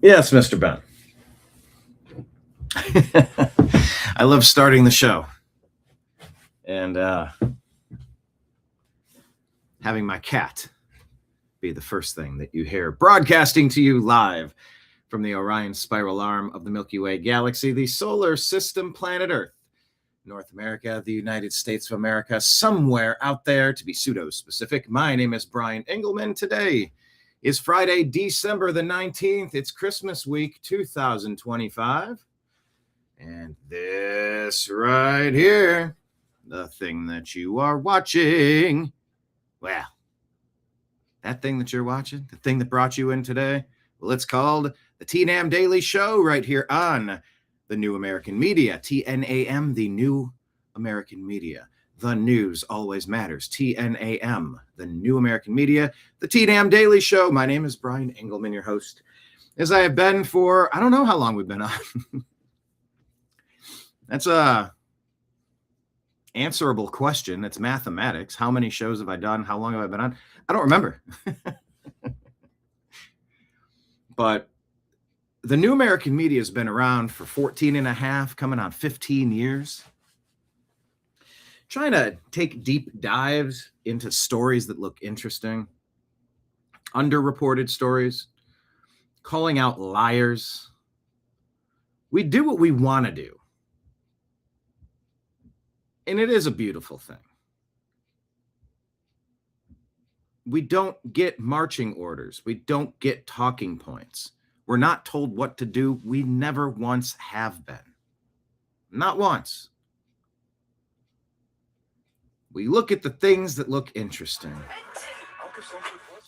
Yes, Mr. Ben. I love starting the show and having my cat be the first thing that you hear, broadcasting to you live from the Orion spiral arm of the Milky Way galaxy, the solar system, planet Earth, North America, the United States of America, somewhere out there, to be pseudo-specific. My name is Brian Engelman. Today is Friday, December the 19th. It's Christmas week 2025. And this right here, the thing that you are watching, well, that thing that you're watching, the thing that brought you in today, well, it's called the TNAM Daily Show right here on the New American Media. TNAM, the New American Media. The news always matters. TNAM, the New American Media, the TNAM Daily Show. My name is Brian Engelman, your host, as I have been for, I don't know how long we've been on. That's a answerable question. It's mathematics. How many shows have I done? How long have I been on? I don't remember. But the New American Media has been around for 14 and a half, coming on 15 years. Trying to take deep dives into stories that look interesting, underreported stories, calling out liars. We do what we want to do. And it is a beautiful thing. We don't get marching orders. We don't get talking points. We're not told what to do. We never once have been. Not once. We look at the things that look interesting.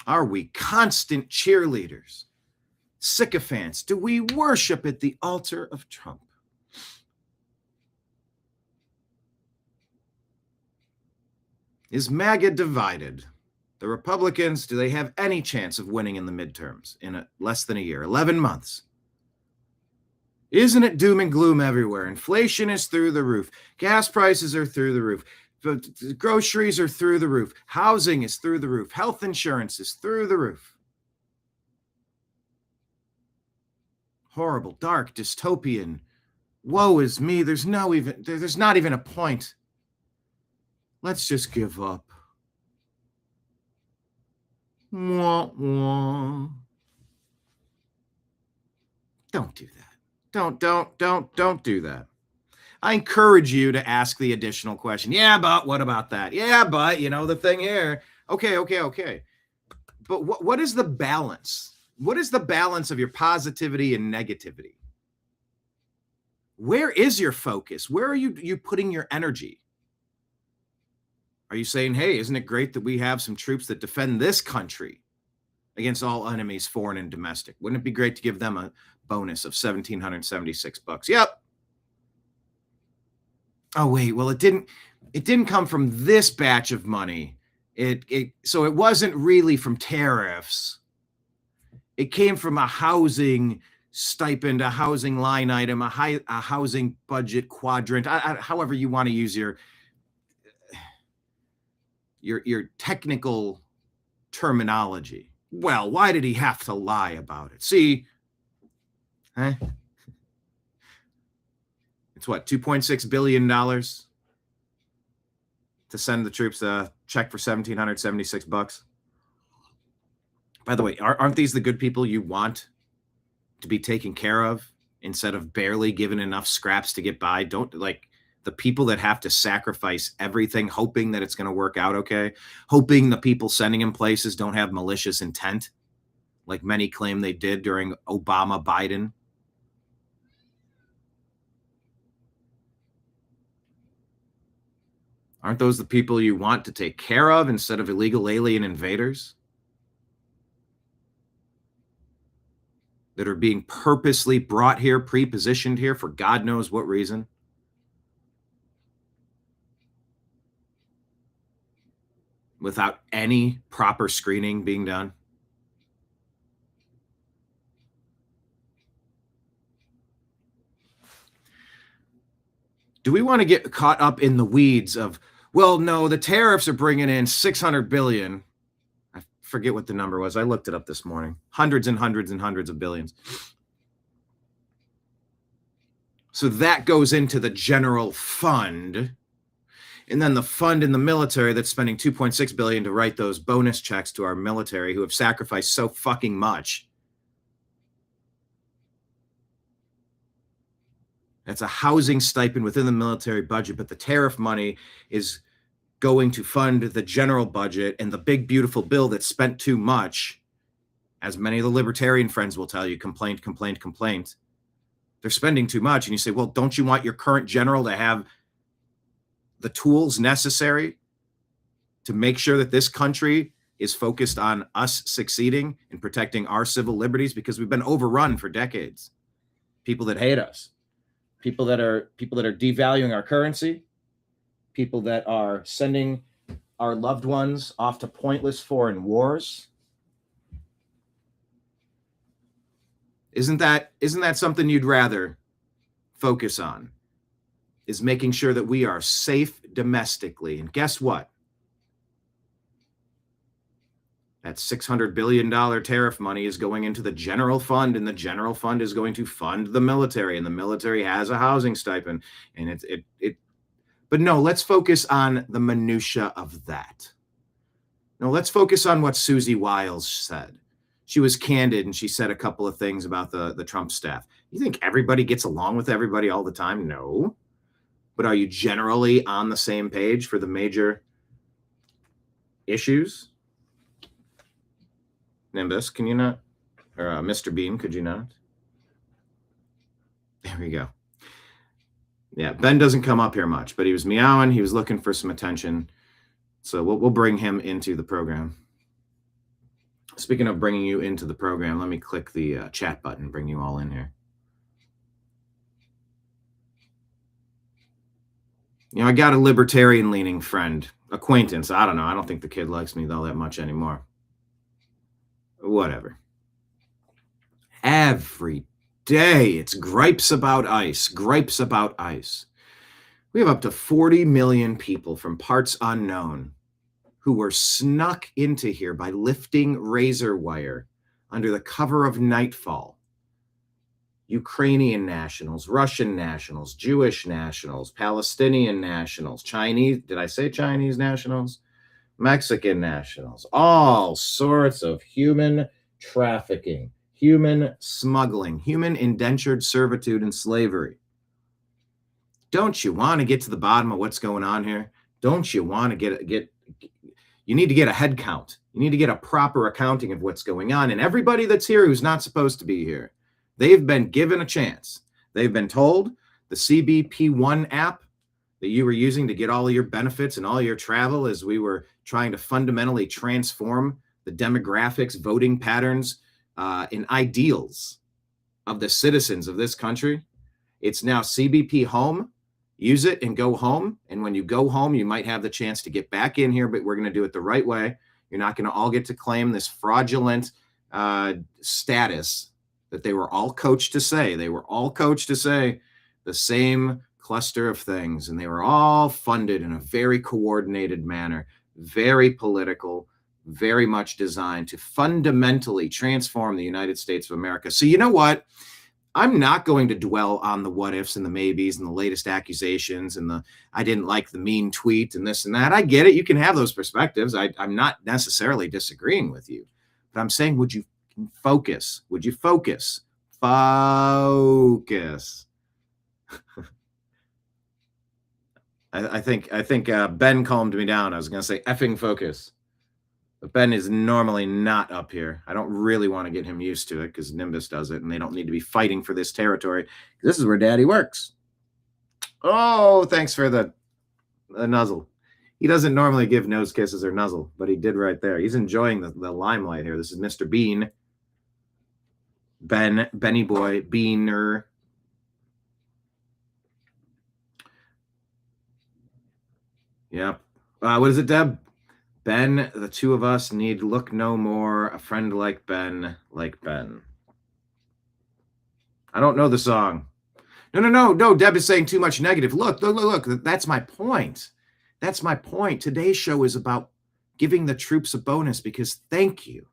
Are we constant cheerleaders? Sycophants? Do we worship at the altar of Trump? Is MAGA divided? The Republicans, do they have any chance of winning in the midterms in less than a year, 11 months? Isn't it doom and gloom everywhere? Inflation is through the roof. Gas prices are through the roof. Groceries are through the roof. Housing is through the roof. Health insurance is through the roof. Horrible, dark, dystopian. Woe is me. There's not even a point. Let's just give up. Wah, wah. Don't do that. Don't do that. I encourage you to ask the additional question. Yeah, but what about that? Yeah, but, the thing here. Okay. But what is the balance? What is the balance of your positivity and negativity? Where is your focus? Where are you putting your energy? Are you saying, hey, isn't it great that we have some troops that defend this country against all enemies, foreign and domestic? Wouldn't it be great to give them a bonus of $1,776? Yep. Oh, wait, well, it didn't come from this batch of money. So it wasn't really from tariffs. It came from a housing stipend, a housing line item, a housing budget quadrant, however you want to use your technical terminology. Well, why did he have to lie about it? See, it's what, $2.6 billion to send the troops a check for $1,776. By the way, aren't these the good people you want to be taken care of instead of barely given enough scraps to get by? Don't like the people that have to sacrifice everything, hoping that it's going to work out okay, hoping the people sending them places don't have malicious intent, like many claim they did during Obama, Biden. Aren't those the people you want to take care of instead of illegal alien invaders that are being purposely brought here, pre-positioned here for God knows what reason? Without any proper screening being done? Do we want to get caught up in the weeds of, well, no, the tariffs are bringing in $600 billion. forget what the number was. I looked it up this morning. Hundreds and hundreds and hundreds of billions. So that goes into the general fund. And then the fund in the military that's spending $2.6 billion to write those bonus checks to our military who have sacrificed so fucking much. That's a housing stipend within the military budget, but the tariff money is going to fund the general budget and the big, beautiful bill that spent too much. As many of the libertarian friends will tell you, complaint. They're spending too much. And you say, well, don't you want your current general to have the tools necessary to make sure that this country is focused on us succeeding and protecting our civil liberties? Because we've been overrun for decades. People that hate us. People that are devaluing our currency, people that are sending our loved ones off to pointless foreign wars. Isn't that something you'd rather focus on? Is making sure that we are safe domestically. And guess what? That $600 billion tariff money is going into the general fund, and the general fund is going to fund the military, and the military has a housing stipend. And but no, let's focus on the minutia of that. No, let's focus on what Susie Wiles said. She was candid, and she said a couple of things about the Trump staff. You think everybody gets along with everybody all the time? No. But are you generally on the same page for the major issues? Nimbus, can you not? Or Mr. Bean, could you not? There we go. Yeah, Ben doesn't come up here much, but he was meowing. He was looking for some attention. So we'll bring him into the program. Speaking of bringing you into the program, let me click the chat button, bring you all in here. You know, I got a libertarian-leaning friend, acquaintance. I don't know. I don't think the kid likes me all that much anymore. Whatever. Every day it's gripes about ICE. We have up to 40 million people from parts unknown who were snuck into here by lifting razor wire under the cover of nightfall. Ukrainian nationals, Russian nationals, Jewish nationals, Palestinian nationals, Chinese, did I say Chinese nationals? Mexican nationals, all sorts of human trafficking, human smuggling, human indentured servitude and slavery. Don't you want to get to the bottom of what's going on here? Don't you want to you need to get a head count. You need to get a proper accounting of what's going on. And everybody that's here who's not supposed to be here, they've been given a chance. They've been told the CBP1 app that you were using to get all of your benefits and all your travel as we were trying to fundamentally transform the demographics, voting patterns, and ideals of the citizens of this country. It's now CBP Home. Use it and go home. And when you go home, you might have the chance to get back in here, but we're going to do it the right way. You're not going to all get to claim this fraudulent status that they were all coached to say. They were all coached to say the same cluster of things, and they were all funded in a very coordinated manner, very political, very much designed to fundamentally transform the United States of America. So you know what? I'm not going to dwell on the what ifs and the maybes and the latest accusations and the I didn't like the mean tweet and this and that. I get it. You can have those perspectives. I'm not necessarily disagreeing with you, but I'm saying, would you focus? Would you focus? Focus. I think Ben calmed me down. I was going to say effing focus. But Ben is normally not up here. I don't really want to get him used to it because Nimbus does it, and they don't need to be fighting for this territory. This is where Daddy works. Oh, thanks for the nuzzle. He doesn't normally give nose kisses or nuzzle, but he did right there. He's enjoying the limelight here. This is Mr. Bean. Benny Boy, Beaner. Yeah. What is it, Deb? Ben, the two of us need look no more. A friend like Ben, like Ben. I don't know the song. No. Deb is saying too much negative. Look. That's my point. That's my point. Today's show is about giving the troops a bonus because thank you.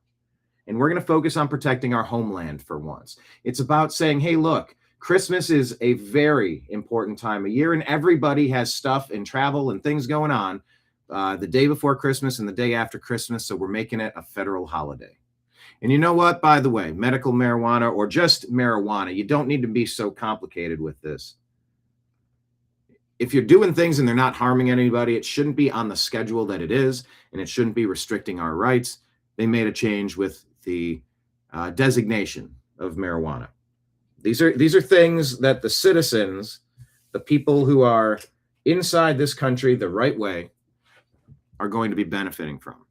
And we're going to focus on protecting our homeland for once. It's about saying, hey, look, Christmas is a very important time of year, and everybody has stuff and travel and things going on the day before Christmas and the day after Christmas, so we're making it a federal holiday. And you know what? By the way, medical marijuana or just marijuana, you don't need to be so complicated with this. If you're doing things and they're not harming anybody, it shouldn't be on the schedule that it is, and it shouldn't be restricting our rights. They made a change with the designation of marijuana. These are things that the citizens, the people who are inside this country the right way, are going to be benefiting from.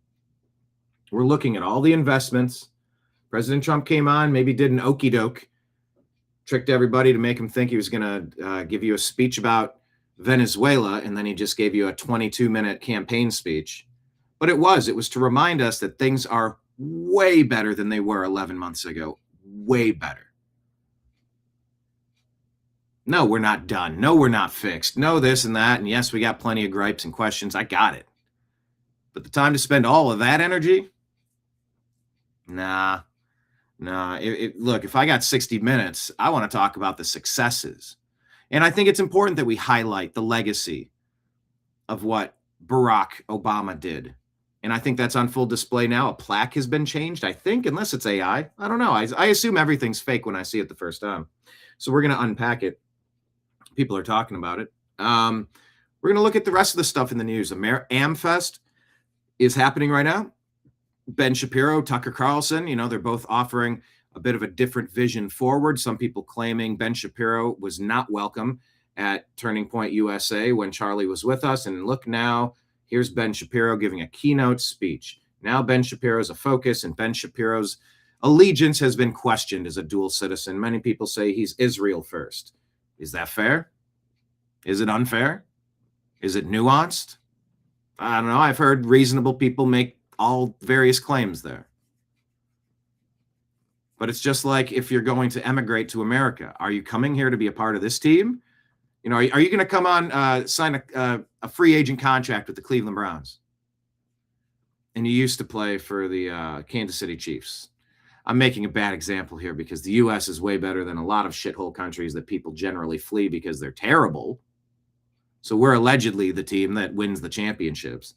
We're looking at all the investments. President Trump came on, maybe did an okey doke, tricked everybody to make him think he was going to give you a speech about Venezuela, and then he just gave you a 22-minute campaign speech. But it was to remind us that things are way better than they were 11 months ago. Way better. No, we're not done. No, we're not fixed. No, this and that. And yes, we got plenty of gripes and questions. I got it. But the time to spend all of that energy? Nah. Look, if I got 60 minutes, I want to talk about the successes. And I think it's important that we highlight the legacy of what Barack Obama did. And I think that's on full display now. A plaque has been changed, I think, unless it's AI. I don't know. I assume everything's fake when I see it the first time. So we're going to unpack it. People are talking about it. We're going to look at the rest of the stuff in the news. AmFest is happening right now. Ben Shapiro, Tucker Carlson, they're both offering a bit of a different vision forward. Some people claiming Ben Shapiro was not welcome at Turning Point USA when Charlie was with us. And look now, here's Ben Shapiro giving a keynote speech. Now Ben Shapiro's a focus, and Ben Shapiro's allegiance has been questioned as a dual citizen. Many people say he's Israel first. Is that fair? Is it unfair? Is it nuanced? I don't know. I've heard reasonable people make all various claims there. But it's just like if you're going to emigrate to America, are you coming here to be a part of this team? Are you going to come on, sign a free agent contract with the Cleveland Browns? And you used to play for the Kansas City Chiefs. I'm making a bad example here because the U.S. is way better than a lot of shithole countries that people generally flee because they're terrible. So we're allegedly the team that wins the championships.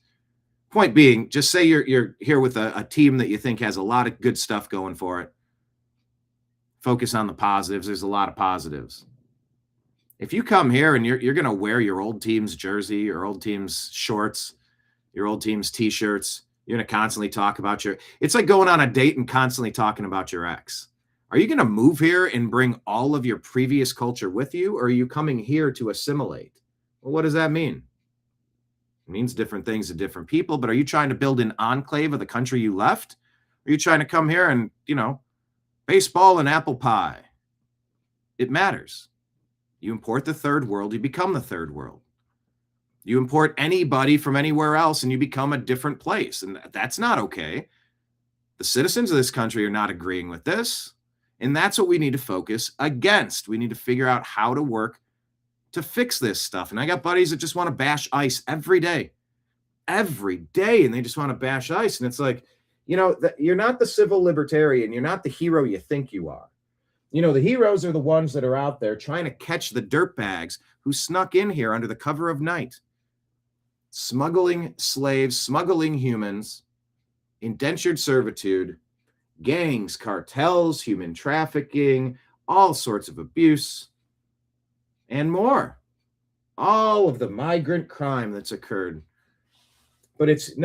Point being, just say you're here with a team that you think has a lot of good stuff going for it. Focus on the positives. There's a lot of positives. If you come here and you're going to wear your old team's jersey, your old team's shorts, your old team's T-shirts, you're going to constantly talk about it's like going on a date and constantly talking about your ex. Are you going to move here and bring all of your previous culture with you, or are you coming here to assimilate? Well, what does that mean? It means different things to different people, but are you trying to build an enclave of the country you left? Are you trying to come here and, baseball and apple pie? It matters. You import the third world, you become the third world. You import anybody from anywhere else and you become a different place. And that's not okay. The citizens of this country are not agreeing with this. And that's what we need to focus against. We need to figure out how to work to fix this stuff. And I got buddies that just want to bash ICE every day. And they just want to bash ICE. And it's like, you're not the civil libertarian. You're not the hero you think you are. The heroes are the ones that are out there trying to catch the dirtbags who snuck in here under the cover of night, smuggling slaves, smuggling humans, indentured servitude, gangs, cartels, human trafficking, all sorts of abuse, and more. All of the migrant crime that's occurred. But it's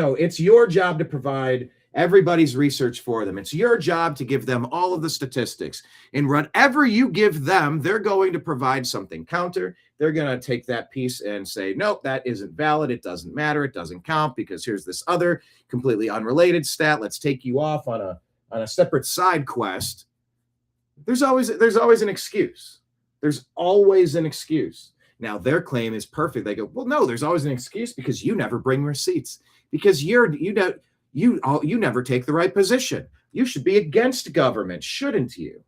your job to provide everybody's research for them. It's your job to give them all of the statistics. And whatever you give them, they're going to provide something counter. They're going to take that piece and say, nope, that isn't valid. It doesn't matter. It doesn't count because here's this other completely unrelated stat. Let's take you off on a separate side quest. There's always an excuse. There's always an excuse. Now, their claim is perfect. They go, well, no, there's always an excuse because you never bring receipts, because you never take the right position. You should be against government, shouldn't you?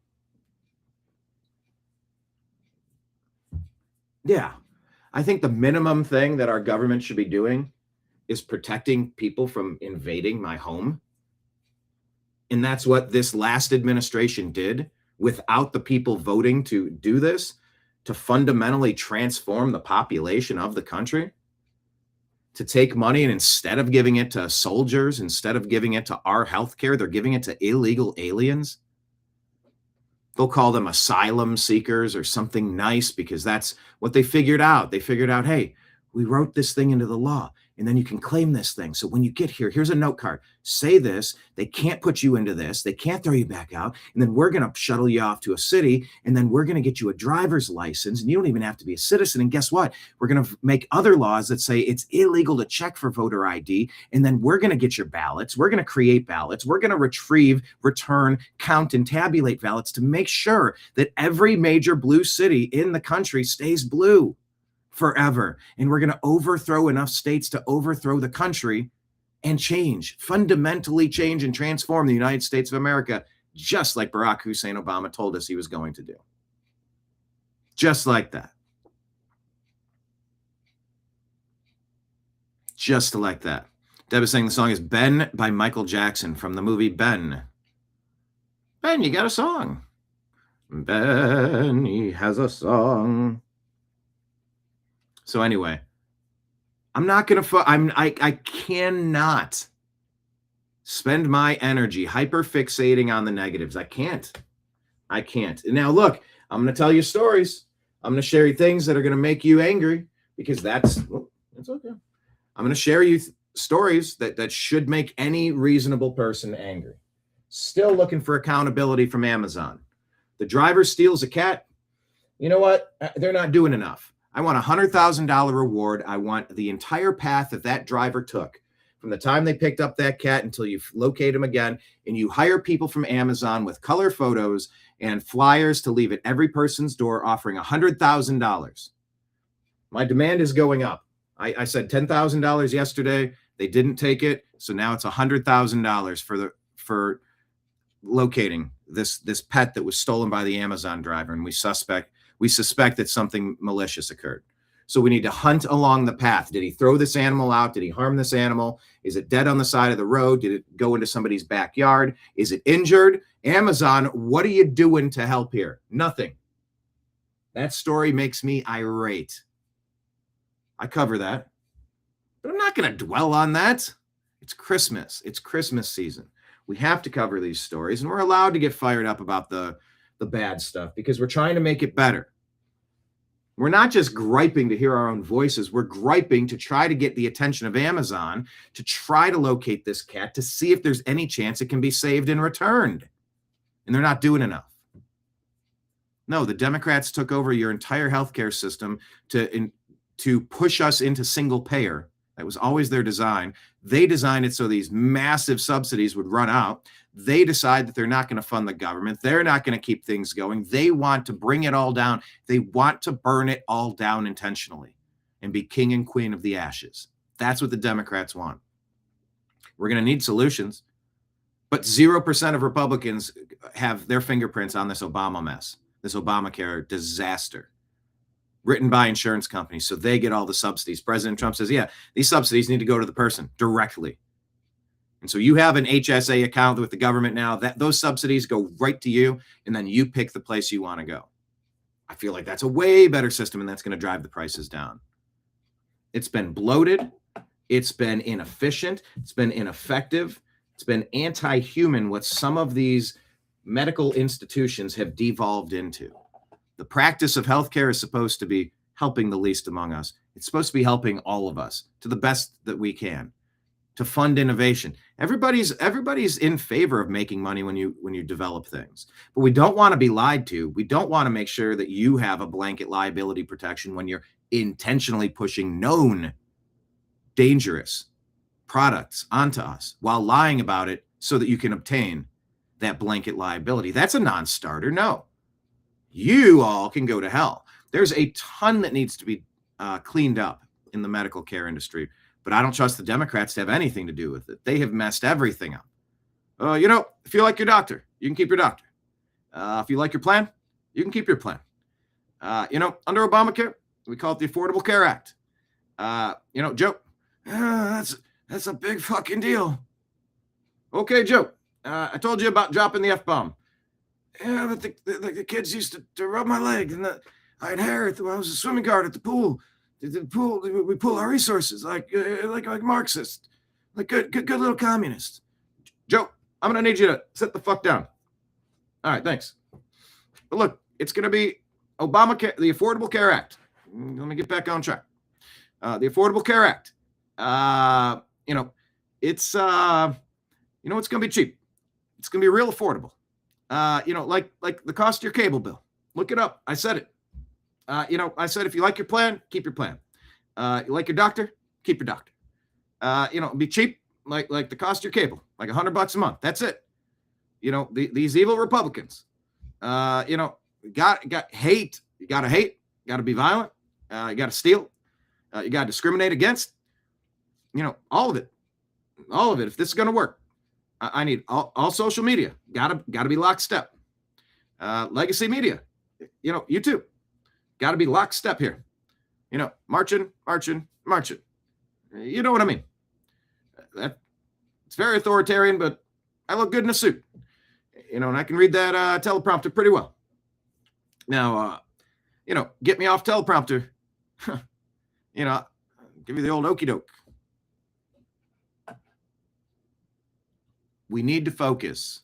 Yeah, I think the minimum thing that our government should be doing is protecting people from invading my home. And that's what this last administration did without the people voting to do this, to fundamentally transform the population of the country, to take money and instead of giving it to soldiers, instead of giving it to our healthcare, they're giving it to illegal aliens. They'll call them asylum seekers or something nice because that's what they figured out. They figured out, hey, we wrote this thing into the law and then you can claim this thing. So when you get here, here's a note card. Say this. They can't put you into this. They can't throw you back out. And then we're going to shuttle you off to a city. And then we're going to get you a driver's license. And you don't even have to be a citizen. And guess what? We're going to make other laws that say it's illegal to check for voter ID. And then we're going to get your ballots. We're going to create ballots. We're going to retrieve, return, count, and tabulate ballots to make sure that every major blue city in the country stays blue forever. And we're going to overthrow enough states to overthrow the country and fundamentally change and transform the United States of America, just like Barack Hussein Obama told us he was going to do. Just like that. Just like that. Deb is saying the song is Ben by Michael Jackson from the movie Ben. Ben, you got a song. Ben, he has a song. So anyway, I'm not going to, I cannot spend my energy hyperfixating on the negatives. I can't. And now look, I'm going to tell you stories. I'm going to share you things that are going to make you angry because it's okay. I'm going to share you stories that should make any reasonable person angry. Still looking for accountability from Amazon. The driver steals a cat. You know what? They're not doing enough. I want a $100,000 reward. I want the entire path that driver took from the time they picked up that cat until you locate him again. And you hire people from Amazon with color photos and flyers to leave at every person's door offering $100,000. My demand is going up. I said $10,000 yesterday. They didn't take it. So now it's $100,000 for locating this pet that was stolen by the Amazon driver. And we suspect that something malicious occurred. So we need to hunt along the path. Did he throw this animal out? Did he harm this animal? Is it dead on the side of the road? Did it go into somebody's backyard? Is it injured? Amazon, what are you doing to help here? Nothing. That story makes me irate. I cover that. But I'm not going to dwell on that. It's Christmas. It's Christmas season. We have to cover these stories, and we're allowed to get fired up about the bad stuff because we're trying to make it better. We're not just griping to hear our own voices. We're griping to try to get the attention of Amazon to try to locate this cat to see if there's any chance it can be saved and returned. And they're not doing enough. No, the Democrats took over your entire healthcare system to push us into single payer. That was always their design. They designed it so these massive subsidies would run out. They decide that they're not going to fund the government. They're not going to keep things going. They want to bring it all down. They want to burn it all down intentionally and be king and queen of the ashes. That's what the Democrats want. We're going to need solutions, but 0% of Republicans have their fingerprints on this Obama mess, this Obamacare disaster, written by insurance companies, so they get all the subsidies. President Trump says, yeah, these subsidies need to go to the person directly. And so you have an HSA account with the government now, that those subsidies go right to you, and then you pick the place you want to go. I feel like that's a way better system, and that's going to drive the prices down. It's been bloated. It's been inefficient. It's been ineffective. It's been anti-human what some of these medical institutions have devolved into. The practice of healthcare is supposed to be helping the least among us. It's supposed to be helping all of us to the best that we can, to fund innovation. Everybody's in favor of making money when you develop things, but we don't want to be lied to. We don't want to make sure that you have a blanket liability protection when you're intentionally pushing known dangerous products onto us while lying about it so that you can obtain that blanket liability. That's a non-starter. No. You all can go to hell. There's a ton that needs to be cleaned up in the medical care industry, but I don't trust the Democrats to have anything to do with it. They have messed everything up. If you like your doctor, you can keep your doctor. If you like your plan, you can keep your plan. Under Obamacare, we call it the Affordable Care Act. Joe, That's a big fucking deal. Okay, Joe. I told you about dropping the F-bomb. Yeah, but the kids used to rub my leg, and I had hair. I was a swimming guard at the pool. The pool, we pool our resources like Marxist, like good little communist. Joe, I'm gonna need you to sit the fuck down. All right, thanks. But look, it's gonna be Obamacare, the Affordable Care Act. Let me get back on track. The Affordable Care Act. It's it's gonna be cheap. It's gonna be real affordable. Like the cost of your cable bill. Look it up. I said it. I said if you like your plan, keep your plan. You like your doctor, keep your doctor. Be cheap, like the cost of your cable, like $100 a month. That's it. These evil Republicans. Got hate. You gotta hate. Gotta be violent. You gotta steal. You gotta discriminate against. All of it. All of it. If this is gonna work, I need all social media. Gotta be lockstep. Legacy media. You too. Got to be lockstep here. Marching. You know what I mean? It's very authoritarian, but I look good in a suit. And I can read that teleprompter pretty well. Now, get me off teleprompter. Give you the old okey doke. We need to focus.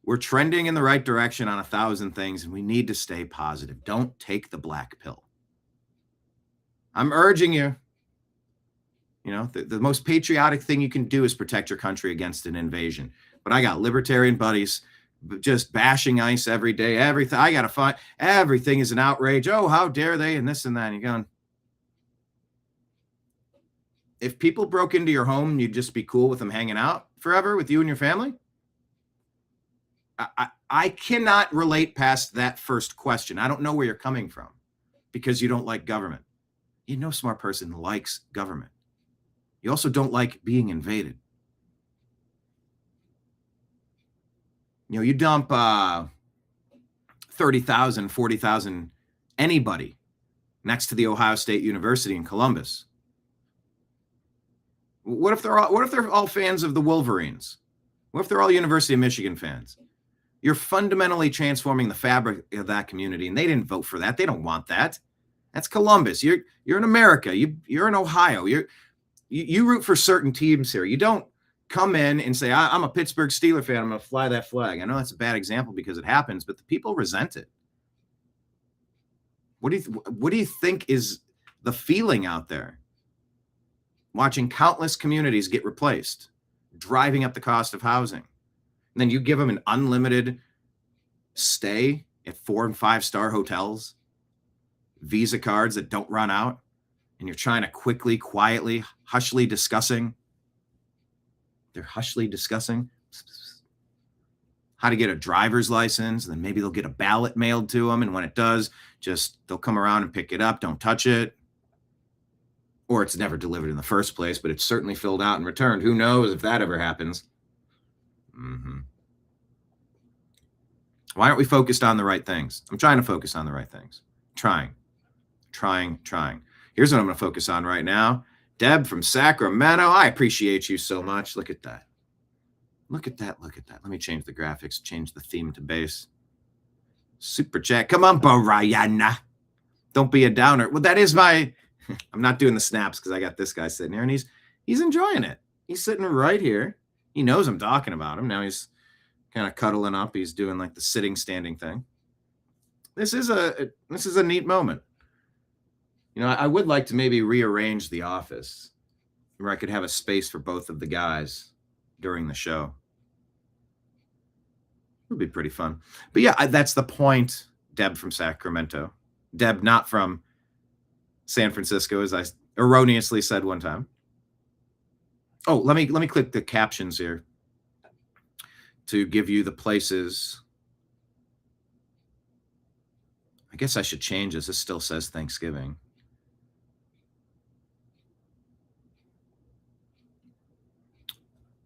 We're trending in the right direction on 1,000 things, and we need to stay positive. Don't take the black pill. I'm urging you. The most patriotic thing you can do is protect your country against an invasion. But I got libertarian buddies just bashing ICE every day. Everything I got to find. Everything is an outrage. Oh, how dare they? And this and that. And you're going, if people broke into your home, you'd just be cool with them hanging out forever with you and your family? I cannot relate past that first question. I don't know where you're coming from because you don't like government. No smart person likes government. You also don't like being invaded. You dump 30,000, 40,000, anybody next to the Ohio State University in Columbus. What if they're all fans of the Wolverines? What if they're all University of Michigan fans? You're fundamentally transforming the fabric of that community, and they didn't vote for that. They don't want that. That's Columbus. You're in America. You're in Ohio. You root for certain teams here. You don't come in and say, I'm a Pittsburgh Steelers fan. I'm going to fly that flag. I know that's a bad example because it happens, but the people resent it. What do you think is the feeling out there? Watching countless communities get replaced, driving up the cost of housing. And then you give them an unlimited stay at 4- and 5-star hotels, Visa cards that don't run out, and you're trying to quickly, quietly, hushly discussing. They're hushly discussing how to get a driver's license, and then maybe they'll get a ballot mailed to them, and when it does, they'll come around and pick it up, don't touch it. Or it's never delivered in the first place, but it's certainly filled out and returned. Who knows if that ever happens? Why aren't we focused on the right things? I'm trying to focus on the right things. Trying. Here's what I'm going to focus on right now. Deb from Sacramento. I appreciate you so much. Look at that. Let me change the graphics, change the theme to base. Super chat. Come on, Brianna. Don't be a downer. Well, that is my... I'm not doing the snaps because I got this guy sitting here, and he's enjoying it. He's sitting right here. He knows I'm talking about him. Now he's kind of cuddling up. He's doing like the sitting, standing thing. This is a neat moment. I would like to maybe rearrange the office where I could have a space for both of the guys during the show. It would be pretty fun. But yeah, that's the point, Deb from Sacramento. Deb, not from San Francisco, as I erroneously said one time. Oh, let me click the captions here to give you the places. I guess I should change this. This still says Thanksgiving.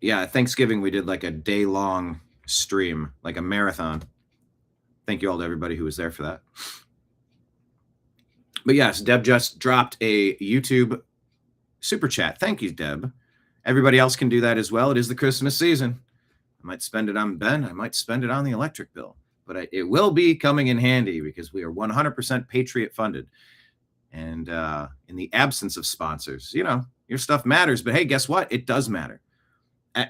Yeah, Thanksgiving we did like a day-long stream, like a marathon. Thank you all to everybody who was there for that. But yes, Deb just dropped a YouTube super chat. Thank you, Deb. Everybody else can do that as well. It is the Christmas season. I might spend it on Ben. I might spend it on the electric bill. But it will be coming in handy because we are 100% Patriot funded. And in the absence of sponsors, your stuff matters. But hey, guess what? It does matter.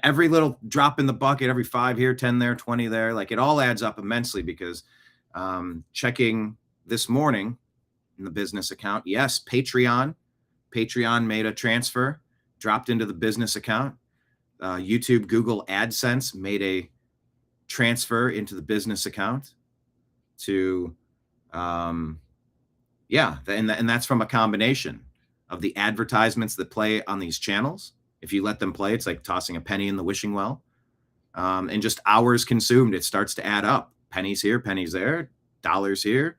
Every little drop in the bucket, every 5 here, 10 there, 20 there, like it all adds up immensely because checking this morning in the business account, yes, Patreon made a transfer, dropped into the business account. YouTube, Google AdSense made a transfer into the business account to, and that's from a combination of the advertisements that play on these channels. If you let them play, it's like tossing a penny in the wishing well. And just hours consumed, it starts to add up. Pennies here, pennies there, dollars here,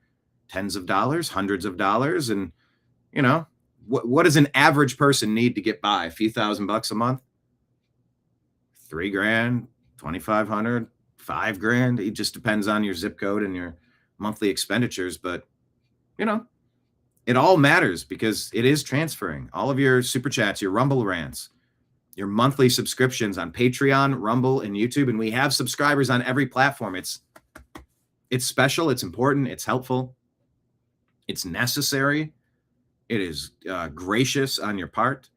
tens of dollars, hundreds of dollars. And, what does an average person need to get by? A few $1,000 a month? $3,000, $2,500, $5,000. It just depends on your zip code and your monthly expenditures. But, it all matters because it is transferring. All of your super chats, your Rumble rants, your monthly subscriptions on Patreon, Rumble, and YouTube. And we have subscribers on every platform. It's special. It's important. It's helpful. It's necessary. It is gracious on your part.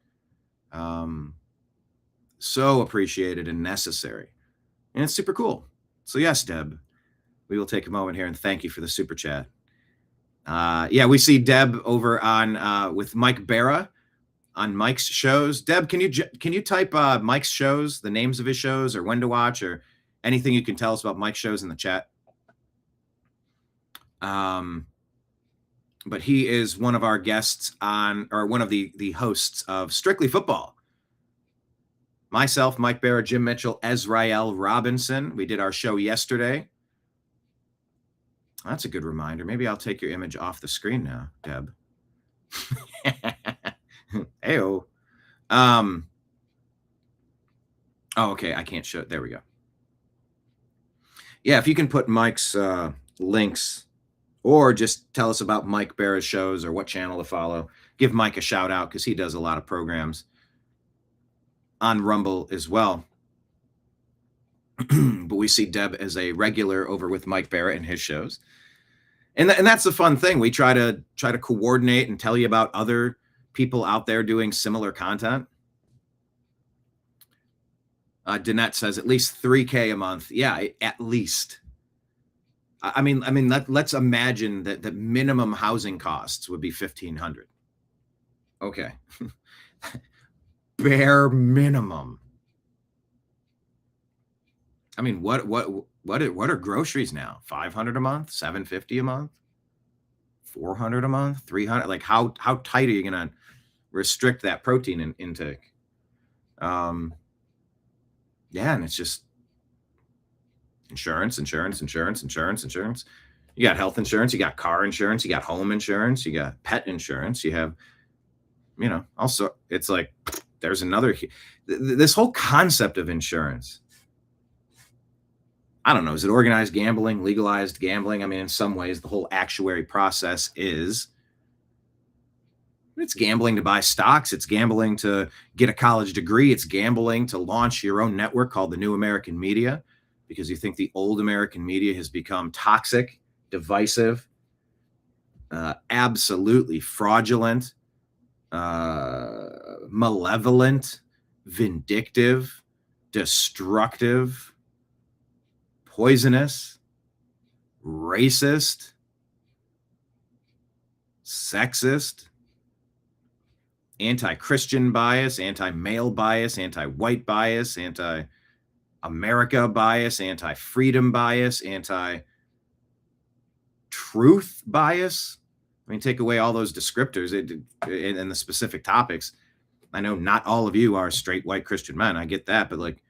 So appreciated and necessary. And it's super cool. So yes, Deb, we will take a moment here and thank you for the super chat. We see Deb over on with Mike Barra on Mike's shows. Deb, can you type Mike's shows, the names of his shows, or when to watch, or anything you can tell us about Mike's shows in the chat? But he is one of our guests or one of the hosts of Strictly Football. Myself, Mike Barra, Jim Mitchell, Ezrael Robinson. We did our show yesterday. That's a good reminder. Maybe I'll take your image off the screen now, Deb. Heyo. Okay. I can't show it. There we go. Yeah, if you can put Mike's links, or just tell us about Mike Barra's shows or what channel to follow. Give Mike a shout out because he does a lot of programs on Rumble as well. But we see Deb as a regular over with Mike Barra and his shows. And that's the fun thing. We try to coordinate and tell you about other people out there doing similar content. Danette says at least $3,000 a month. Yeah, at least. I mean, let's imagine that the minimum housing costs would be $1,500. Okay. Bare minimum. I mean, what are groceries now? $500 a month, $750 a month, $400 a month, $300. Like how tight are you going to restrict that protein intake? And it's just insurance. You got health insurance, you got car insurance, you got home insurance, you got pet insurance, you have, also it's like there's another, this whole concept of insurance. I don't know. Is it organized gambling, legalized gambling? I mean, in some ways, the whole actuary process it's gambling to buy stocks. It's gambling to get a college degree. It's gambling to launch your own network called the New American Media, because you think the old American media has become toxic, divisive, absolutely fraudulent, malevolent, vindictive, destructive, poisonous, racist, sexist, anti-Christian bias, anti-male bias, anti-white bias, anti-America bias, anti-freedom bias, anti-truth bias. I mean, take away all those descriptors and the specific topics. I know not all of you are straight white Christian men. I get that, but like,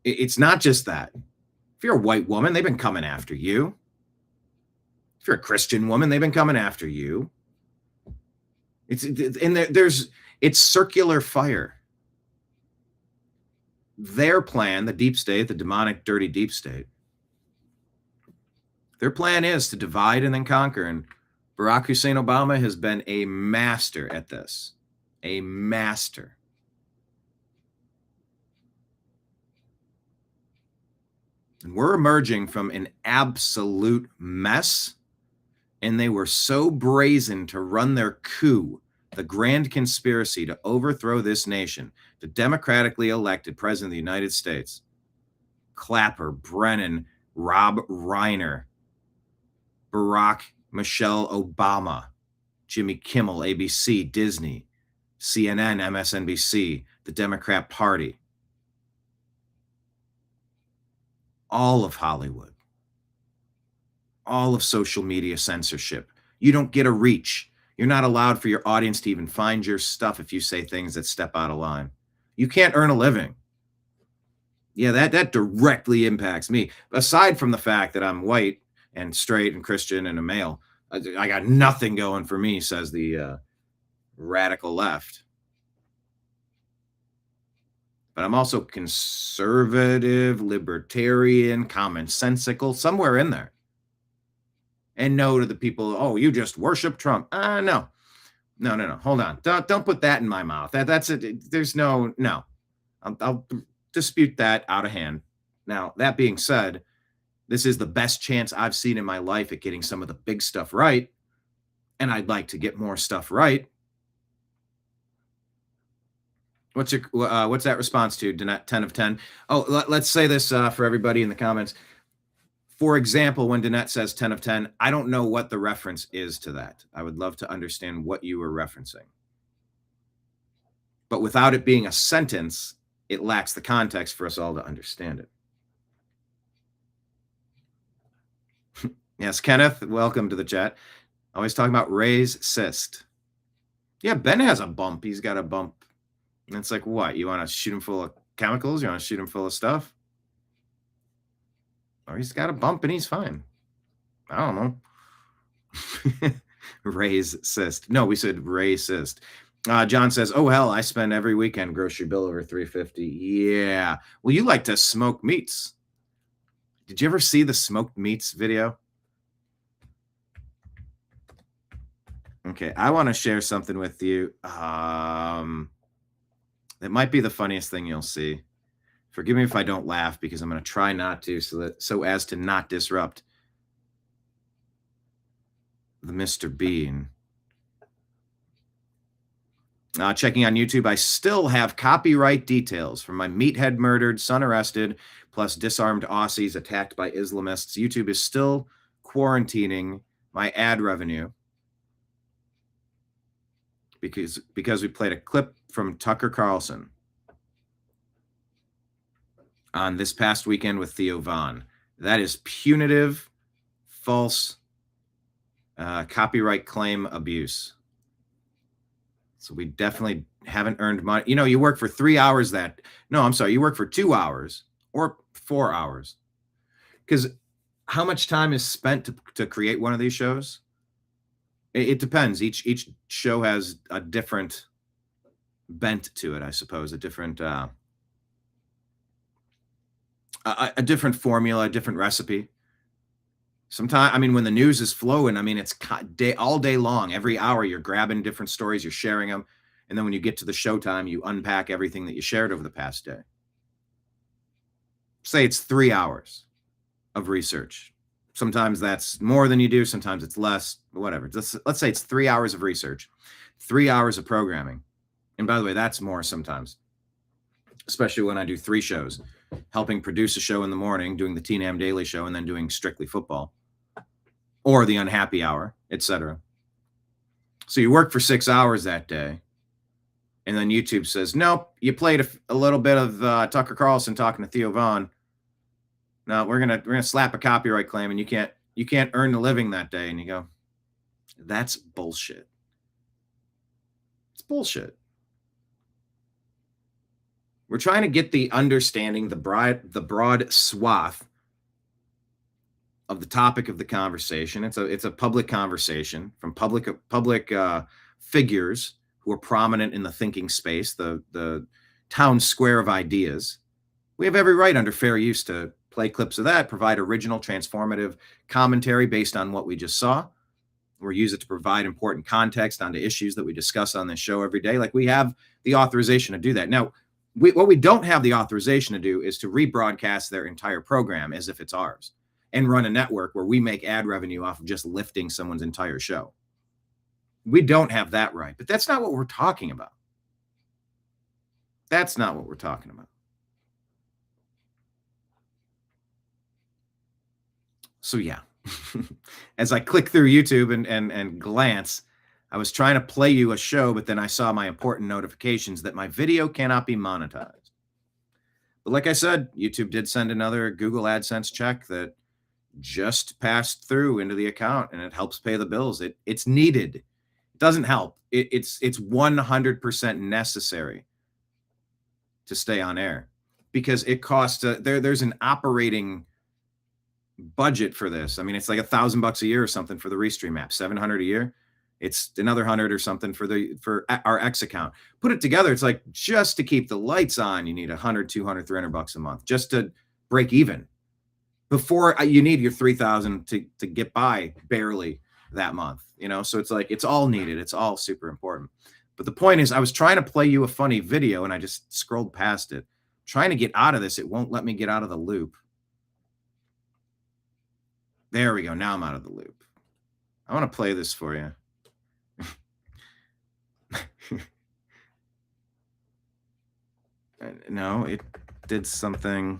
it's not just that. If you're a white woman, they've been coming after you. If you're a Christian woman, they've been coming after you. It's circular fire. Their plan, the deep state, the demonic, dirty deep state, their plan is to divide and then conquer. And Barack Hussein Obama has been a master at this. A master. And we're emerging from an absolute mess. And they were so brazen to run their coup, the grand conspiracy to overthrow this nation, the democratically elected president of the United States, Clapper, Brennan, Rob Reiner, Barack, Michelle Obama, Jimmy Kimmel, ABC, Disney, CNN, MSNBC, the Democrat Party, all of Hollywood, all of social media censorship. You don't get a reach. You're not allowed for your audience to even find your stuff if you say things that step out of line. You can't earn a living. Yeah, that directly impacts me. Aside from the fact that I'm white and straight and Christian and a male, I got nothing going for me, says the radical left. But I'm also conservative, libertarian, commonsensical, somewhere in there. And no to the people, oh, you just worship Trump. No. Hold on. Don't put that in my mouth. That's it. There's no. I'll dispute that out of hand. Now, that being said, this is the best chance I've seen in my life at getting some of the big stuff right. And I'd like to get more stuff right. What's that response to? 10 of 10. Oh, let's say this for everybody in the comments. For example, when Danette says 10 of 10, I don't know what the reference is to that. I would love to understand what you were referencing. But without it being a sentence, it lacks the context for us all to understand it. Yes, Kenneth, welcome to the chat. Always talking about Ray's cyst. Yeah, Ben has a bump. He's got a bump. And it's like, what? You want to shoot him full of chemicals? You want to shoot him full of stuff? Or he's got a bump and he's fine. I don't know. Ray's cyst. No, we said Ray cyst. John says, oh, hell, I spend every weekend grocery bill over $3.50. Yeah. Well, you like to smoke meats. Did you ever see the smoked meats video? Okay, I want to share something with you. It might be the funniest thing you'll see. Forgive me if I don't laugh because I'm going to try not to so as to not disrupt the Mr. Bean. Checking on YouTube, I still have copyright details from my meathead murdered, son arrested, plus disarmed Aussies attacked by Islamists. YouTube is still quarantining my ad revenue because we played a clip from Tucker Carlson on this past weekend with Theo Von. That is punitive, false copyright claim abuse. So we definitely haven't earned money. You know, you work for 3 hours you work for 2 hours or 4 hours. Because how much time is spent to create one of these shows? It depends. Each show has a different bent to it, I suppose, a different formula, a different recipe. Sometimes, when the news is flowing, it's all day long. Every hour, you're grabbing different stories, you're sharing them. And then when you get to the showtime, you unpack everything that you shared over the past day. Say it's 3 hours of research. Sometimes that's more than you do. Sometimes it's less, whatever. Let's say it's 3 hours of research, 3 hours of programming. And by the way, that's more sometimes, especially when I do 3 shows, helping produce a show in the morning, doing the TNAM Daily Show, and then doing Strictly Football or the Unhappy Hour, etc. So you work for 6 hours that day, and then YouTube says, nope, you played a little bit of Tucker Carlson talking to Theo Von. No, we're gonna slap a copyright claim, and you can't earn a living that day. And you go, that's bullshit. It's bullshit. We're trying to get the understanding, the broad swath of the topic of the conversation. It's a public conversation from public figures who are prominent in the thinking space, the town square of ideas. We have every right under fair use to play clips of that, provide original, transformative commentary based on what we just saw, or use it to provide important context onto issues that we discuss on this show every day. Like, we have the authorization to do that. Now, what we don't have the authorization to do is to rebroadcast their entire program as if it's ours and run a network where we make ad revenue off of just lifting someone's entire show. We don't have that right, but that's not what we're talking about. That's not what we're talking about. So yeah, as I click through YouTube and glance, I was trying to play you a show, but then I saw my important notifications that my video cannot be monetized. But like I said, YouTube did send another Google AdSense check that just passed through into the account, and it helps pay the bills. It's needed. It doesn't help. It's 100% necessary to stay on air, because it costs there's an operating budget for this. I mean, it's like $1,000 a year or something for the Restream app, $700 a year. It's another 100 or something for our X account. Put it together, it's like, just to keep the lights on, you need $100, $200, $300 a month just to break even. Before you need your $3,000 to get by barely that month, you know. So it's like, it's all needed. It's all super important. But the point is, I was trying to play you a funny video and I just scrolled past it. Trying to get out of this, it won't let me get out of the loop. There we go. Now I'm out of the loop. I want to play this for you. No, it did something.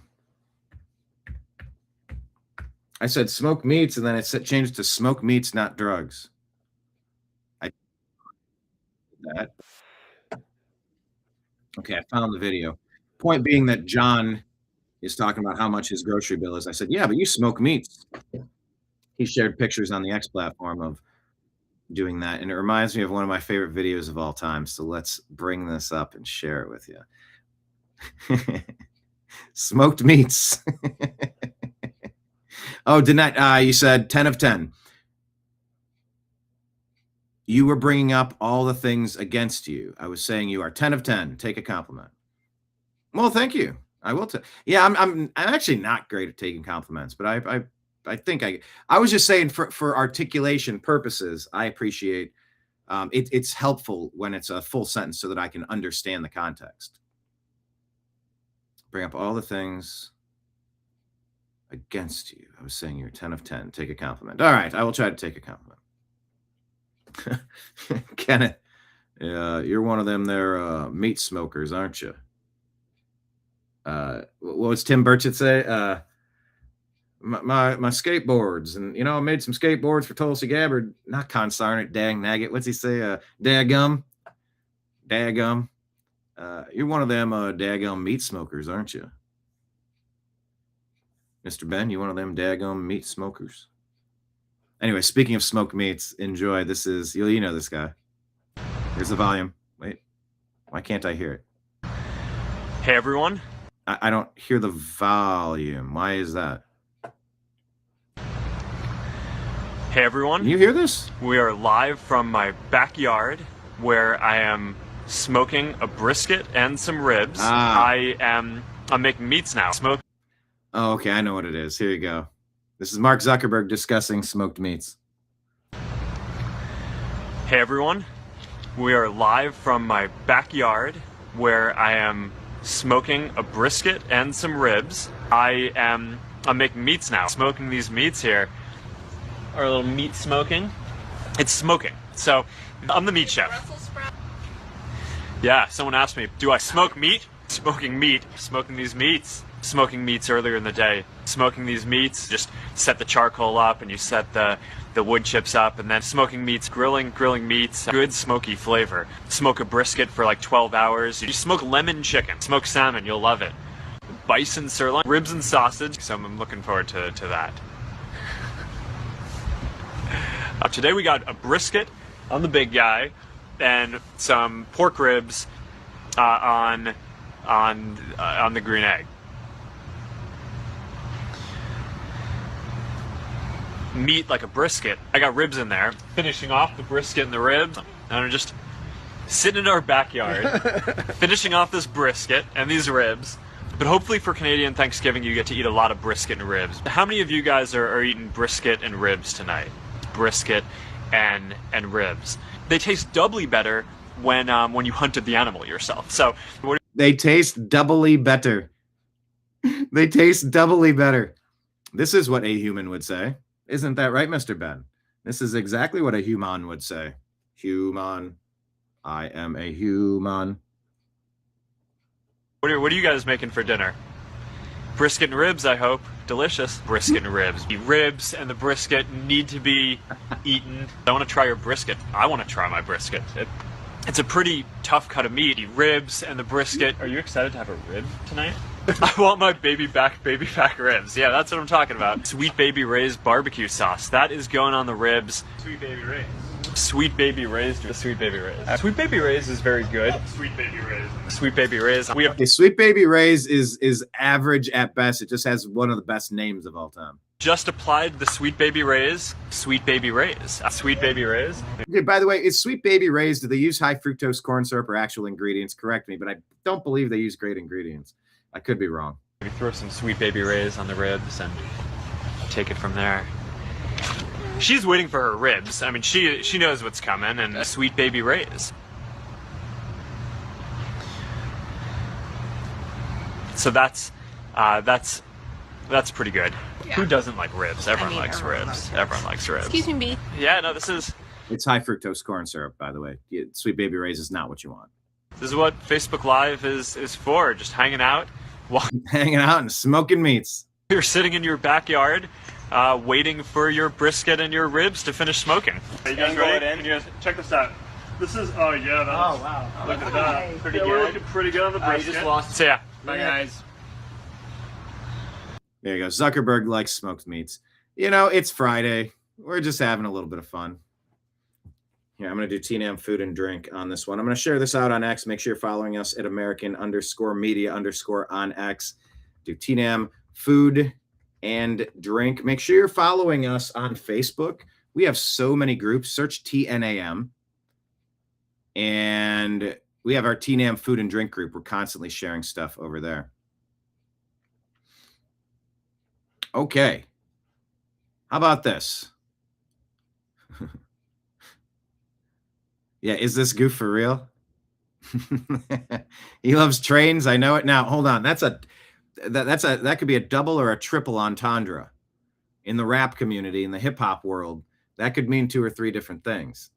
I said smoke meats, and then it changed to smoke meats, not drugs. I did that. Okay, I found the video. Point being that John is talking about how much his grocery bill is. I said, yeah, but you smoke meats. He shared pictures on the X platform of doing that, and it reminds me of one of my favorite videos of all time. So let's bring this up and share it with you. Smoked meats. Oh, didn't you said 10 of 10. You were bringing up all the things against you. I was saying you are 10 of 10. Take a compliment. Well, thank you. I will. Yeah, I'm actually not great at taking compliments, but I think I was just saying for articulation purposes, I appreciate it's helpful when it's a full sentence so that I can understand the context. Bring up all the things against you. I was saying you're 10 of 10. Take a compliment. All right, I will try to take a compliment. Kenneth, you're one of them there meat smokers, aren't you? What was Tim Burchett say? My skateboards, and you know, I made some skateboards for Tulsi Gabbard. Not consarn it, dang nagget. What's he say? Daggum. You're one of them daggum meat smokers, aren't you? Mr. Ben, you one of them daggum meat smokers? Anyway, speaking of smoked meats, enjoy. This is, you know this guy. Here's the volume. Wait, why can't I hear it? Hey, everyone. I don't hear the volume. Why is that? Hey, everyone. Can you hear this? We are live from my backyard where I am smoking a brisket and some ribs. I'm making meats now. Oh, okay, I know what it is. Here you go. This is Mark Zuckerberg discussing smoked meats. Hey, everyone. We are live from my backyard where I am smoking a brisket and some ribs. I'm making meats now. Smoking these meats here. Our little meat smoking. It's smoking. So I'm the meat chef. Yeah, someone asked me, do I smoke meat? Smoking meat. Smoking these meats. Smoking meats earlier in the day. Smoking these meats, just set the charcoal up and you set the wood chips up, and then smoking meats, grilling meats, good smoky flavor. Smoke a brisket for like 12 hours. You smoke lemon chicken, smoke salmon, you'll love it. Bison sirloin, ribs and sausage, so I'm looking forward to that. Today we got a brisket on the big guy and some pork ribs on the green egg. Meat like a brisket. I got ribs in there. Finishing off the brisket and the ribs. And I'm just sitting in our backyard, finishing off this brisket and these ribs. But hopefully for Canadian Thanksgiving, you get to eat a lot of brisket and ribs. How many of you guys are eating brisket and ribs tonight? Brisket and ribs. They taste doubly better when you hunted the animal yourself. So they taste doubly better. They taste doubly better. This is what a human would say. Isn't that right, Mr. Ben? This is exactly what a human would say. Human. I am a human. What are you guys making for dinner? Brisket and ribs, I hope. Delicious. Brisket and ribs. The ribs and the brisket need to be eaten. I want to try your brisket. I want to try my brisket. It's a pretty tough cut of meat. The ribs and the brisket. Are you excited to have a rib tonight? I want my baby back ribs. Yeah, that's what I'm talking about. Sweet Baby Ray's barbecue sauce. That is going on the ribs. Sweet Baby Ray's. Sweet Baby Ray's. Sweet Baby Ray's. Sweet Baby Ray's is very good. Sweet Baby Ray's. Sweet Baby Ray's. We have the Sweet Baby Ray's is average at best. It just has one of the best names of all time. just applied the Sweet Baby Ray's. Sweet Baby Ray's. Sweet Baby Ray's. Okay, by the way, is Sweet Baby Ray's, do they use high fructose corn syrup or actual ingredients? Correct me, but I don't believe they use great ingredients. I could be wrong. We throw some Sweet Baby Ray's on the ribs and take it from there. She's waiting for her ribs. I mean, she knows what's coming, and Sweet Baby Ray's. So that's pretty good. Yeah. Who doesn't like ribs? Everyone likes ribs. Everyone likes ribs. Excuse me, B. Yeah, no, this is... It's high fructose corn syrup, by the way. Sweet Baby Ray's is not what you want. This is what Facebook Live is for, just hanging out. Hanging out and smoking meats. You're sitting in your backyard, waiting for your brisket and your ribs to finish smoking. Are you guys ready? Can you guys check this out? This is, oh yeah, that's, oh wow. Look at that. Pretty yeah, good. We're looking pretty good on the brisket. You just lost. So yeah. Bye guys. There you go. Zuckerberg likes smoked meats. You know, it's Friday. We're just having a little bit of fun. Here, I'm going to do TNAM food and drink on this one. I'm going to share this out on X. Make sure you're following us at American_media_ on X. Do TNAM food and drink. Make sure you're following us on Facebook. We have so many groups. Search TNAM. And we have our TNAM food and drink group. We're constantly sharing stuff over there. Okay. How about this? Yeah, is this goof for real? He loves trains. I know it now. Hold on. That could be a double or a triple entendre in the rap community, in the hip hop world. That could mean 2 or 3 different things.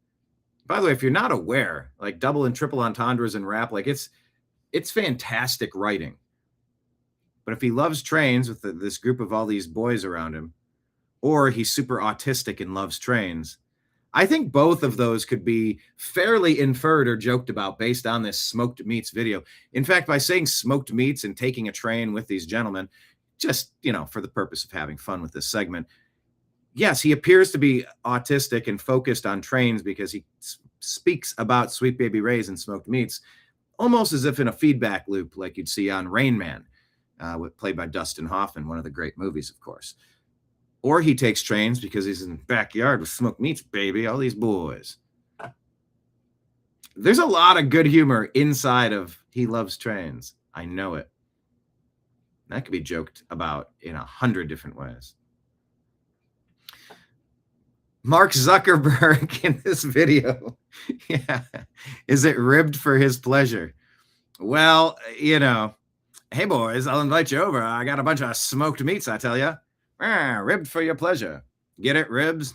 By the way, if you're not aware, like double and triple entendres in rap, like it's fantastic writing. But if he loves trains with this group of all these boys around him, or he's super autistic and loves trains, I think both of those could be fairly inferred or joked about based on this smoked meats video. In fact, by saying smoked meats and taking a train with these gentlemen, just, you know, for the purpose of having fun with this segment, yes, he appears to be autistic and focused on trains because he speaks about Sweet Baby Ray's and smoked meats, almost as if in a feedback loop like you'd see on Rain Man, played by Dustin Hoffman, one of the great movies, of course. Or he takes trains because he's in the backyard with smoked meats, baby, all these boys. There's a lot of good humor inside of He Loves Trains. I know it. That could be joked about in 100 different ways. Mark Zuckerberg in this video. Yeah. Is it ribbed for his pleasure? Well, you know, hey boys, I'll invite you over. I got a bunch of smoked meats, I tell you. Ribbed for your pleasure. Get it, ribs?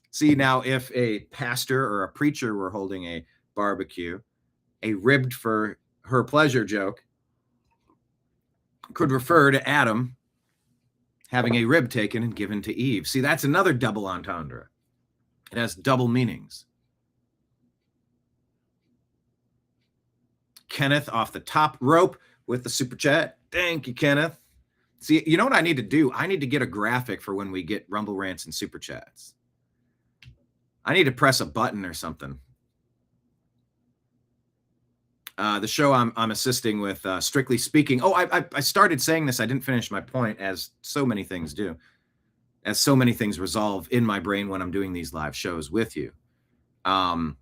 See, now if a pastor or a preacher were holding a barbecue, a ribbed for her pleasure joke could refer to Adam having a rib taken and given to Eve. See, that's another double entendre. It has double meanings. Kenneth off the top rope with the super chat. Thank you, Kenneth. See, you know what I need to do? I need to get a graphic for when we get Rumble Rants and Super Chats. I need to press a button or something. The show I'm assisting with, Strictly Speaking. Oh, I started saying this. I didn't finish my point, as so many things do. As so many things resolve in my brain when I'm doing these live shows with you. I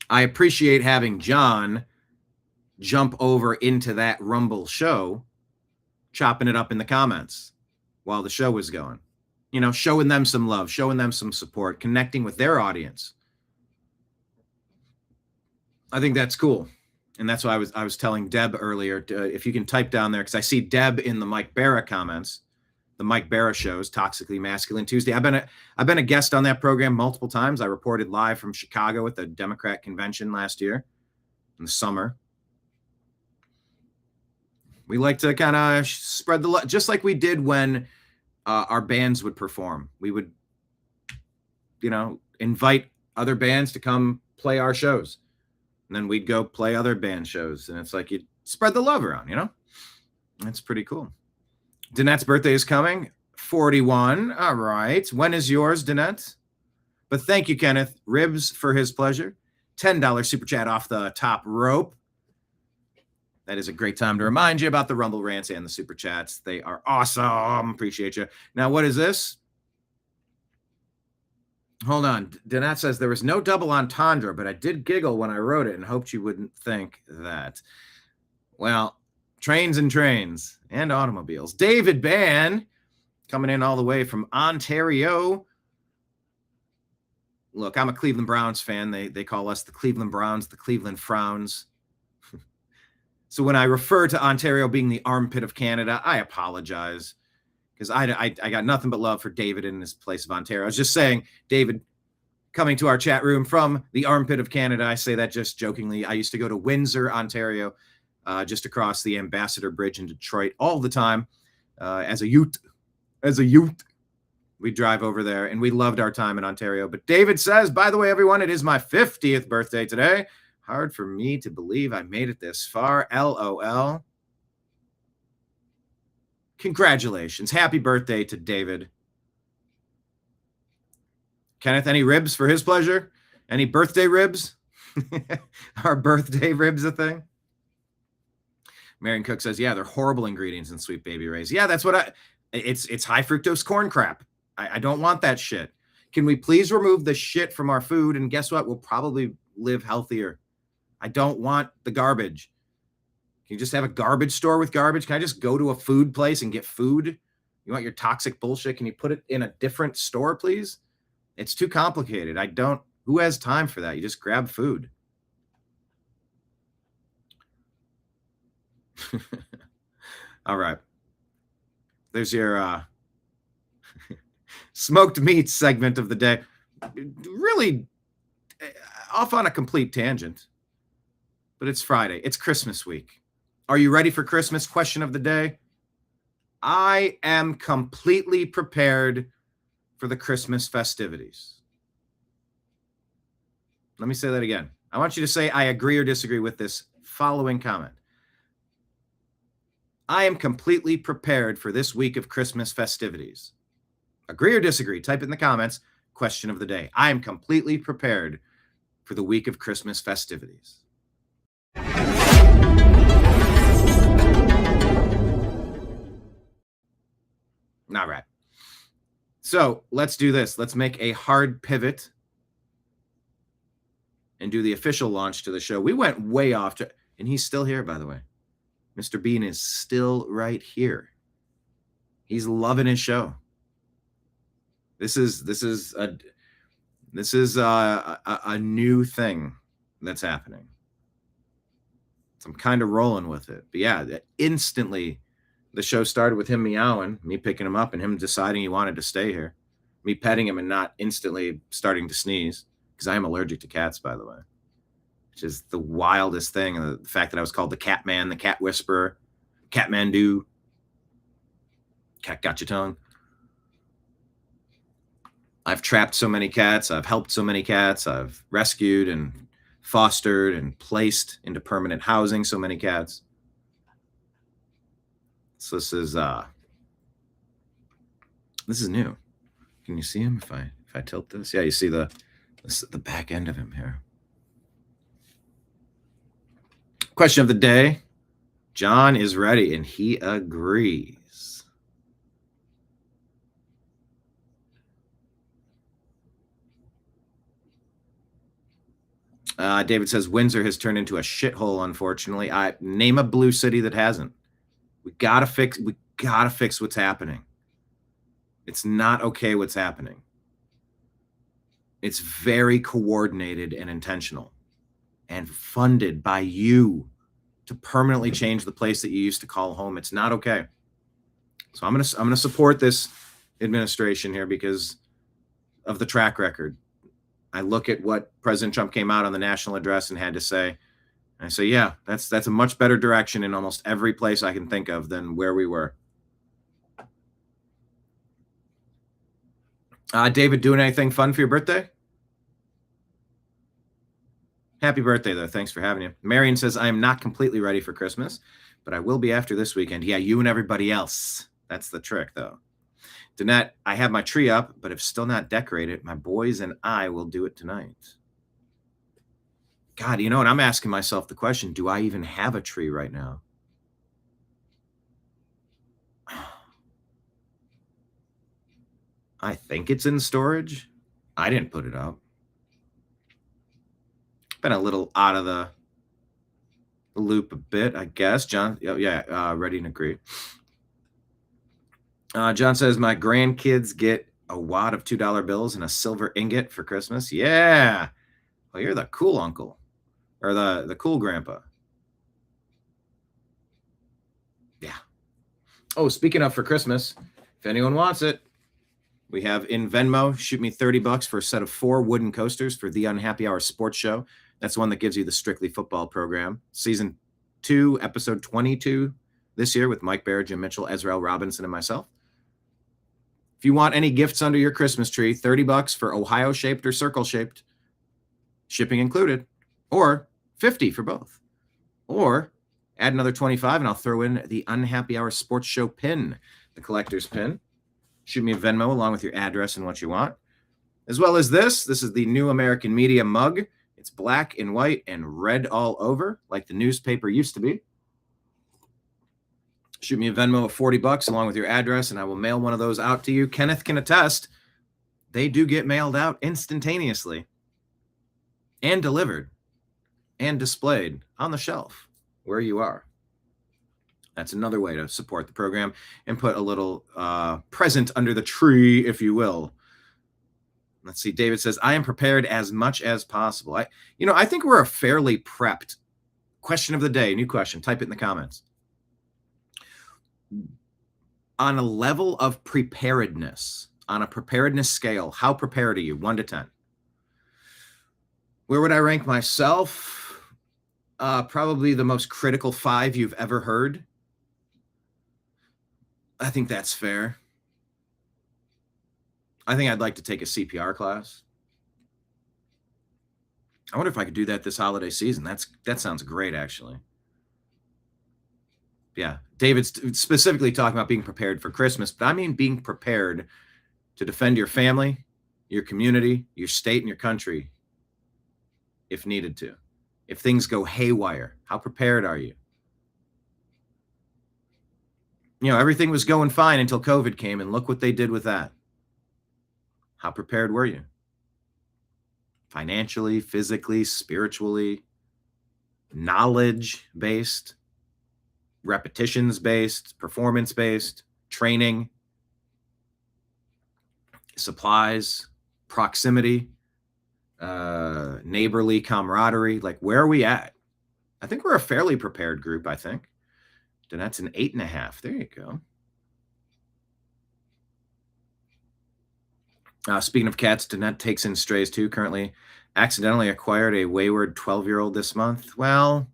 appreciate having John jump over into that Rumble show, chopping it up in the comments. while the show was going. You know, showing them some love, showing them some support, connecting with their audience. I think that's cool. And that's why I was telling Deb earlier, if you can type down there, because I see Deb in the Mike Barra comments, the Mike Barra shows, Toxically Masculine Tuesday. I've been a guest on that program multiple times. I reported live from Chicago at the Democrat convention last year in the summer. We like to kind of spread the love, just like we did when our bands would perform. We would, you know, invite other bands to come play our shows. And then we'd go play other band shows. And it's like you spread the love around, you know? That's pretty cool. Danette's birthday is coming. 41. All right. When is yours, Danette? But thank you, Kenneth. Ribs for his pleasure. $10 super chat off the top rope. That is a great time to remind you about the Rumble Rants and the super chats. They are awesome. Appreciate you. Now, what is this? Hold on. Danette says there was no double entendre, but I did giggle when I wrote it and hoped you wouldn't think that. Well, trains and automobiles. David Bann coming in all the way from Ontario. Look, I'm a Cleveland Browns fan. They call us the Cleveland Browns, the Cleveland Frowns. So when I refer to Ontario being the armpit of Canada, I apologize. Because I got nothing but love for David in this place of Ontario. I was just saying, David, coming to our chat room from the armpit of Canada, I say that just jokingly. I used to go to Windsor, Ontario, just across the Ambassador Bridge in Detroit all the time. As a youth, we drive over there, and we loved our time in Ontario. But David says, by the way, everyone, it is my 50th birthday today. Hard for me to believe I made it this far. LOL. Congratulations. Happy birthday to David. Kenneth, any ribs for his pleasure? Any birthday ribs? Are birthday ribs a thing? Marion Cook says, yeah, they're horrible ingredients in Sweet Baby Ray's. Yeah, that's what it's high fructose corn crap. I don't want that shit. Can we please remove the shit from our food? And guess what? We'll probably live healthier. I don't want the garbage. Can you just have a garbage store with garbage? Can I just go to a food place and get food? You want your toxic bullshit? Can you put it in a different store, please? It's too complicated. Who has time for that? You just grab food. All right. There's your smoked meats segment of the day. Really off on a complete tangent. But it's Friday. It's Christmas week. Are you ready for Christmas? Question of the day. I am completely prepared for the Christmas festivities. Let me say that again. I want you to say I agree or disagree with this following comment. I am completely prepared for this week of Christmas festivities. Agree or disagree? Type it in the comments. Question of the day. I am completely prepared for the week of Christmas festivities. All right. So let's do this. Let's make a hard pivot and do the official launch to the show. We went way off, and he's still here, by the way. Mr. Bean is still right here. He's loving his show. This is a new thing that's happening. So I'm kind of rolling with it. But yeah, instantly the show started with him meowing, me picking him up, and him deciding he wanted to stay here. Me petting him and not instantly starting to sneeze, because I am allergic to cats, by the way, which is the wildest thing. And the fact that I was called the Cat Man, the Cat Whisperer, Catmandu. Cat got your tongue. I've trapped so many cats. I've helped so many cats. I've rescued and fostered and placed into permanent housing so many cats. So this is new. Can you see him if I tilt this? Yeah, you see the back end of him here. Question of the day. John is ready and he agrees. David says Windsor has turned into a shithole, unfortunately. Name a blue city that hasn't. We gotta fix what's happening. It's not okay what's happening. It's very coordinated and intentional and funded by you to permanently change the place that you used to call home. It's not okay. So I'm gonna support this administration here because of the track record. I look at what President Trump came out on the national address and had to say, and I say, yeah, that's a much better direction in almost every place I can think of than where we were. David, doing anything fun for your birthday? Happy birthday, though. Thanks for having you. Marion says, I am not completely ready for Christmas, but I will be after this weekend. Yeah, you and everybody else. That's the trick, though. Danette, I have my tree up, but if still not decorated, my boys and I will do it tonight. God, you know, and I'm asking myself the question, do I even have a tree right now? I think it's in storage. I didn't put it up. Been a little out of the loop a bit, I guess. John, ready and agree. John says, my grandkids get a wad of $2 bills and a silver ingot for Christmas. Yeah. Well, you're the cool uncle or the cool grandpa. Yeah. Oh, speaking of for Christmas, if anyone wants it, we have in Venmo, shoot me $30 for a set of 4 wooden coasters for the Unhappy Hour Sports Show. That's the one that gives you the Strictly Football program. Season 2, episode 22 this year with Mike Bear, Jim Mitchell, Ezra L. Robinson, and myself. If you want any gifts under your Christmas tree, $30 for Ohio-shaped or circle-shaped, shipping included, or $50 for both. Or add another $25 and I'll throw in the Unhappy Hour Sports Show pin, the collector's pin. Shoot me a Venmo along with your address and what you want. As well as this is the New American Media mug. It's black and white and red all over, like the newspaper used to be. Shoot me a Venmo of $40 along with your address, and I will mail one of those out to you. Kenneth can attest, they do get mailed out instantaneously and delivered and displayed on the shelf where you are. That's another way to support the program and put a little present under the tree, if you will. Let's see. David says, I am prepared as much as possible. I think we're a fairly prepped. Question of the day, new question. Type it in the comments. On a level of preparedness, on a preparedness scale, how prepared are you? 1 to 10. Where would I rank myself? Probably the most critical 5 you've ever heard. I think that's fair. I think I'd like to take a CPR class. I wonder if I could do that this holiday season. That sounds great, actually. Yeah, David's specifically talking about being prepared for Christmas, but I mean being prepared to defend your family, your community, your state, and your country if needed to. If things go haywire, how prepared are you? Everything was going fine until COVID came, and look what they did with that. How prepared were you? Financially, physically, spiritually, knowledge-based, repetitions-based, performance-based, training, supplies, proximity, neighborly camaraderie. Like, where are we at? I think we're a fairly prepared group, I think. And that's an 8.5. There you go. Speaking of cats, Danette takes in strays too. Currently accidentally acquired a wayward 12-year-old this month. Well,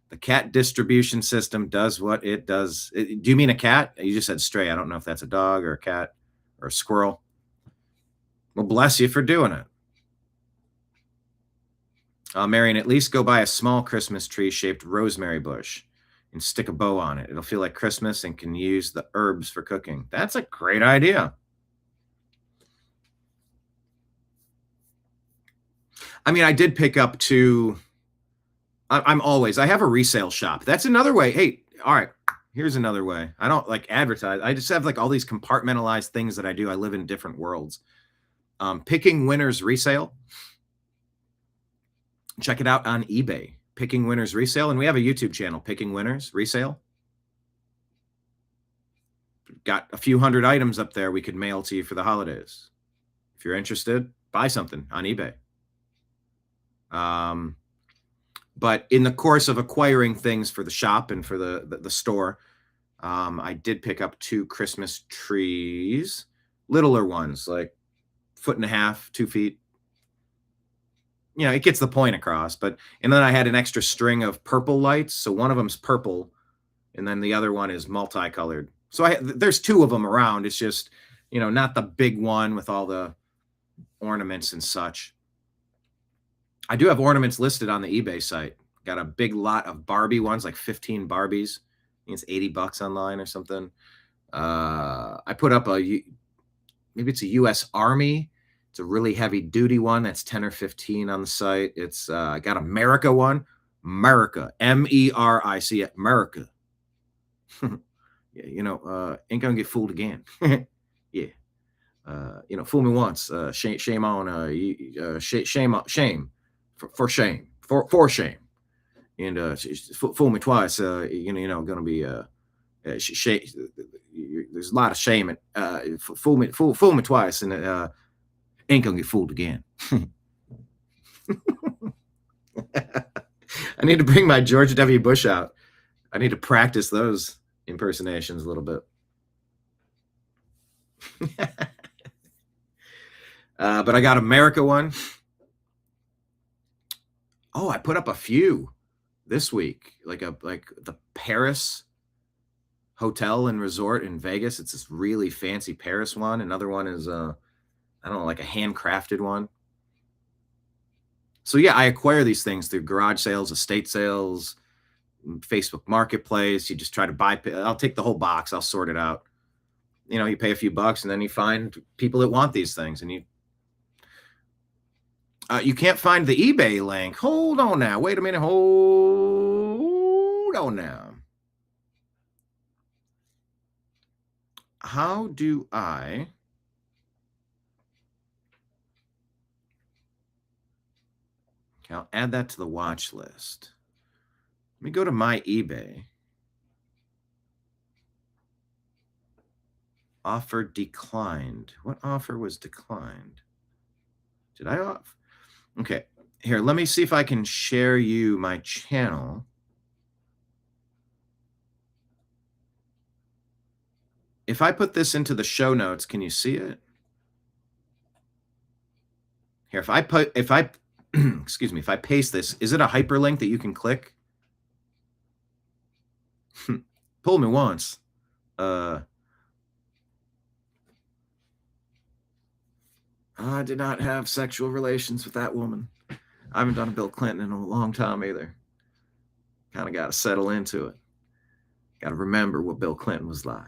the cat distribution system does what it does. Do you mean a cat? You just said stray. I don't know if that's a dog or a cat or a squirrel. Well, bless you for doing it. Marion, at least go buy a small Christmas tree-shaped rosemary bush and stick a bow on it. It'll feel like Christmas and can use the herbs for cooking. That's a great idea. I mean, I did pick up I have a resale shop. That's another way. Hey, all right, here's another way. I don't like advertise. I just have like all these compartmentalized things that I do. I live in different worlds. Picking Winners Resale. Check it out on eBay. Picking Winners Resale. And we have a YouTube channel, Picking Winners Resale. got a few hundred items up there we could mail to you for the holidays. If you're interested, buy something on eBay. But in the course of acquiring things for the shop and for the store, I did pick up 2 Christmas trees, littler ones, like 1.5 feet, 2 feet. You know, it gets the point across. And then I had an extra string of purple lights. So one of them's purple, and then the other one is multicolored. So there's 2 of them around. It's just, you know, not the big one with all the ornaments and such. I do have ornaments listed on the eBay site. Got a big lot of Barbie ones, like 15 Barbies. I think it's $80 online or something. I put up maybe it's a U.S. Army. It's a really heavy duty one. That's 10 or 15 on the site. It's I got America one. America. MERIC. America. Yeah, you know, ain't gonna get fooled again. Yeah. You know, fool me once. Shame on. Shame. For shame. For shame. And fool me twice. You know, gonna be there's a lot of shame. Fool me twice, and ain't gonna get fooled again. I need to bring my George W. Bush out. I need to practice those impersonations a little bit. But I got America one. Oh, I put up a few this week, like the Paris Hotel and Resort in Vegas. It's this really fancy Paris one. Another one is I don't know, like a handcrafted one. So yeah, I acquire these things through garage sales, estate sales, Facebook Marketplace. You just try to buy. I'll take the whole box. I'll sort it out. You know, you pay a few bucks, and then you find people that want these things, and you can't find the eBay link. Hold on now. Wait a minute. Hold on now. How do I... Okay, I'll add that to the watch list. Let me go to my eBay. Offer declined. What offer was declined? Did I off? Okay, here, let me see if I can share you my channel. If I put this into the show notes, can you see it? Here, if I excuse me, if I paste this, is it a hyperlink that you can click? Pull me once. I did not have sexual relations with that woman. I haven't done a Bill Clinton in a long time either. Kind of got to settle into it. Got to remember what Bill Clinton was like.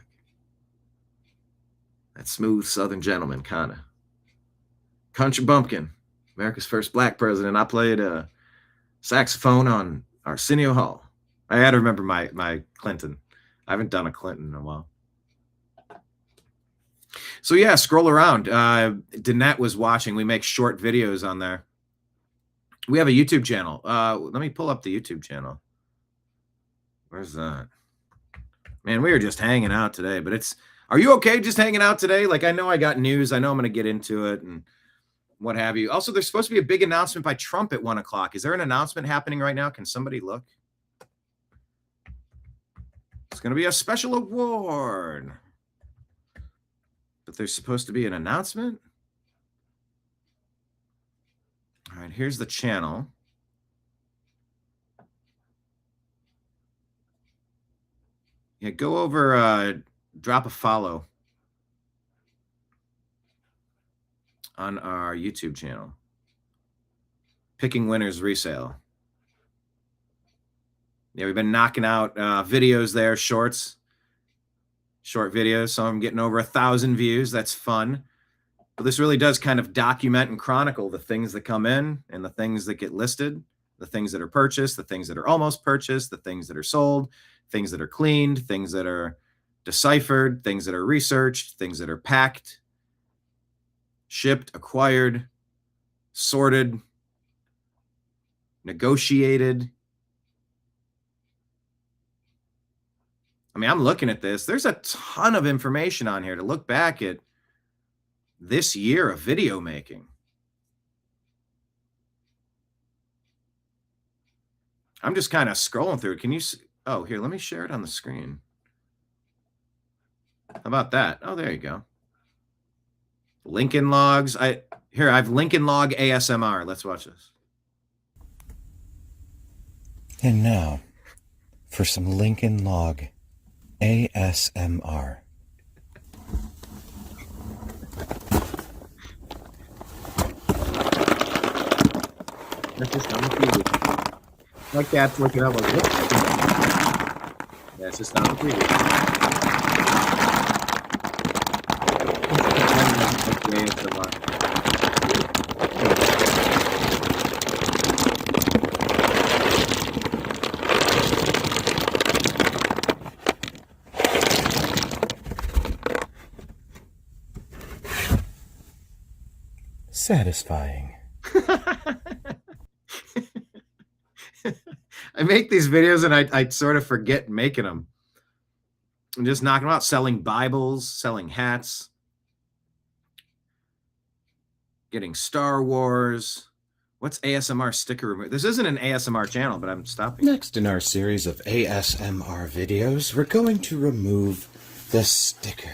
That smooth Southern gentleman, kind of. Country bumpkin. America's first black president. I played saxophone on Arsenio Hall. I had to remember my Clinton. I haven't done a Clinton in a while. So yeah, scroll around. Danette was watching. We make short videos on there. We have a YouTube channel. Let me pull up the YouTube channel. Where's that? Man, we were just hanging out today, but are you okay just hanging out today? Like, I know I got news. I know I'm going to get into it and what have you. Also, there's supposed to be a big announcement by Trump at 1 o'clock. Is there an announcement happening right now? Can somebody look? It's going to be a special award. But there's supposed to be an announcement. All right, here's the channel. Yeah, go over, drop a follow on our YouTube channel. Picking Winners Resale. Yeah, we've been knocking out videos there, short videos. So I'm getting over 1,000 views. That's fun. But this really does kind of document and chronicle the things that come in and the things that get listed, the things that are purchased, the things that are almost purchased, the things that are sold, things that are cleaned, things that are deciphered, things that are researched, things that are packed, shipped, acquired, sorted, negotiated. I mean, I'm looking at this. There's a ton of information on here to look back at this year of video making. I'm just kind of scrolling through it. Can you see? Oh, here, let me share it on the screen. How about that? Oh, there you go. Lincoln Logs. I've Lincoln Log ASMR. Let's watch this. And now, for some Lincoln Log ASMR. That's just on the TV. My cat's looking up like, what? Yeah, it's just on the TV. Satisfying. I make these videos and I sort of forget making them. I'm just knocking them out, selling Bibles, selling hats, getting Star Wars. What's ASMR sticker removal? This isn't an ASMR channel, but I'm stopping. Next in our series of ASMR videos, we're going to remove the sticker.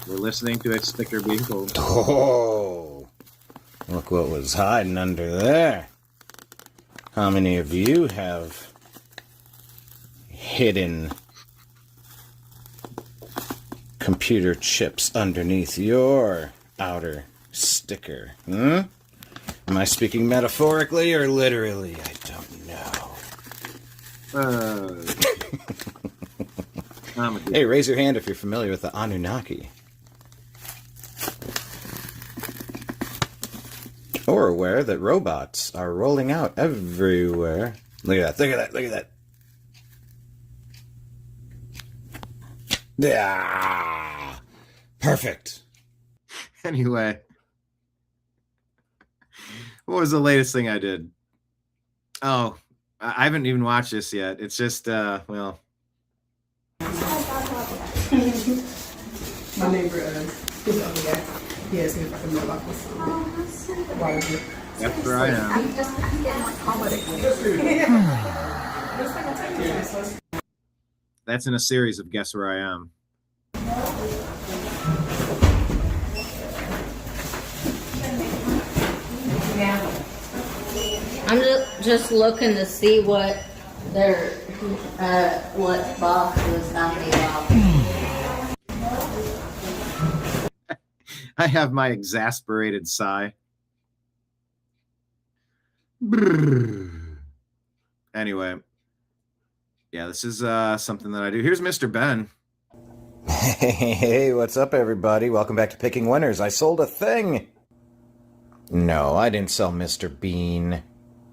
We're listening to a sticker being pulled. Oh, look what was hiding under there. How many of you have hidden computer chips underneath your outer sticker? Am I speaking metaphorically or literally? I don't know. Hey, raise your hand if you're familiar with the Anunnaki. Or aware that robots are rolling out everywhere. Look at that, look at that, look at that. Yeah, perfect. Anyway, what was the latest thing I did? Oh, I haven't even watched this yet. It's just, well. My neighbor is over there. He asked me if I could know about this. Why is it? That's where I am. I'm getting my comedy. That's in a series of Guess Where I Am. Yeah. I'm just looking to see what their what box was on the box. I have my exasperated sigh. Brrr. Anyway, yeah, this is something that I do. Here's Mr. Ben. Hey, what's up, everybody? Welcome back to Picking Winners. I sold a thing. No, I didn't sell Mr. Bean.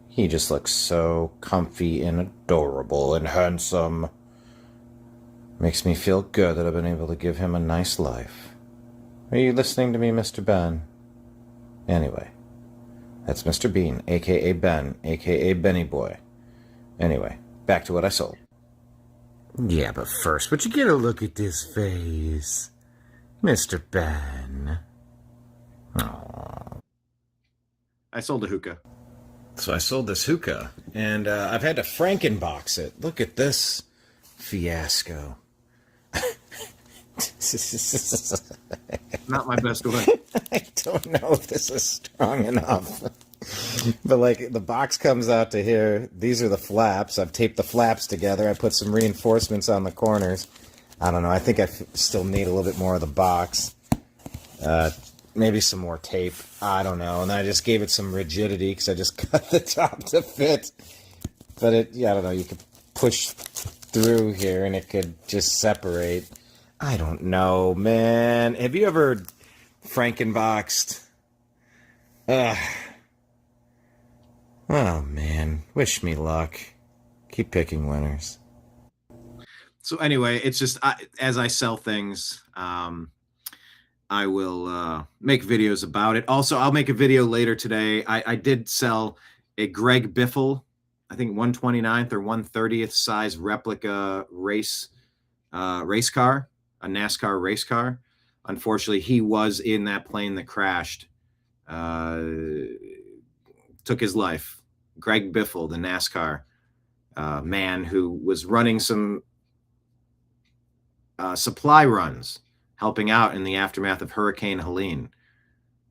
He just looks so comfy and adorable and handsome. Makes me feel good that I've been able to give him a nice life. Are you listening to me, Mr. Ben? Anyway, that's Mr. Bean, a.k.a. Ben, a.k.a. Benny Boy. Anyway, back to what I sold. Yeah, but first, would you get a look at this face? Mr. Ben. Aww. I sold a hookah. So I sold this hookah, and I've had to Frankenbox it. Look at this fiasco. Not my best one. I don't know if this is strong enough. But, like, the box comes out to here. These are the flaps. I've taped the flaps together. I put some reinforcements on the corners. I don't know. I think I still need a little bit more of the box. Maybe some more tape. I don't know. And then I just gave it some rigidity because I just cut the top to fit. But I don't know. You could push through here and it could just separate. I don't know, man. Have you ever Frankenboxed? Oh, man. Wish me luck. Keep picking winners. So anyway, it's just as I sell things, I will make videos about it. Also, I'll make a video later today. I did sell a Greg Biffle, I think 129th or 130th size replica race car, a NASCAR race car. Unfortunately, he was in that plane that crashed, took his life. Greg Biffle, the NASCAR man who was running some supply runs, helping out in the aftermath of Hurricane Helene.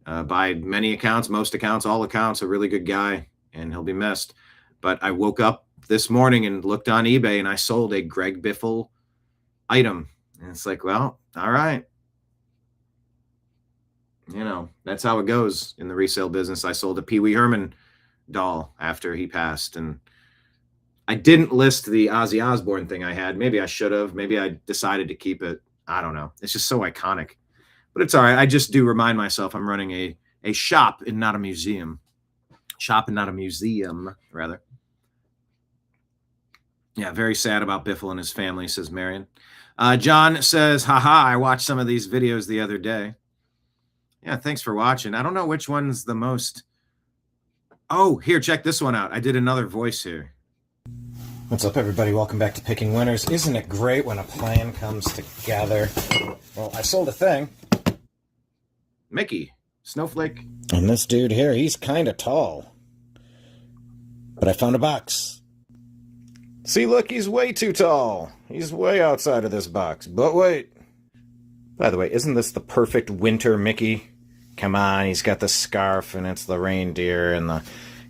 By many accounts, most accounts, all accounts, a really good guy, and he'll be missed. But I woke up this morning and looked on eBay, and I sold a Greg Biffle item. And it's like, well, all right. You know, that's how it goes in the resale business. I sold a Pee Wee Herman doll after he passed, and I didn't list the Ozzy Osbourne thing I had. Maybe I should have. Maybe I decided to keep it. I don't know. It's just so iconic. But it's all right. I just do remind myself I'm running a shop and not a museum. Shop and not a museum, rather. Yeah, very sad about Biffle and his family, says Marion. John says, haha, I watched some of these videos the other day. Yeah, thanks for watching. I don't know which one's the most. Oh, here, check this one out. I did another voice here. What's up, everybody? Welcome back to Picking Winners. Isn't it great when a plan comes together? Well, I sold a thing. Mickey, Snowflake. And this dude here, he's kind of tall. But I found a box. See, look, he's way too tall. He's way outside of this box. But wait. By the way, isn't this the perfect winter Mickey? Come on, he's got the scarf, and it's the reindeer, and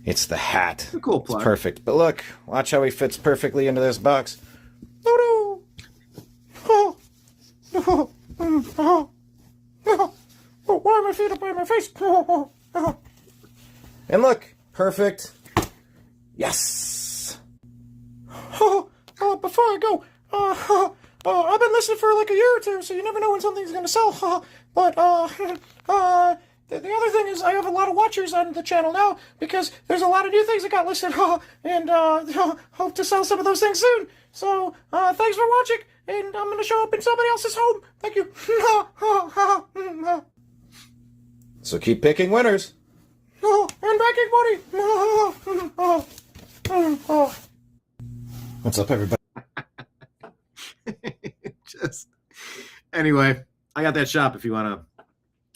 it's the hat. It's a cool plug. It's perfect. But look, watch how he fits perfectly into this box. Oh, no. Oh, oh, oh, oh, why are my feet up by my face? Oh, oh. And look, perfect. Yes. Before I go, I've been listening for like a year or two, so you never know when something's going to sell. But the other thing is I have a lot of watchers on the channel now because there's a lot of new things that got listed, and hope to sell some of those things soon. So thanks for watching, and I'm going to show up in somebody else's home. Thank you. So keep picking winners. And making money. What's up, everybody? Just anyway, I got that shop. If you want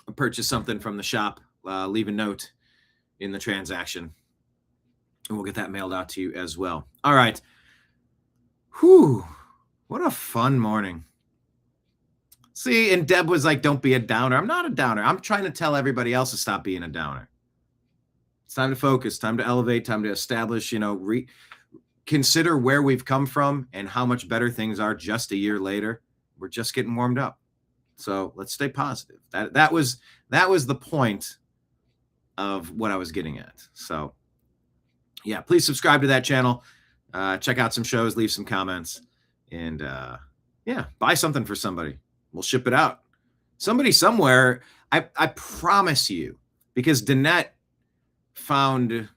to purchase something from the shop, leave a note in the transaction, and we'll get that mailed out to you as well. All right. Whew. What a fun morning. See, and Deb was like, don't be a downer. I'm not a downer. I'm trying to tell everybody else to stop being a downer. It's time to focus, time to elevate, time to establish, consider where we've come from and how much better things are just a year later. We're just getting warmed up. So let's stay positive. That was the point of what I was getting at. So yeah, please subscribe to that channel. Check out some shows, leave some comments, and yeah, buy something for somebody. We'll ship it out. Somebody somewhere, I promise you, because Danette found,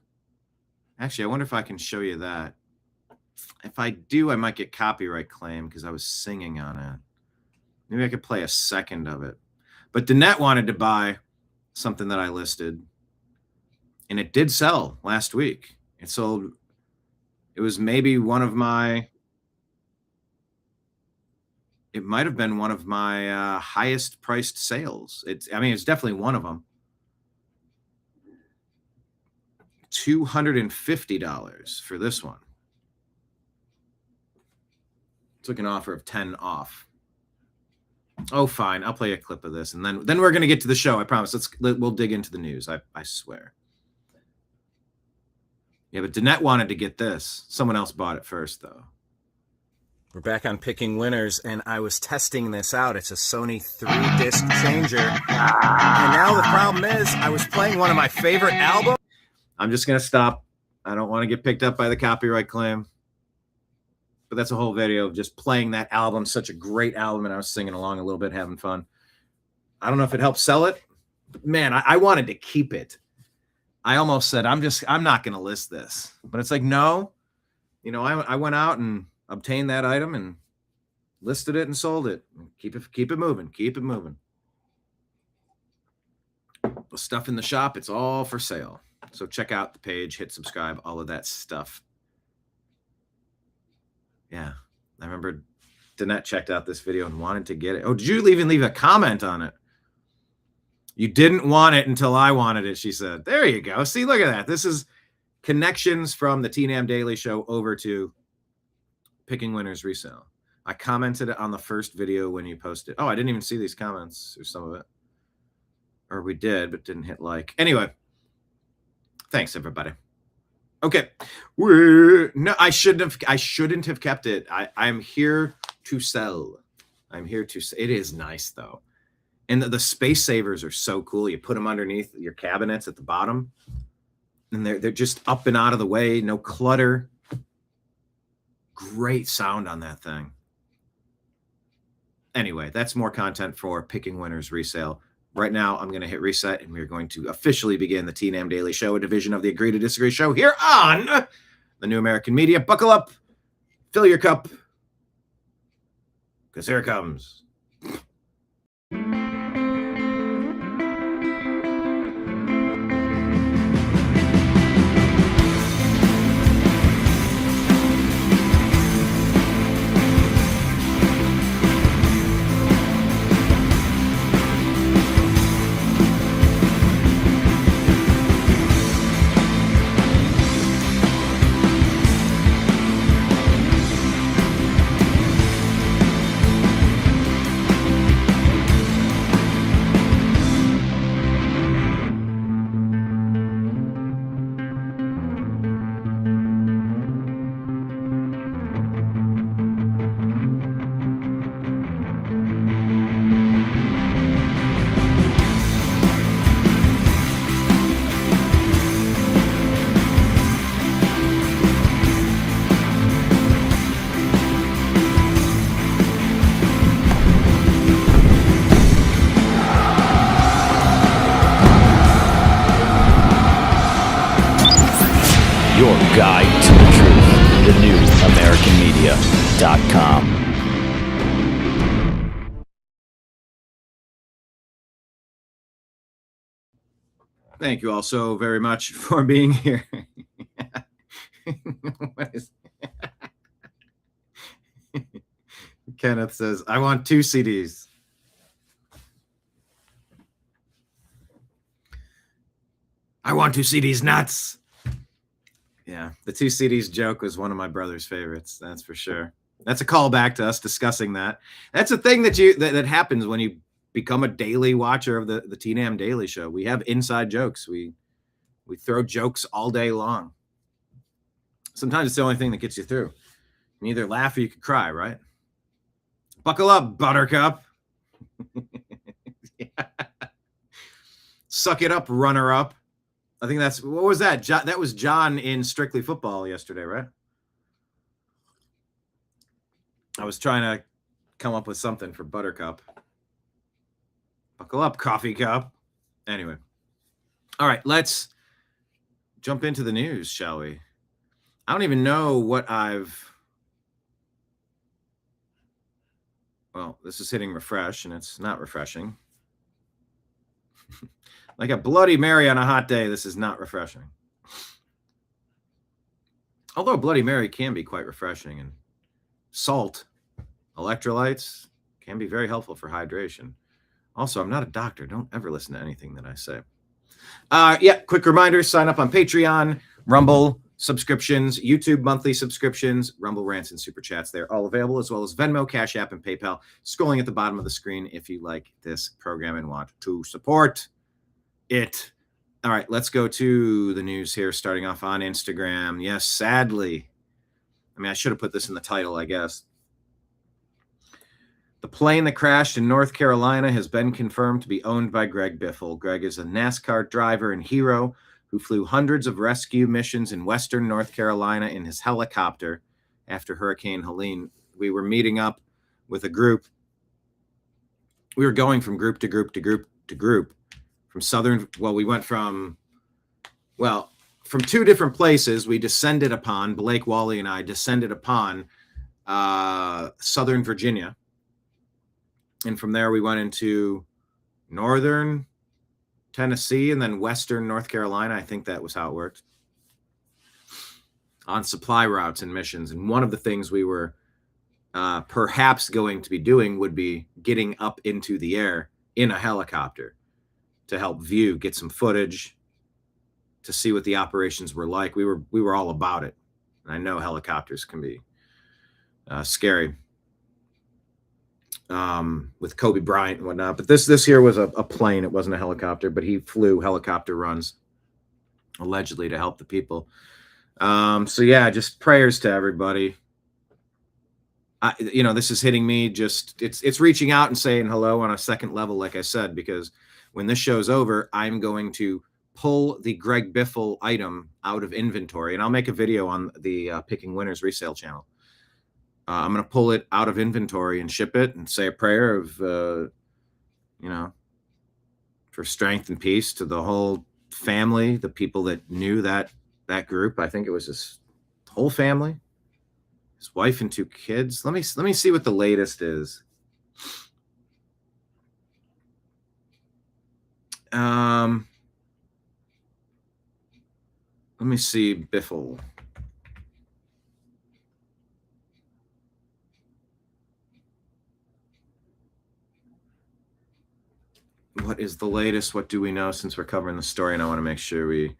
actually, I wonder if I can show you that. If I do, I might get copyright claim because I was singing on it. Maybe I could play a second of it. But Danette wanted to buy something that I listed, and it did sell last week. It sold. It was maybe one of my. It might have been one of my highest priced sales. It's definitely one of them. $250 for this one. Took an offer of 10 off. Oh, fine. I'll play a clip of this, and then we're gonna get to the show. I promise. We'll dig into the news. I swear. Yeah, but Danette wanted to get this. Someone else bought it first, though. We're back on Picking Winners, and I was testing this out. It's a Sony 3-disc changer, and now the problem is I was playing one of my favorite albums. I'm just gonna stop. I don't want to get picked up by the copyright claim. But that's a whole video of just playing that album. Such a great album, and I was singing along a little bit, having fun. I don't know if it helped sell it, but man, I wanted to keep it. I almost said, I'm not going to list this, but it's like, no, I went out and obtained that item, and listed it and sold it. Keep it moving. Keep it moving. The stuff in the shop, it's all for sale. So check out the page, hit subscribe, all of that stuff. Yeah, I remember Danette checked out this video and wanted to get it. Oh, did you even leave a comment on it? You didn't want it until I wanted it, she said. There you go. See, look at that. This is connections from the TNAM Daily Show over to Picking Winners Resale. I commented it on the first video when you posted. Oh, I didn't even see these comments or some of it. Or we did, but didn't hit like. Anyway, thanks, everybody. Okay. No, I shouldn't have kept it. I'm here to sell. I'm here to sell. It is nice, though. And the space savers are so cool. You put them underneath your cabinets at the bottom. And they're just up and out of the way. No clutter. Great sound on that thing. Anyway, that's more content for Picking Winners Resale. Right now, I'm going to hit reset, and we're going to officially begin the TNAM Daily Show, a division of the Agree to Disagree show here on the New American Media. Buckle up, fill your cup, because here it comes. Your guide to the truth. TheNewAmericanMedia.com. Thank you all so very much for being here. What is Kenneth says, I want 2 CDs. I want 2 CDs nuts. Yeah, the 2 CDs joke was one of my brother's favorites. That's for sure. That's a callback to us discussing that. That's a thing that happens when you become a daily watcher of the TNAM Daily Show. We have inside jokes. We throw jokes all day long. Sometimes it's the only thing that gets you through. You can either laugh or you can cry, right? Buckle up, Buttercup. Yeah. Suck it up, runner up. I think that's, what was that? That was John in Strictly Football yesterday, right? I was trying to come up with something for Buttercup. Buckle up, coffee cup. Anyway. All right, let's jump into the news, shall we? I don't even know what well, this is hitting refresh, and it's not refreshing. Like a Bloody Mary on a hot day, this is not refreshing. Although Bloody Mary can be quite refreshing, and salt, electrolytes can be very helpful for hydration. Also, I'm not a doctor. Don't ever listen to anything that I say. Yeah, quick reminder, sign up on Patreon, Rumble subscriptions, YouTube monthly subscriptions, Rumble rants and super chats. They're all available, as well as Venmo, Cash App, and PayPal. Scrolling at the bottom of the screen if you like this program and want to support it. All right, let's go to the news here, starting off on Instagram. Yes, sadly. I mean, I should have put this in the title, I guess. The plane that crashed in North Carolina has been confirmed to be owned by Greg Biffle. Greg is a NASCAR driver and hero who flew hundreds of rescue missions in western North Carolina in his helicopter after Hurricane Helene. We were meeting up with a group. We were going from group to group to group to group. We went from 2 different places. We descended upon, Blake Wally and I descended upon Southern Virginia. And from there, we went into northern Tennessee and then western North Carolina. I think that was how it worked. On supply routes and missions. And one of the things we were perhaps going to be doing would be getting up into the air in a helicopter to help view, get some footage, to see what the operations were like. We were all about it. And I know helicopters can be scary with Kobe Bryant and whatnot. But this here was a plane. It wasn't a helicopter, but he flew helicopter runs allegedly to help the people. So yeah, just prayers to everybody. This is hitting me. Just it's reaching out and saying hello on a second level, like I said, because when this show's over, I'm going to pull the Greg Biffle item out of inventory, and I'll make a video on the Picking Winners resale channel. I'm going to pull it out of inventory and ship it and say a prayer of, for strength and peace to the whole family, the people that knew that group. I think it was his whole family, his wife and 2 kids. Let me see what the latest is. Let me see Biffle. What is the latest? What do we know since we're covering the story? And I want to make sure Here,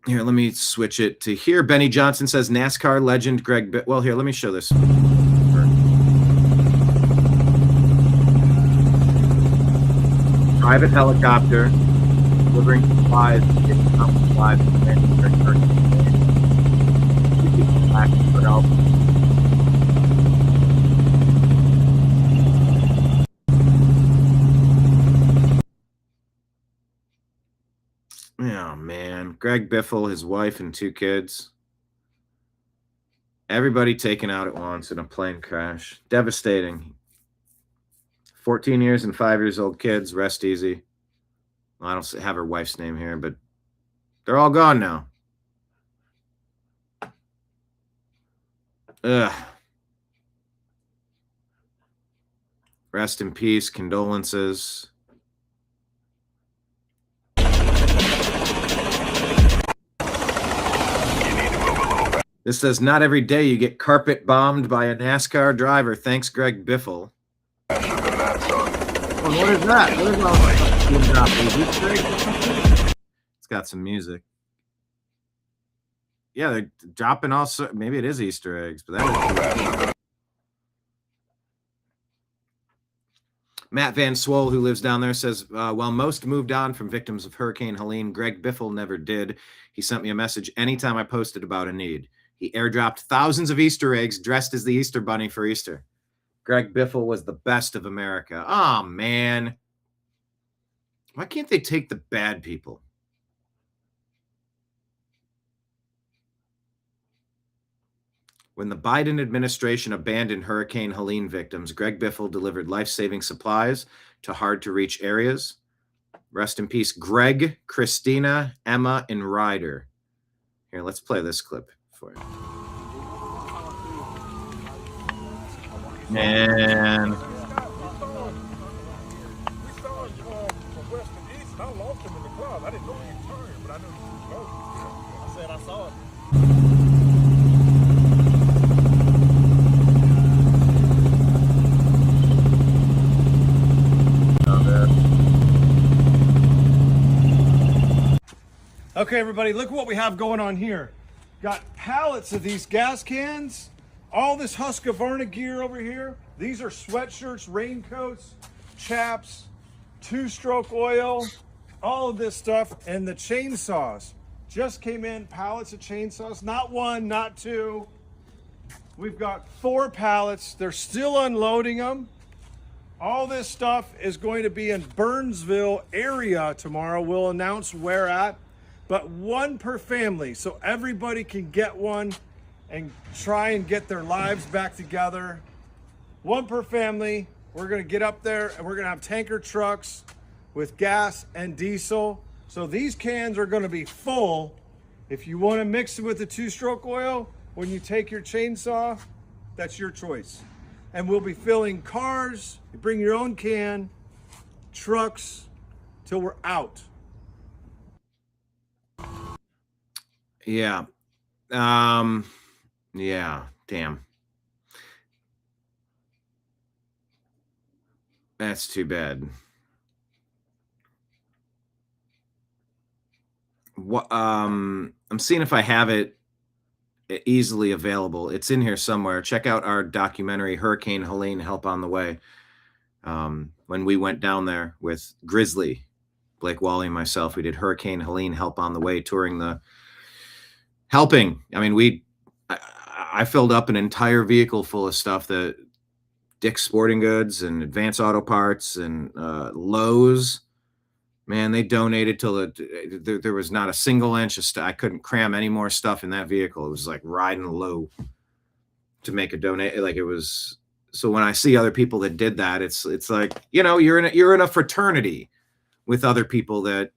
let me switch it to here. Benny Johnson says NASCAR legend Greg well, here, let me show this. Private helicopter delivering supplies, getting out supplies, and Erika Kirk for help. Oh, man. Greg Biffle, his wife, and 2 kids. Everybody taken out at once in a plane crash. Devastating. 14 years and 5 years old kids. Rest easy. Well, I don't have her wife's name here, but they're all gone now. Ugh. Rest in peace. Condolences. This says, not every day you get carpet bombed by a NASCAR driver. Thanks, Greg Biffle. What is that? What is all It's got some music. Yeah, they're dropping also. Maybe it is Easter eggs, but that is. Matt Van Swole, who lives down there, says, while most moved on from victims of Hurricane Helene, Greg Biffle never did. He sent me a message anytime I posted about a need. He airdropped thousands of Easter eggs dressed as the Easter Bunny for Easter. Greg Biffle was the best of America. Oh, man. Why can't they take the bad people? When the Biden administration abandoned Hurricane Helene victims, Greg Biffle delivered life-saving supplies to hard-to-reach areas. Rest in peace, Greg, Christina, Emma, and Ryder. Here, let's play this clip for you. Man. Okay, everybody, look what we have going on here. Got pallets of these gas cans, all this Husqvarna gear over here. These are sweatshirts, raincoats, chaps, 2-stroke oil, all of this stuff, and the chainsaws. Just came in, pallets of chainsaws, not 1, not 2. We've got 4 pallets. They're still unloading them. All this stuff is going to be in Burnsville area tomorrow. We'll announce where at. But 1 per family, so everybody can get one and try and get their lives back together. 1 per family. We're going to get up there and we're going to have tanker trucks with gas and diesel. So these cans are going to be full. If you want to mix it with the 2-stroke oil, when you take your chainsaw, that's your choice. And we'll be filling cars, you bring your own can, trucks, till we're out. Yeah. Yeah, damn. That's too bad. What I'm seeing if I have it easily available. It's in here somewhere. Check out our documentary Hurricane Helene Help on the Way. When we went down there with Grizzly, Blake Wally and myself, we did Hurricane Helene Help on the Way, touring the helping. I mean, I filled up an entire vehicle full of stuff that Dick's Sporting Goods and Advance Auto Parts and Lowe's. Man, they donated till there was not a single inch of stuff. I couldn't cram any more stuff in that vehicle. It was like riding low to make a donate. Like it was. So when I see other people that did that, it's like, you know, you're in a fraternity with other people that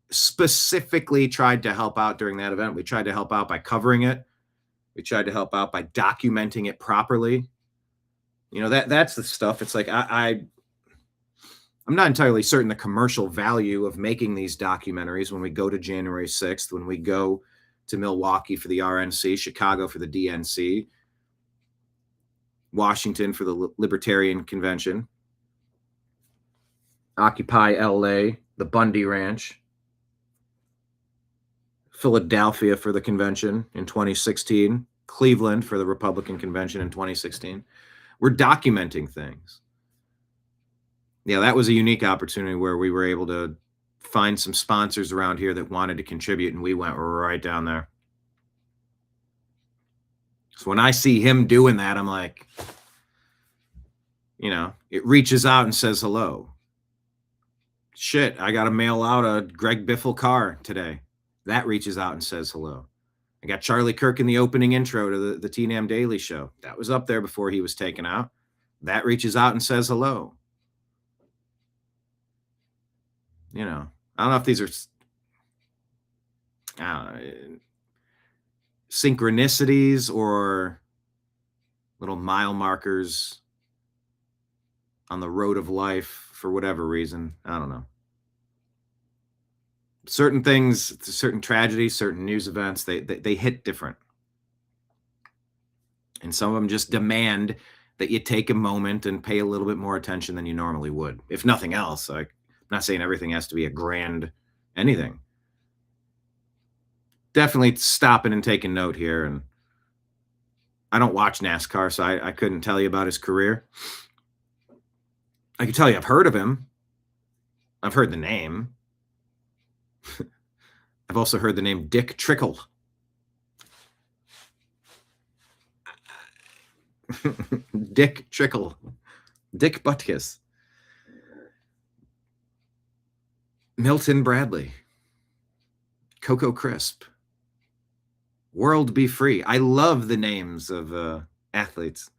specifically tried to help out during that event. We tried to help out by covering it. We tried to help out by documenting it properly. You know, that's the stuff. It's like I'm not entirely certain the commercial value of making these documentaries when we go to January 6th, when we go to Milwaukee for the RNC, Chicago for the DNC, Washington for the Libertarian Convention, Occupy LA, the Bundy Ranch, Philadelphia for the convention in 2016, Cleveland for the Republican Convention in 2016. We're documenting things. Yeah, that was a unique opportunity where we were able to find some sponsors around here that wanted to contribute, and we went right down there. So when I see him doing that, I'm like, you know, it reaches out and says hello. Shit, I got to mail out a Greg Biffle car today. That reaches out and says hello. I got Charlie Kirk in the opening intro to the TNAM Daily Show. That was up there before he was taken out. That reaches out and says hello. You know, I don't know if these are synchronicities or little mile markers on the road of life for whatever reason. I don't know. Certain things, certain tragedies, certain news events, they hit different. And some of them just demand that you take a moment and pay a little bit more attention than you normally would. If nothing else, I'm not saying everything has to be a grand anything. Definitely stopping and taking note here. And I don't watch NASCAR, so I couldn't tell you about his career. I can tell you I've heard of him. I've heard the name. I've also heard the name Dick Trickle. Dick Trickle. Dick Butkus. Milton Bradley. Coco Crisp. World Be Free. I love the names of athletes.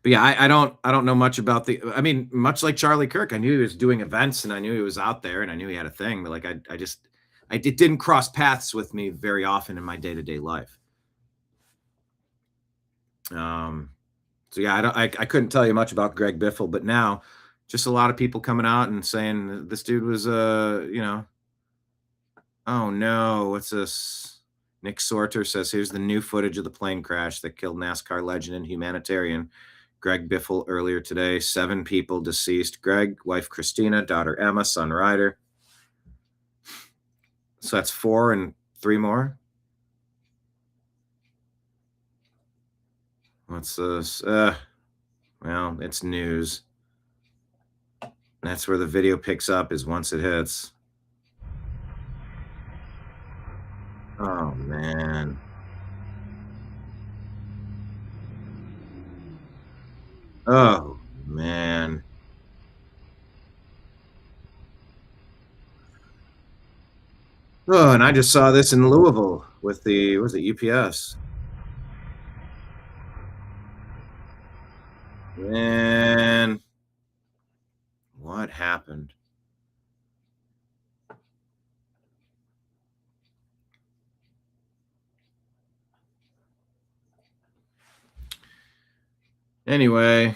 But yeah, I don't know much about I mean, much like Charlie Kirk, I knew he was doing events and I knew he was out there and I knew he had a thing, but like it didn't cross paths with me very often in my day-to-day life. So yeah, I couldn't tell you much about Greg Biffle, but now just a lot of people coming out and saying this dude was you know, oh no, what's this? Nick Sorter says here's the new footage of the plane crash that killed NASCAR legend and humanitarian Greg Biffle earlier today. 7 people deceased. Greg, wife Christina, daughter Emma, son Ryder. So that's 4 and 3 more. What's this? Well, it's news. That's where the video picks up, is once it hits. Oh, man. Oh, man. Oh, and I just saw this in Louisville with was it UPS? Man, what happened? Anyway,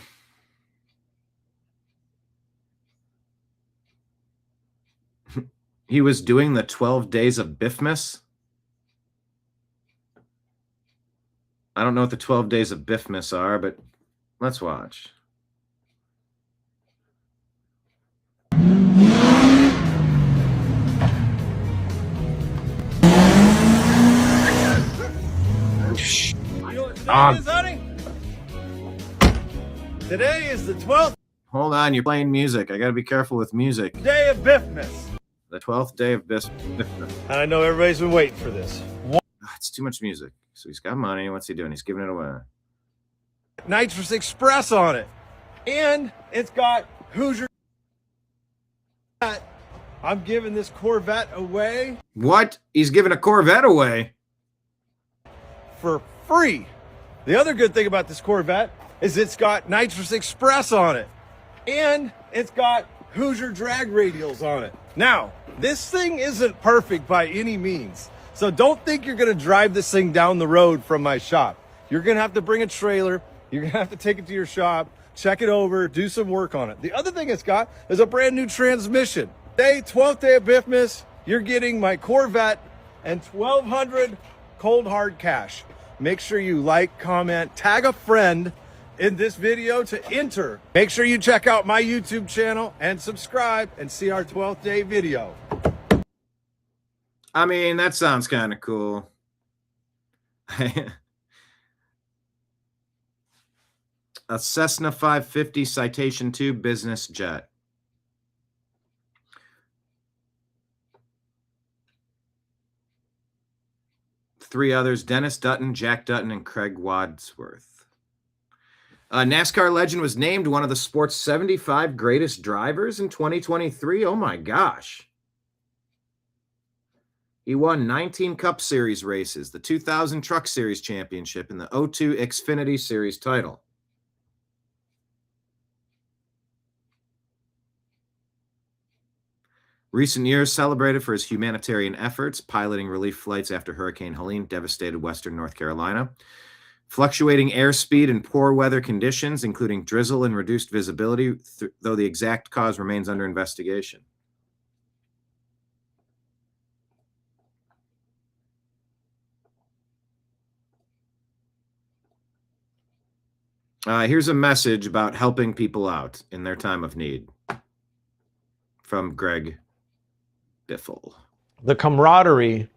he was doing the 12 days of Biffmas. I don't know what the 12 days of Biffmas are, but let's watch. Honey? Today is the 12th Hold on, you're playing music. I got to be careful with music. day of Biffmas. The 12th day of Biffmas. And I know everybody's been waiting for this. It's too much music. So he's got money. What's he doing? He's giving it away. Nitrous Express on it. And it's got Hoosier. I'm giving this Corvette away What? He's giving a Corvette away? for free. The other good thing about this Corvette is it's got Nitrous Express on it. And it's got Hoosier drag radials on it. Now, this thing isn't perfect by any means. So don't think you're going to drive this thing down the road from my shop. You're going to have to bring a trailer. You're going to have to take it to your shop, check it over, do some work on it. The other thing it's got is a brand new transmission. Today, 12th day of Biffmas, you're getting my Corvette and 1,200 cold hard cash. Make sure you like, comment, tag a friend in this video to enter. Make sure you check out my YouTube channel and subscribe and see our 12th day video. I mean, that sounds kind of cool. A Cessna 550 Citation 2 business jet. Three others, Dennis Dutton, Jack Dutton, and Craig Wadsworth. NASCAR legend was named one of the sport's 75 greatest drivers in 2023. Oh my gosh. He won 19 Cup Series races, the 2000 Truck Series Championship, and the 02 Xfinity Series title. Recent years celebrated for his humanitarian efforts, piloting relief flights after Hurricane Helene devastated western North Carolina. Fluctuating airspeed and poor weather conditions, including drizzle and reduced visibility, though the exact cause remains under investigation. Here's a message about helping people out in their time of need from Greg Biffle. The camaraderie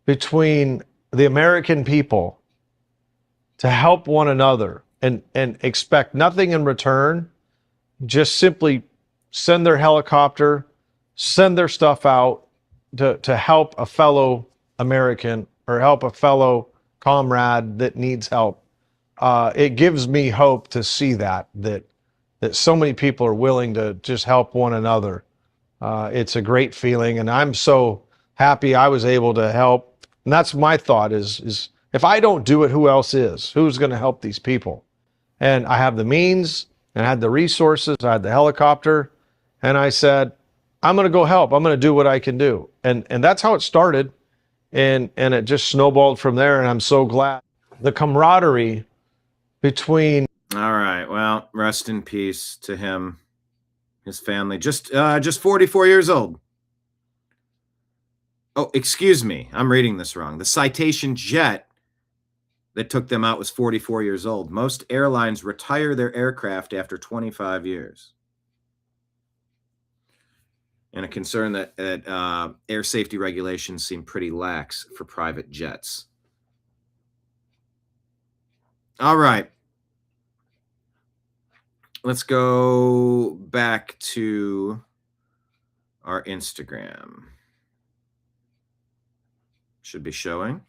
between the American people to help one another and expect nothing in return, just simply send their helicopter, send their stuff out to help a fellow American or help a fellow comrade that needs help. It gives me hope to see that so many people are willing to just help one another. It's a great feeling, and I'm so happy I was able to help. And that's my thought is if I don't do it, who else is? Who's going to help these people? And I have the means, and I had the resources, I had the helicopter, and I said, I'm going to go help. I'm going to do what I can do. And that's how it started, and it just snowballed from there, and I'm so glad. The camaraderie between... All right, well, rest in peace to him, his family. Just 44 years old. Oh, excuse me, I'm reading this wrong. The Citation jet that took them out was 44 years old. Most airlines retire their aircraft after 25 years. And a concern that air safety regulations seem pretty lax for private jets. All right. Let's go back to our Instagram. Should be showing.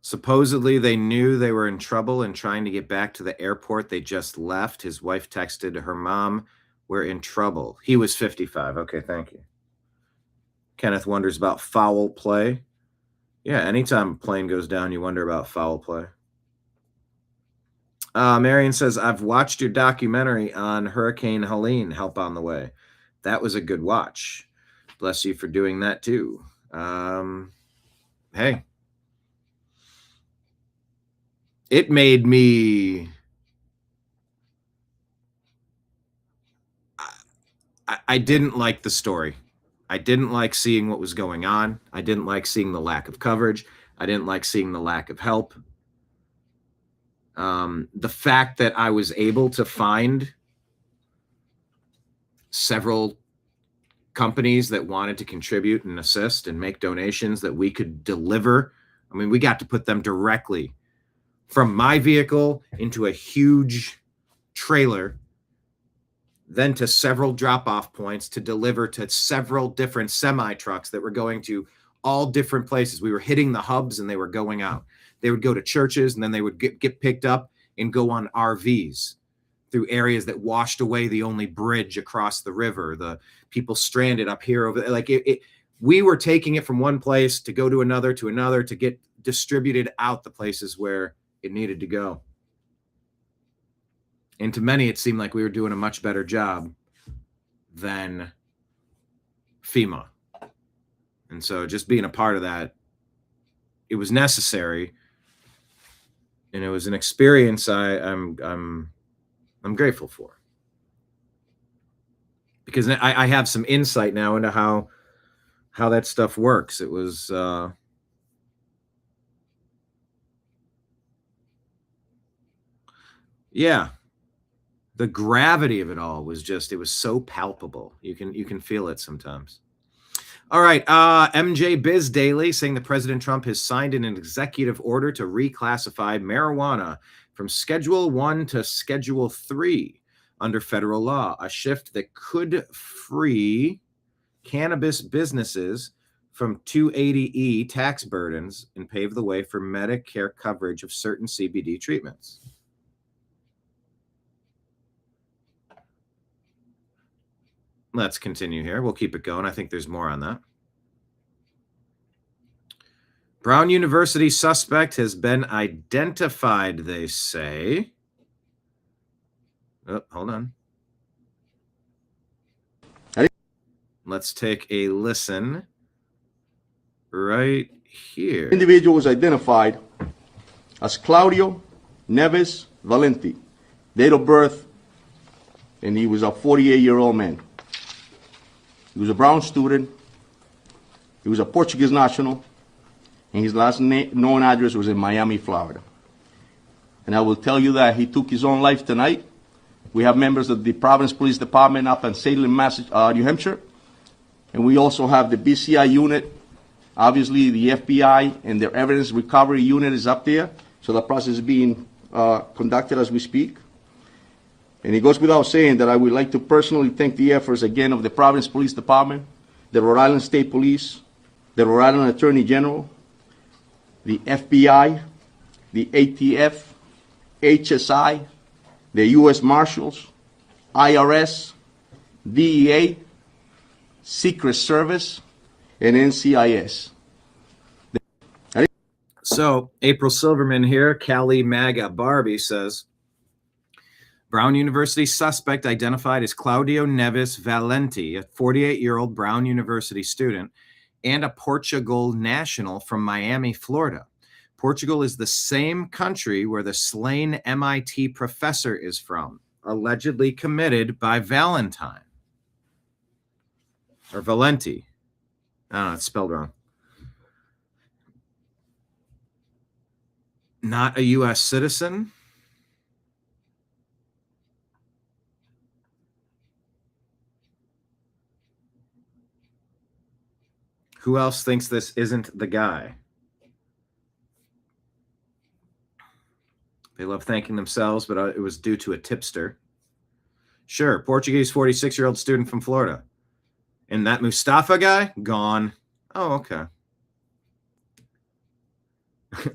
Supposedly, they knew they were in trouble and trying to get back to the airport they just left. His wife texted her mom, "We're in trouble." He was 55. Okay, thank you. Kenneth wonders about foul play. Yeah, anytime a plane goes down, you wonder about foul play. Marion says, I've watched your documentary on Hurricane Helene, Help on the Way. That was a good watch. Bless you for doing that too. Hey. it made me... I didn't like the story. I didn't like seeing what was going on. I didn't like seeing the lack of coverage. I didn't like seeing the lack of help. The fact that I was able to find several companies that wanted to contribute and assist and make donations that we could deliver. I mean, we got to put them directly from my vehicle into a huge trailer, then to several drop-off points to deliver to several different semi-trucks that were going to all different places. We were hitting the hubs and they were going out. They would go to churches and then they would get picked up and go on RVs through areas that washed away the only bridge across the river. The people stranded up here over like we were taking it from one place to go to another to get distributed out the places where it needed to go. And to many, it seemed like we were doing a much better job than FEMA. And so just being a part of that, it was necessary. And it was an experience I'm grateful for. Because I have some insight now into how that stuff works. It was yeah. The gravity of it all was just, it was so palpable. You can feel it sometimes. All right. MJ Biz Daily saying that President Trump has signed an executive order to reclassify marijuana from Schedule 1 to Schedule 3 under federal law, a shift that could free cannabis businesses from 280E tax burdens and pave the way for Medicare coverage of certain CBD treatments. Let's continue here. We'll keep it going. I think there's more on that. Brown University suspect has been identified, they say. Oh, hold on. Let's take a listen right here. Individual was identified as Claudio Neves Valenti, date of birth, and he was a 48-year-old man. He was a Brown student. He was a Portuguese national, and his last known address was in Miami, Florida. And I will tell you that he took his own life tonight. We have members of the Providence Police Department up in Salem, New Hampshire, and we also have the BCI unit. Obviously, the FBI and their evidence recovery unit is up there, so the process is being conducted as we speak. And it goes without saying that I would like to personally thank the efforts again of the Providence Police Department, the Rhode Island State Police, the Rhode Island Attorney General, the FBI, the ATF, HSI, the U.S. Marshals, IRS, DEA, Secret Service, and NCIS. So April Silverman here, Cali MAGA Barbie says, Brown University suspect identified as Claudio Neves Valenti, a 48-year-old Brown University student and a Portugal national from Miami, Florida. Portugal is the same country where the slain MIT professor is from, allegedly committed by Valentine. Or Valenti. I don't know, it's spelled wrong. Not a U.S. citizen. Who else thinks this isn't the guy? They love thanking themselves, but it was due to a tipster. Sure, Portuguese 46-year-old student from Florida. And that Mustafa guy? Gone. Oh, okay.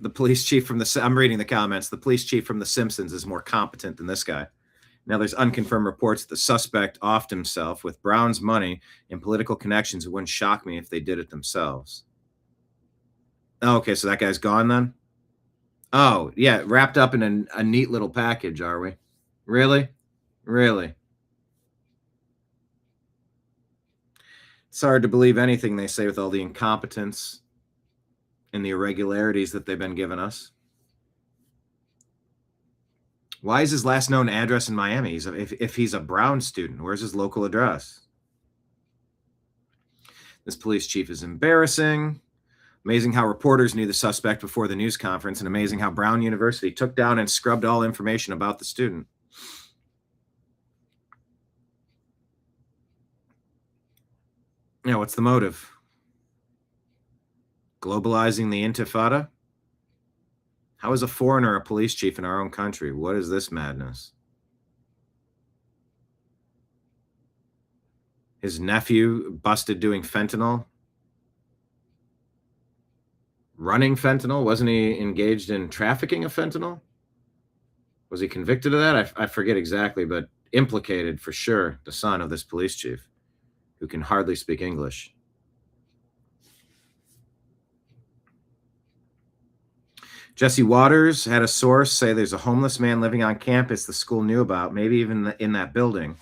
The police chief from I'm reading the comments. The police chief from The Simpsons is more competent than this guy. Now, there's unconfirmed reports that the suspect offed himself with Brown's money and political connections. It wouldn't shock me if they did it themselves. Oh, okay, so that guy's gone then? Oh, yeah, wrapped up in a neat little package, are we? Really? Really? It's hard to believe anything they say with all the incompetence and the irregularities that they've been giving us. Why is his last known address in Miami? If he's a Brown student, where's his local address? This police chief is embarrassing. Amazing how reporters knew the suspect before the news conference, and amazing how Brown University took down and scrubbed all information about the student. Now, what's the motive? Globalizing the Intifada? How is a foreigner a police chief in our own country? What is this madness? His nephew busted doing fentanyl. Running fentanyl? Wasn't he engaged in trafficking of fentanyl? Was he convicted of that? I forget exactly, but implicated for sure, the son of this police chief who can hardly speak English. Jesse Waters had a source say there's a homeless man living on campus the school knew about, maybe even in that building.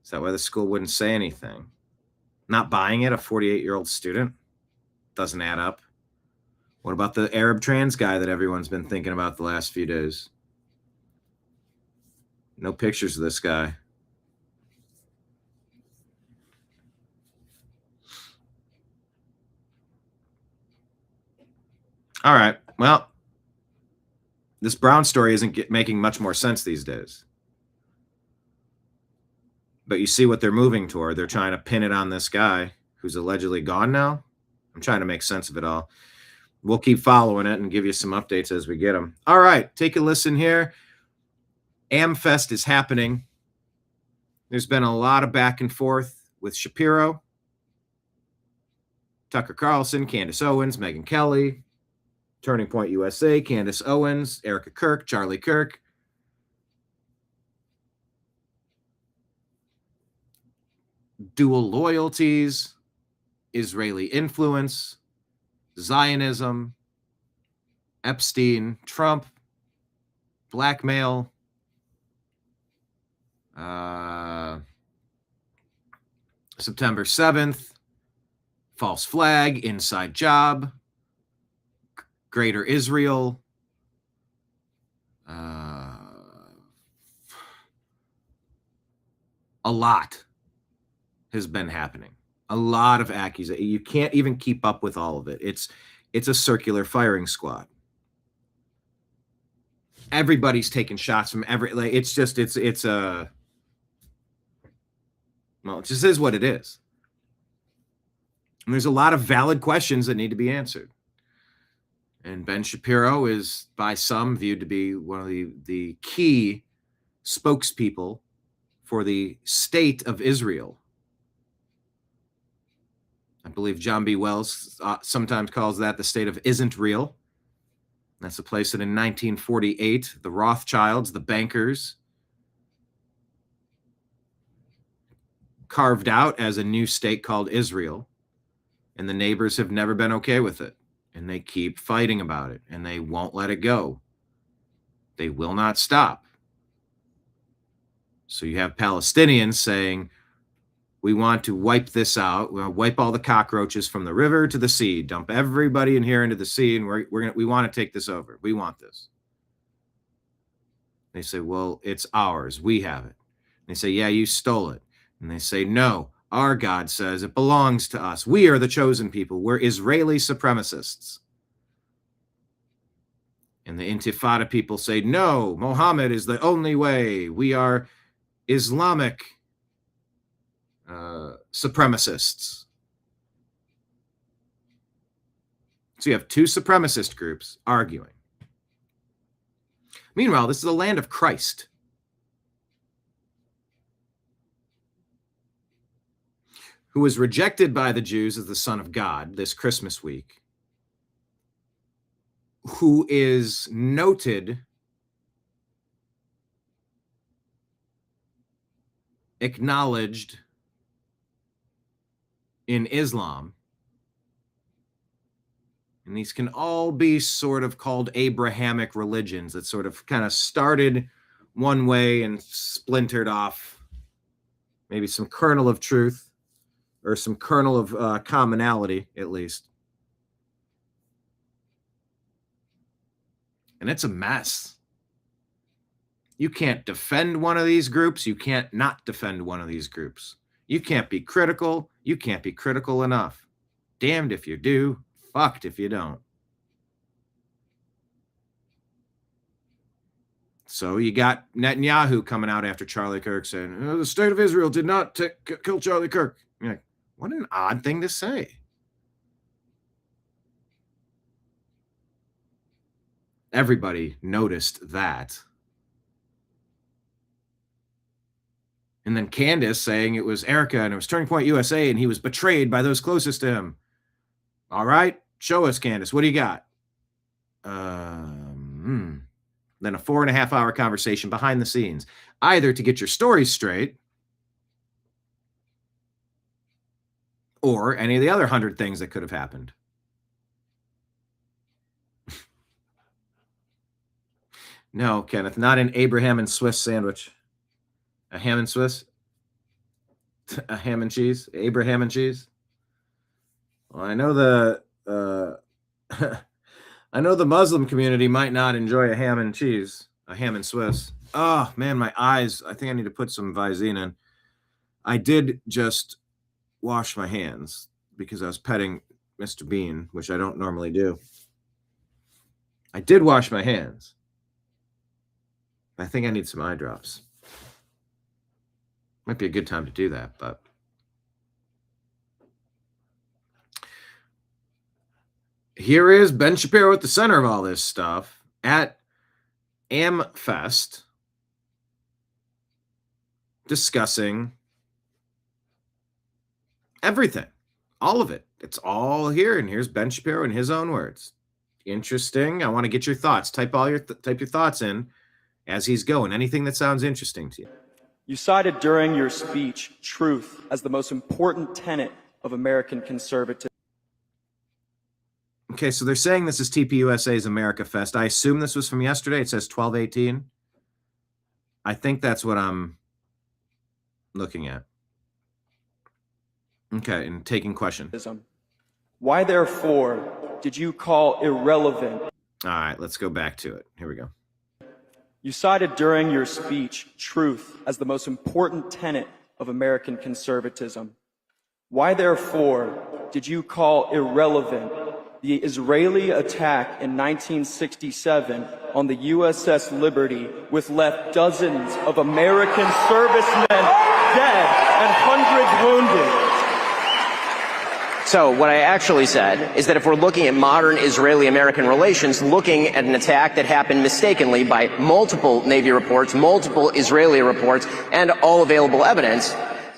Is that why the school wouldn't say anything? Not buying it, a 48-year-old student? Doesn't add up. What about the Arab trans guy that everyone's been thinking about the last few days? No pictures of this guy. All right. Well, this Brown story isn't making much more sense these days. But you see what they're moving toward. They're trying to pin it on this guy who's allegedly gone now. I'm trying to make sense of it all. We'll keep following it and give you some updates as we get them. All right, take a listen here. AmFest is happening. There's been a lot of back and forth with Shapiro, Tucker Carlson, Candace Owens, Megyn Kelly, Turning Point USA, Candace Owens, Erika Kirk, Charlie Kirk. Dual loyalties, Israeli influence, Zionism, Epstein, Trump, blackmail, September 7th, false flag, inside job, Greater Israel, a lot has been happening. A lot of accusations. You can't even keep up with all of it. It's a circular firing squad. Everybody's taking shots from every. Like it's just it just is what it is. And there's a lot of valid questions that need to be answered. And Ben Shapiro is by some viewed to be one of the key spokespeople for the state of Israel. I believe John B. Wells sometimes calls that the state of isn't real. That's a place that in 1948, the Rothschilds, the bankers, carved out as a new state called Israel. And the neighbors have never been okay with it. And they keep fighting about it. And they won't let it go. They will not stop. So you have Palestinians saying, we want to wipe this out. We want to wipe all the cockroaches from the river to the sea. Dump everybody in here into the sea, and we want to take this over. We want this. They say, well, it's ours. We have it. They say, yeah, you stole it. And they say, no, our God says it belongs to us. We are the chosen people. We're Israeli supremacists. And the Intifada people say, no, Mohammed is the only way. We are Islamic supremacists. So you have two supremacist groups arguing. Meanwhile, this is the land of Christ. Who was rejected by the Jews as the Son of God this Christmas week, who is noted, acknowledged in Islam. And these can all be sort of called Abrahamic religions that sort of kind of started one way and splintered off maybe some kernel of truth or some kernel of commonality, at least. And it's a mess. You can't defend one of these groups. You can't not defend one of these groups. You can't be critical. You can't be critical enough. Damned if you do, fucked if you don't. So you got Netanyahu coming out after Charlie Kirk saying, oh, the state of Israel did not kill Charlie Kirk. You're like, what an odd thing to say. Everybody noticed that. And then Candace saying it was Erika and it was Turning Point USA and he was betrayed by those closest to him. All right, show us, Candace. What do you got? Then a 4.5-hour conversation behind the scenes, either to get your stories straight or any of the other 100 things that could have happened. No, Kenneth, not an Abraham and Swiss sandwich. A ham and Swiss? A ham and cheese? Abraham and cheese? Well, I know the I know the Muslim community might not enjoy a ham and cheese, a ham and Swiss. Oh, man, my eyes. I think I need to put some Visine in. I did just wash my hands because I was petting Mr. Bean, which I don't normally do. I did wash my hands. I think I need some eye drops. Might be a good time to do that, but here is Ben Shapiro at the center of all this stuff at AmFest discussing everything, all of it. It's all here, and here's Ben Shapiro in his own words. Interesting. I want to get your thoughts. Type your thoughts in as he's going. Anything that sounds interesting to you. You cited during your speech truth as the most important tenet of American conservatism. Okay, so they're saying this is TPUSA's America Fest. I assume this was from yesterday. It says 12/18. I think that's what I'm looking at. Okay, and taking questions. Why, therefore, did you call irrelevant? All right, let's go back to it. Here we go. You cited during your speech truth as the most important tenet of American conservatism. Why, therefore, did you call irrelevant the Israeli attack in 1967 on the USS Liberty, which left dozens of American servicemen dead and hundreds wounded? So what I actually said is that if we're looking at modern Israeli-American relations, looking at an attack that happened mistakenly by multiple Navy reports, multiple Israeli reports, and all available evidence,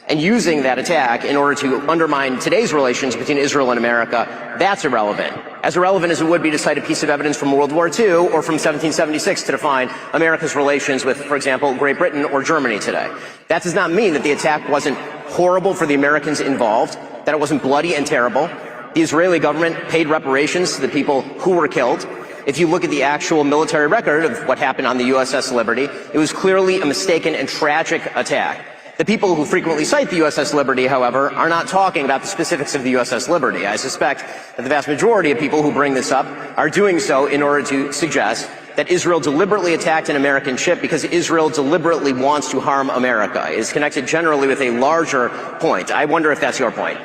and using that attack in order to undermine today's relations between Israel and America, that's irrelevant. As irrelevant as it would be to cite a piece of evidence from World War II or from 1776 to define America's relations with, for example, Great Britain or Germany today. That does not mean that the attack wasn't horrible for the Americans involved, that it wasn't bloody and terrible. The Israeli government paid reparations to the people who were killed. If you look at the actual military record of what happened on the USS Liberty, it was clearly a mistaken and tragic attack. The people who frequently cite the USS Liberty, however, are not talking about the specifics of the USS Liberty. I suspect that the vast majority of people who bring this up are doing so in order to suggest that Israel deliberately attacked an American ship because Israel deliberately wants to harm America. It is connected generally with a larger point. I wonder if that's your point.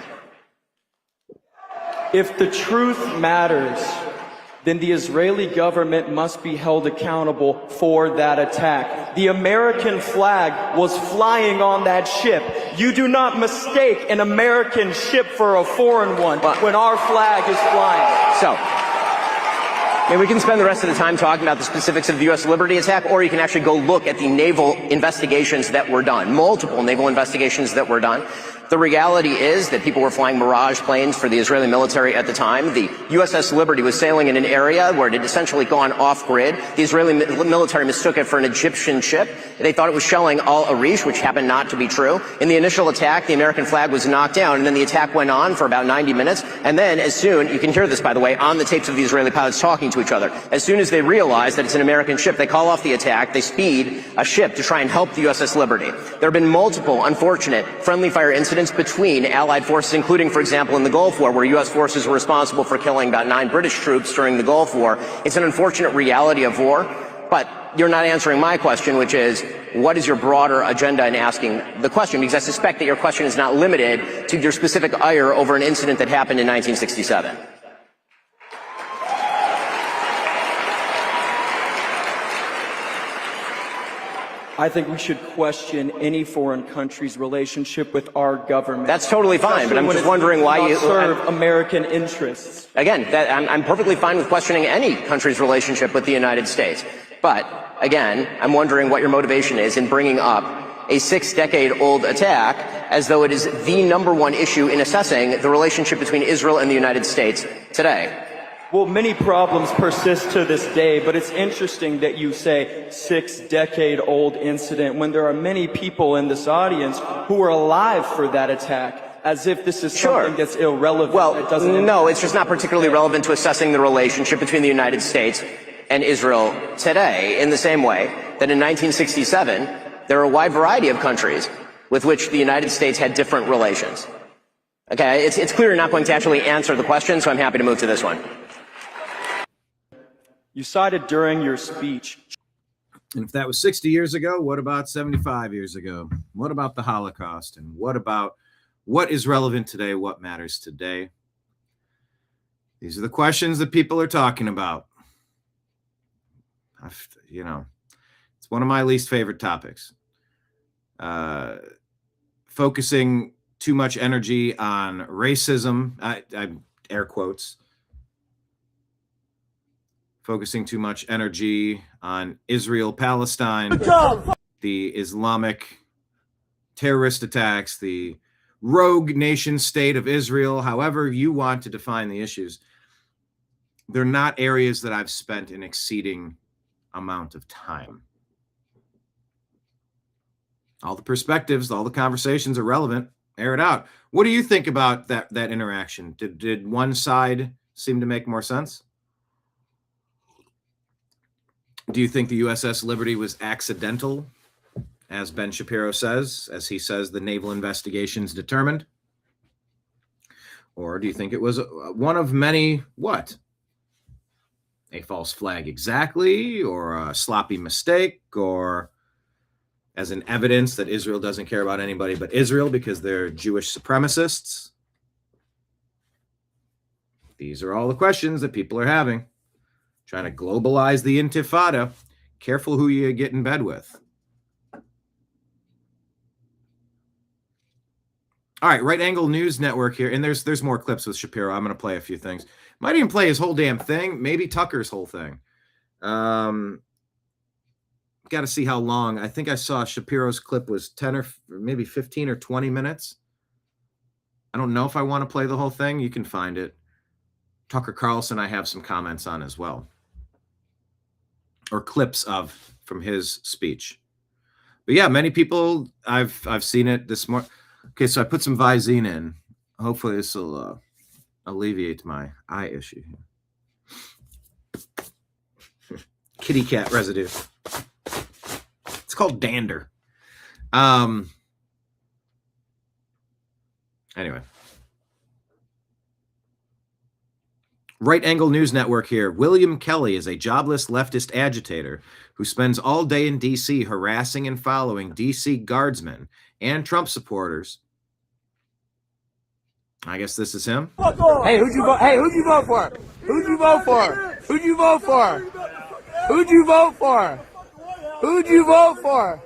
If the truth matters, then the Israeli government must be held accountable for that attack. The American flag was flying on that ship. You do not mistake an American ship for a foreign one when our flag is flying. So, we can spend the rest of the time talking about the specifics of the U.S. Liberty attack, or you can actually go look at the naval investigations that were done, multiple naval investigations that were done. The reality is that people were flying Mirage planes for the Israeli military at the time. The USS Liberty was sailing in an area where it had essentially gone off-grid. The Israeli military mistook it for an Egyptian ship. They thought it was shelling Al Arish, which happened not to be true. In the initial attack, the American flag was knocked down, and then the attack went on for about 90 minutes. And then, as soon, you can hear this, by the way, on the tapes of the Israeli pilots talking to each other, as soon as they realize that it's an American ship, they call off the attack, they speed a ship to try and help the USS Liberty. There have been multiple unfortunate friendly fire incidents between Allied forces, including, for example, in the Gulf War, where U.S. forces were responsible for killing about 9 British troops during the Gulf War. It's an unfortunate reality of war. But you're not answering my question, which is, what is your broader agenda in asking the question? Because I suspect that your question is not limited to your specific ire over an incident that happened in 1967. I think we should question any foreign country's relationship with our government. That's totally fine, but I'm just wondering why you serve American interests. Again, I'm perfectly fine with questioning any country's relationship with the United States. But again, I'm wondering what your motivation is in bringing up a 6-decade-old attack as though it is the #1 issue in assessing the relationship between Israel and the United States today. Well, many problems persist to this day, but it's interesting that you say 6-decade-old incident when there are many people in this audience who were alive for that attack, as if this is something that's irrelevant. Well, that doesn't no, it's just not particularly relevant to assessing the relationship between the United States and Israel today, in the same way that in 1967, there are a wide variety of countries with which the United States had different relations. Okay, it's clear you're not going to actually answer the question, so I'm happy to move to this one. You cited during your speech. And if that was 60 years ago, what about 75 years ago? What about the Holocaust? And what about what is relevant today? What matters today? These are the questions that people are talking about. It's one of my least favorite topics. Focusing too much energy on racism, I air quotes, focusing too much energy on Israel, Palestine, the Islamic terrorist attacks, the rogue nation state of Israel, however you want to define the issues. They're not areas that I've spent an exceeding amount of time. All the perspectives, all the conversations are relevant. Air it out. What do you think about that interaction? Did one side seem to make more sense? Do you think the USS Liberty was accidental, as Ben Shapiro says, as he says the naval investigations determined? Or do you think it was one of many, what? A false flag exactly, or a sloppy mistake, or as an evidence that Israel doesn't care about anybody but Israel because they're Jewish supremacists? These are all the questions that people are having. Trying to globalize the intifada. Careful who you get in bed with. All right, Right Angle News Network here. And there's more clips with Shapiro. I'm going to play a few things. Might even play his whole damn thing. Maybe Tucker's whole thing. Got to see how long. I think I saw Shapiro's clip was 10 or maybe 15 or 20 minutes. I don't know if I want to play the whole thing. You can find it. Tucker Carlson, I have some comments on as well. Or clips from his speech. But yeah, many people, I've seen it this morning. Okay, so I put some Visine in. Hopefully this will alleviate my eye issue here. Kitty cat residue. It's called dander. Anyway. Right Angle News Network here. William Kelly is a jobless leftist agitator who spends all day in D.C. harassing and following D.C. guardsmen and Trump supporters. I guess this is him. Hey, who'd you vote? Hey, who'd you vote for? Who'd you vote for? Who'd you vote for? Who'd you vote for? Who'd you vote for?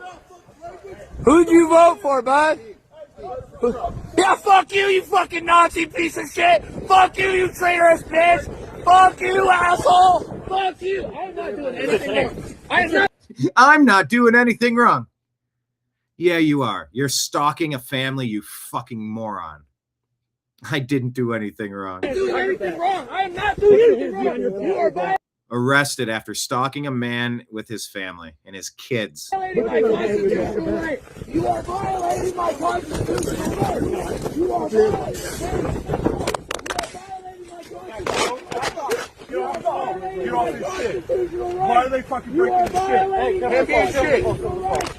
Who'd you vote for, bud? Yeah, fuck you, you fucking Nazi piece of shit! Fuck you, you traitorous bitch! Fuck you, asshole! Fuck you! I'm not doing anything wrong. I'm not doing anything wrong. Yeah, you are. You're stalking a family, you fucking moron. I didn't do anything wrong. I'm not doing anything wrong. I am not doing anything wrong. You are bad. Arrested after stalking a man with his family and his kids. You are violating my constitutional right. You are violating Get off your shit. Why are they fucking breaking your shit? Hand me your shit.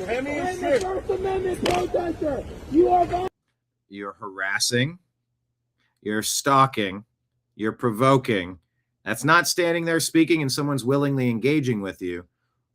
Hand me your shit. First Amendment protester. You are violating. You're harassing. You're stalking. You're provoking. That's not standing there speaking and someone's willingly engaging with you.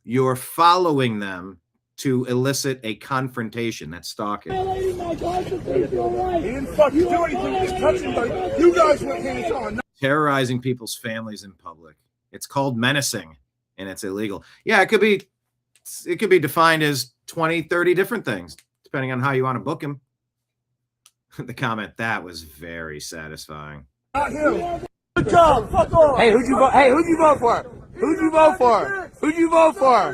You're following them to elicit a confrontation. That's stalking. Violating my constitutional rights. He didn't fucking do anything. Just touching, but you guys went hands on. Terrorizing people's families in public. It's called menacing, and it's illegal. Yeah, it could be defined as 20, 30 different things, depending on how you want to book him. The comment, that was very satisfying. Not him. Good job. Fuck off. Hey, who'd you vote? Hey, who'd you vote for? Who'd you vote for? Who'd you vote for?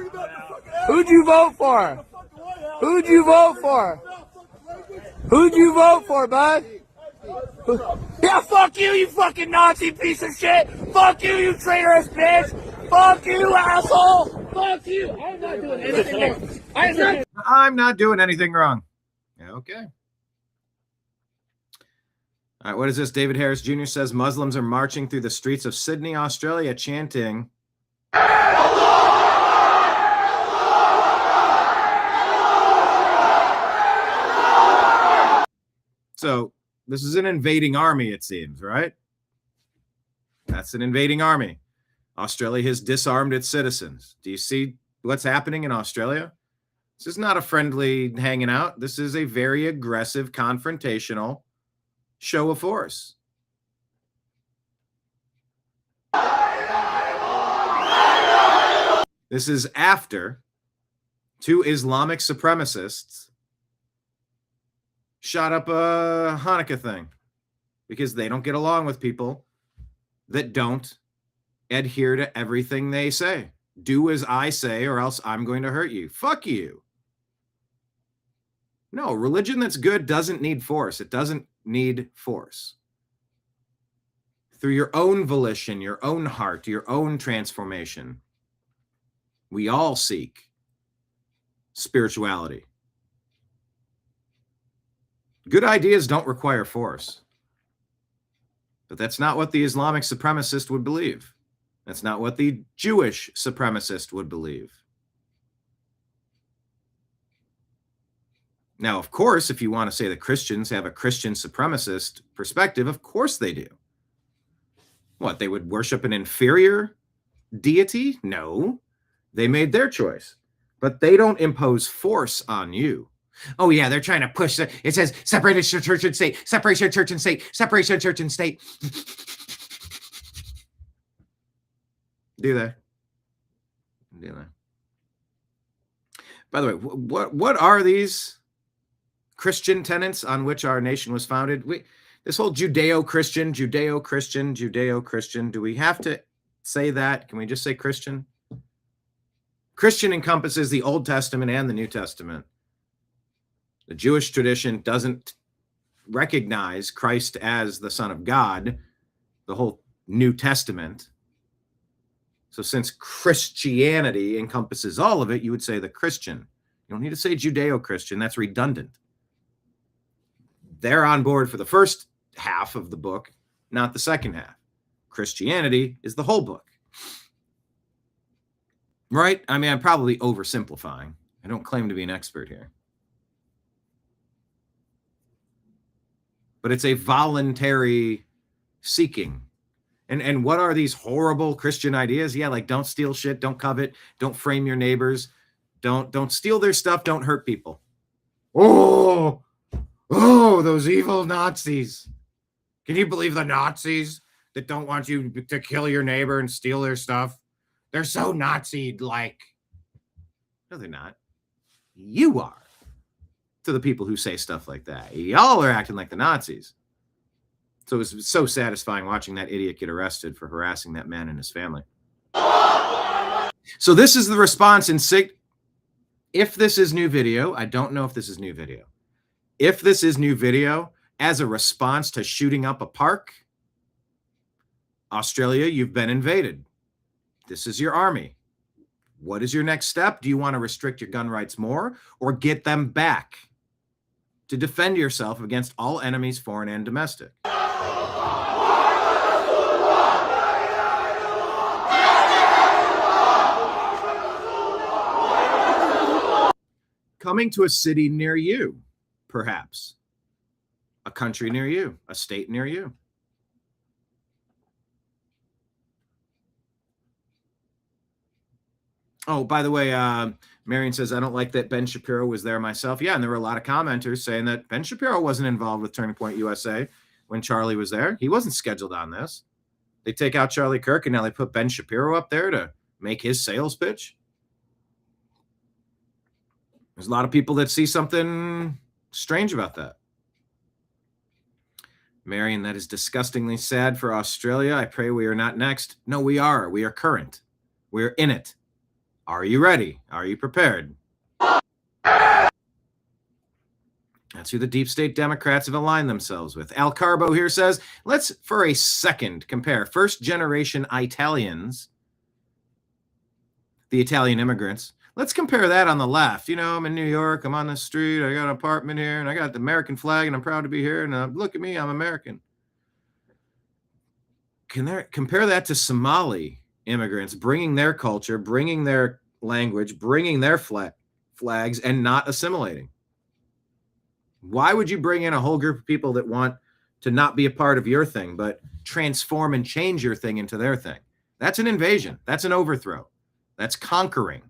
Who'd you vote for? Who'd you vote for? Who'd you vote for, bud? Yeah, fuck you, you fucking Nazi piece of shit! Fuck you, you traitorous bitch! Fuck you, asshole! Fuck you! I'm not doing anything wrong. I'm not doing anything wrong. Okay. All right, what is this? David Harris Jr. says Muslims are marching through the streets of Sydney, Australia, chanting. So this is an invading army, it seems, right? That's an invading army. Australia has disarmed its citizens. Do you see what's happening in Australia? This is not a friendly hanging out. This is a very aggressive, confrontational show of force. This is after two Islamic supremacists shot up a Hanukkah thing because they don't get along with people that don't adhere to everything they say. Do as I say or else I'm going to hurt you. Fuck you. No, religion that's good doesn't need force. It doesn't need force. Through your own volition, your own heart, your own transformation, we all seek spirituality. Good ideas don't require force. But that's not what the Islamic supremacist would believe. That's not what the Jewish supremacist would believe. Now, of course, if you want to say the Christians have a Christian supremacist perspective, of course they do. What, they would worship an inferior deity? No, they made their choice. But they don't impose force on you. Oh, yeah, they're trying to push it says separation of church and state, separation of church and state, separation of church and state. Do they? Do they? By the way, what are these Christian tenets on which our nation was founded? This whole Judeo-Christian, do we have to say that? Can we just say Christian? Christian encompasses the Old Testament and the New Testament. The Jewish tradition doesn't recognize Christ as the Son of God, the whole New Testament. So since Christianity encompasses all of it, you would say the Christian. You don't need to say Judeo-Christian. That's redundant. They're on board for the first half of the book, not the second half. Christianity is the whole book. Right? I mean, I'm probably oversimplifying. I don't claim to be an expert here. But it's a voluntary seeking. And what are these horrible Christian ideas? Yeah, like don't steal shit, don't covet, don't frame your neighbors, don't steal their stuff, don't hurt people. Oh, those evil Nazis. Can you believe the Nazis that don't want you to kill your neighbor and steal their stuff? They're so Nazi-like. No, they're not. You are. To the people who say stuff like that. Y'all are acting like the Nazis. So it was so satisfying watching that idiot get arrested for harassing that man and his family. So this is the response in if this is new video, I don't know if this is new video. If this is new video, as a response to shooting up a park, Australia, you've been invaded. This is your army. What is your next step? Do you want to restrict your gun rights more or get them back to defend yourself against all enemies, foreign and domestic? Coming to a city near you, perhaps. A country near you, a state near you. Oh, by the way, Marion says, I don't like that Ben Shapiro was there myself. Yeah, and there were a lot of commenters saying that Ben Shapiro wasn't involved with Turning Point USA when Charlie was there. He wasn't scheduled on this. They take out Charlie Kirk, and now they put Ben Shapiro up there to make his sales pitch. There's a lot of people that see something strange about that. Marion, that is disgustingly sad for Australia. I pray we are not next. No, we are. We are current. We're in it. Are you ready? Are you prepared? That's who the deep state Democrats have aligned themselves with. Al Carbo here says, let's for a second compare first-generation Italians, the Italian immigrants. Let's compare that on the left. You know, I'm in New York. I'm on the street. I got an apartment here, and I got the American flag, and I'm proud to be here. And look at me. I'm American. Compare that to Somali immigrants bringing their culture, bringing their language, bringing their flags, and not assimilating. Why would you bring in a whole group of people that want to not be a part of your thing, but transform and change your thing into their thing? That's an invasion. That's an overthrow. That's conquering.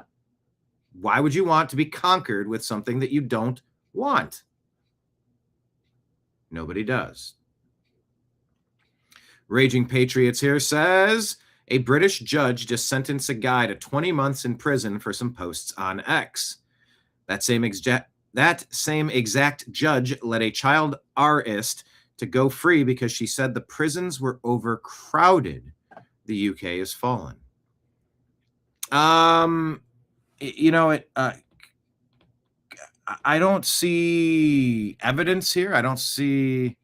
Why would you want to be conquered with something that you don't want? Nobody does. Raging Patriots here says, a British judge just sentenced a guy to 20 months in prison for some posts on X. That same exact judge let a child artist to go free because she said the prisons were overcrowded. The UK has fallen. You know, I don't see evidence here. I don't see.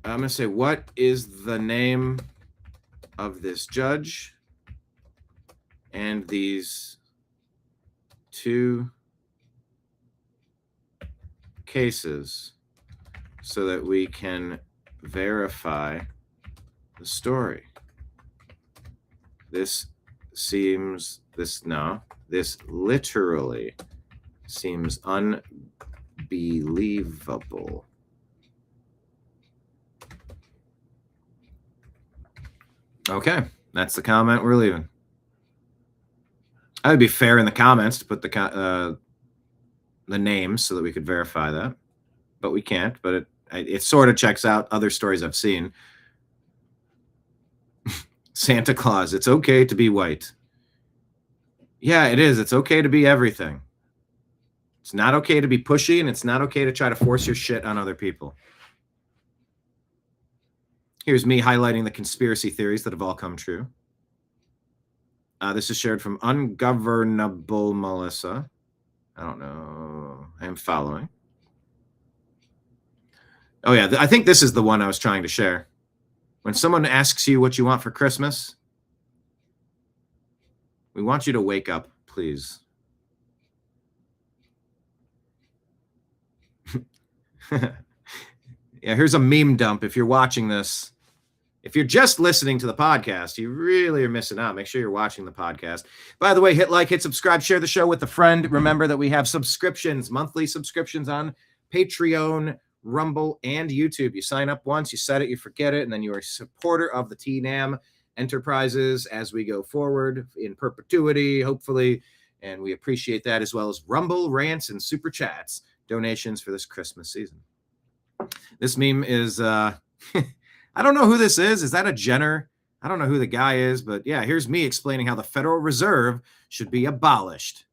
I'm going to say, what is the name of this judge and these two cases so that we can verify the story? This literally seems unbelievable. Okay, that's the comment we're leaving. I would be fair in the comments to put the names so that we could verify that, but we can't. But it sort of checks out other stories I've seen. Santa Claus, it's okay to be white. Yeah, it is. It's okay to be everything. It's not okay to be pushy, and it's not okay to try to force your shit on other people. Here's me highlighting the conspiracy theories that have all come true. This is shared from Ungovernable Melissa. I don't know. I am following. Oh, yeah. I think this is the one I was trying to share. When someone asks you what you want for Christmas, we want you to wake up, please. Yeah, here's a meme dump. If you're watching this, if you're just listening to the podcast, you really are missing out. Make sure you're watching the podcast. By the way, hit like, hit subscribe, share the show with a friend. Remember that we have subscriptions, monthly subscriptions on Patreon, Rumble, and YouTube. You sign up once, you set it, you forget it, and then you are a supporter of the TNAM enterprises as we go forward in perpetuity, hopefully. And we appreciate that, as well as Rumble, rants, and super chats, donations for this Christmas season. This meme is, I don't know who this is. Is that a Jenner? I don't know who the guy is, but yeah, here's me explaining how the Federal Reserve should be abolished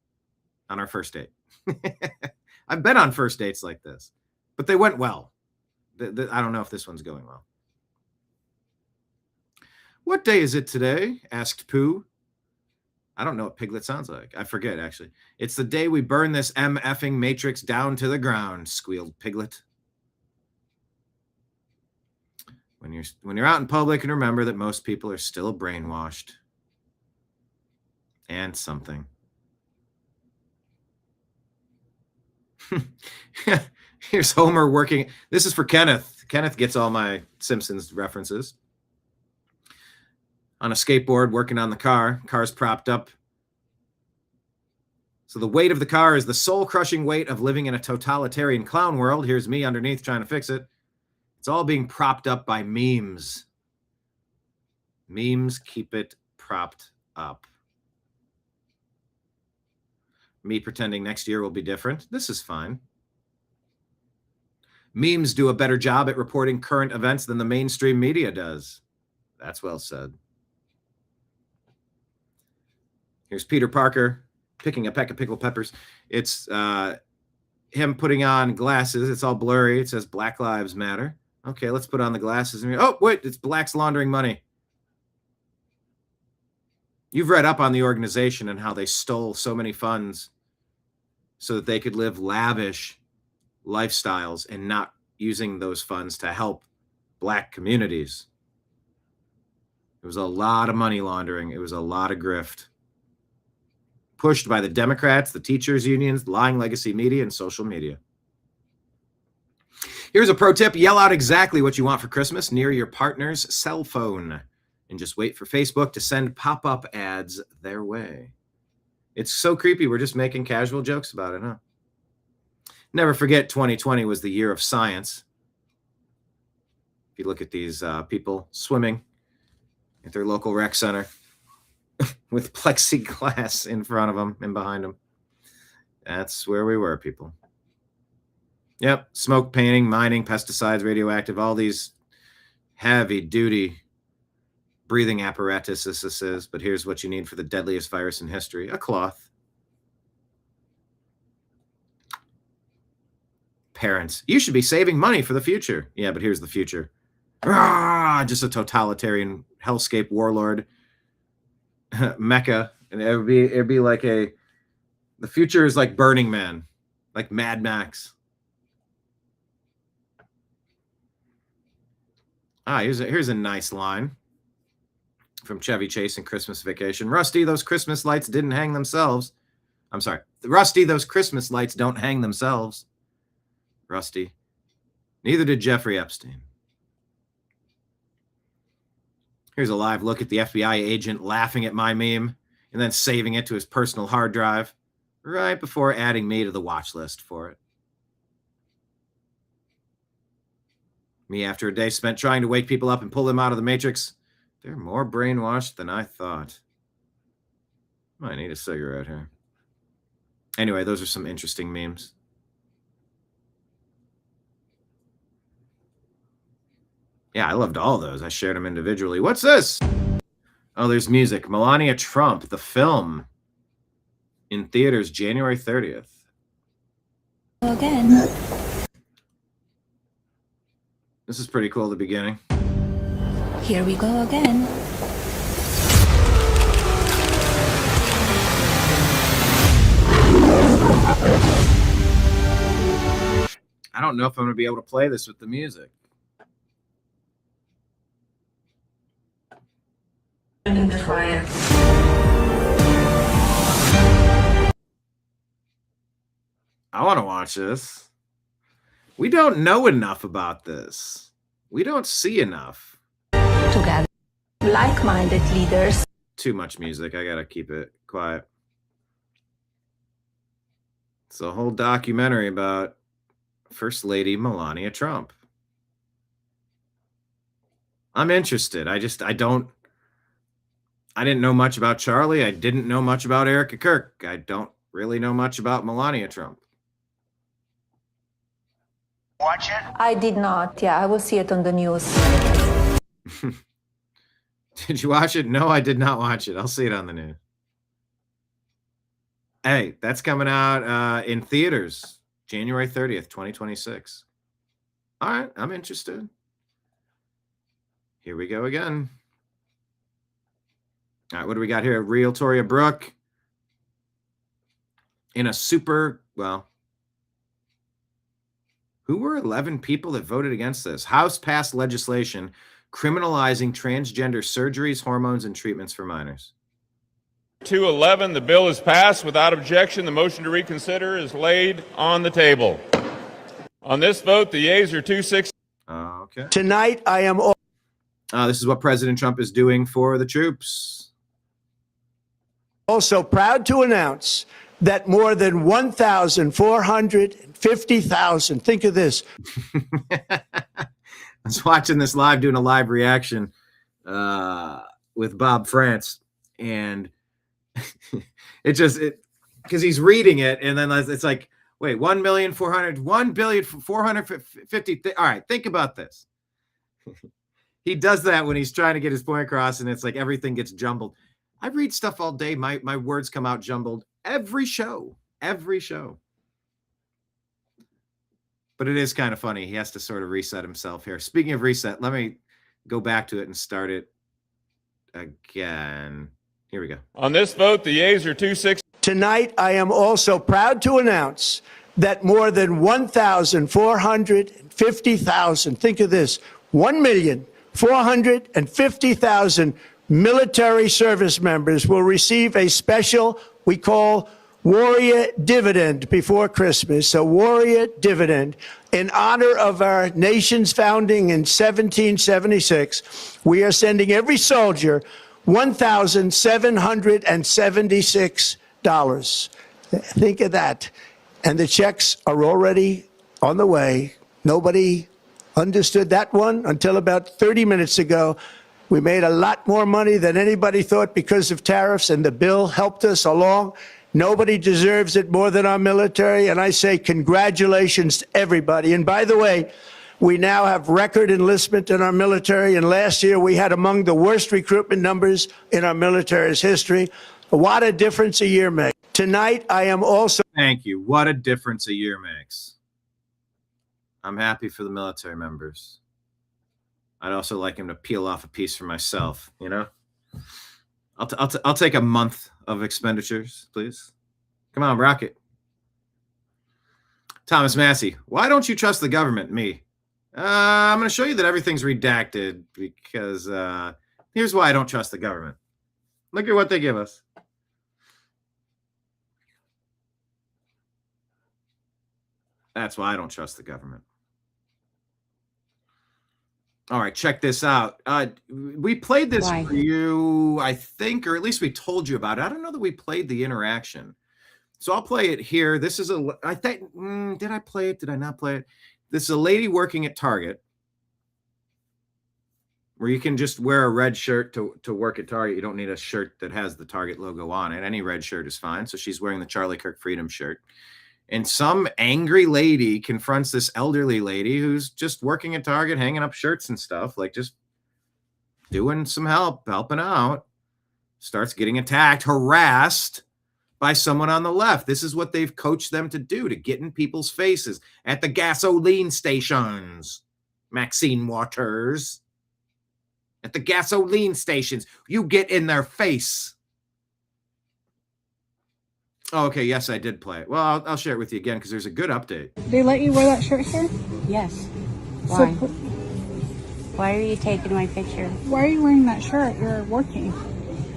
on our first date. I've been on first dates like this, but they went well. I don't know if this one's going well. What day is it today? Asked Pooh. I don't know what Piglet sounds like. I forget, actually. It's the day we burn this MFing matrix down to the ground, squealed Piglet. When you're out in public, and remember that most people are still brainwashed. And something. Here's Homer working. This is for Kenneth. Kenneth gets all my Simpsons references. On a skateboard, working on the car. Car's propped up. So the weight of the car is the soul-crushing weight of living in a totalitarian clown world. Here's me underneath trying to fix it. It's all being propped up by memes. Memes keep it propped up. Me pretending next year will be different. This is fine. Memes do a better job at reporting current events than the mainstream media does. That's well said. Here's Peter Parker picking a peck of pickled peppers. It's him putting on glasses. It's all blurry. It says Black Lives Matter. Okay, let's put on the glasses. Oh, wait, it's blacks laundering money. You've read up on the organization and how they stole so many funds so that they could live lavish lifestyles and not using those funds to help black communities. It was a lot of money laundering. It was a lot of grift. Pushed by the Democrats, the teachers' unions, lying legacy media, and social media. Here's a pro tip. Yell out exactly what you want for Christmas near your partner's cell phone. And just wait for Facebook to send pop-up ads their way. It's so creepy. We're just making casual jokes about it, huh? Never forget 2020 was the year of science. If you look at these people swimming at their local rec center with plexiglass in front of them and behind them. That's where we were, people. Yep, smoke, painting, mining, pesticides, radioactive, all these heavy-duty breathing apparatus, this is. But here's what you need for the deadliest virus in history. A cloth. Parents, you should be saving money for the future. Yeah, but here's the future. Just a totalitarian hellscape warlord Mecca, and it'd be like the future is like Burning Man, like Mad Max. Here's a nice line from Chevy Chase in Christmas Vacation. Rusty, those Christmas lights didn't hang themselves. I'm sorry. Rusty, those Christmas lights don't hang themselves. Rusty. Neither did Jeffrey Epstein. Here's a live look at the FBI agent laughing at my meme and then saving it to his personal hard drive right before adding me to the watch list for it. Me after a day spent trying to wake people up and pull them out of the matrix. They're more brainwashed than I thought. Might need a cigarette here. Anyway, those are some interesting memes. Yeah, I loved all those. I shared them individually. What's this? Oh, there's music. Melania Trump, the film, in theaters January 30th. Again. This is pretty cool at the beginning. Here we go again. I don't know if I'm going to be able to play this with the music. In the fire. I want to watch this. We don't know enough about this. We don't see enough. Together, like-minded leaders. Too much music. I got to keep it quiet. It's a whole documentary about First Lady Melania Trump. I'm interested. I didn't know much about Charlie. I didn't know much about Erika Kirk. I don't really know much about Melania Trump. Watch it? I did not. Yeah, I will see it on the news. Did you watch it? No, I did not watch it. I'll see it on the news. Hey, that's coming out in theaters January 30th, 2026. All right, I'm interested. Here we go again. All right, what do we got here? Real Toria Brooke in a super, well, who were 11 people that voted against this? House passed legislation criminalizing transgender surgeries, hormones, and treatments for minors. 211, the bill is passed without objection. The motion to reconsider is laid on the table. On this vote, the yeas are 260. Okay. Tonight, I am... This is what President Trump is doing for the troops. Also proud to announce that more than 1,450,000, think of this. I was watching this live, doing a live reaction. with Bob France, and because he's reading it, and then it's like, wait, 1,450,000. All right, think about this. He does that when he's trying to get his point across, and it's like everything gets jumbled. I read stuff all day. My words come out jumbled every show. But it is kind of funny. He has to sort of reset himself here. Speaking of reset, let me go back to it and start it again. Here we go. On this vote, the yeas are 260. Tonight, I am also proud to announce that more than 1,450,000, think of this, 1,450,000 military service members will receive a special, we call Warrior Dividend before Christmas, a Warrior Dividend. In honor of our nation's founding in 1776, we are sending every soldier $1,776. Think of that. And the checks are already on the way. Nobody understood that one until about 30 minutes ago. We made a lot more money than anybody thought because of tariffs, and the bill helped us along. Nobody deserves it more than our military, and I say congratulations to everybody. And by the way, we now have record enlistment in our military, and last year we had among the worst recruitment numbers in our military's history. What a difference a year makes. Tonight, I am also... Thank you. What a difference a year makes. I'm happy for the military members. I'd also like him to peel off a piece for myself, you know? I'll take a month of expenditures, please. Come on, Rocket. Thomas Massey, why don't you trust the government? Me. I'm going to show you that everything's redacted because here's why I don't trust the government. Look at what they give us. That's why I don't trust the government. All right, check this out. We played this for you, I think, or at least we told you about it. I don't know that we played the interaction. So I'll play it here. This is I think, did I play it? Did I not play it? This is a lady working at Target where you can just wear a red shirt to work at Target. You don't need a shirt that has the Target logo on it. Any red shirt is fine. So she's wearing the Charlie Kirk Freedom shirt. And some angry lady confronts this elderly lady who's just working at Target, hanging up shirts and stuff, like just doing some helping out. Starts getting attacked, harassed by someone on the left. This is what they've coached them to do, to get in people's faces at the gasoline stations. Maxine Waters. At the gasoline stations, you get in their face. Oh, okay. Yes, I did play it. Well, I'll share it with you again because there's a good update. They let you wear that shirt here? Yes. Why? Why are you taking my picture? Why are you wearing that shirt? You're working.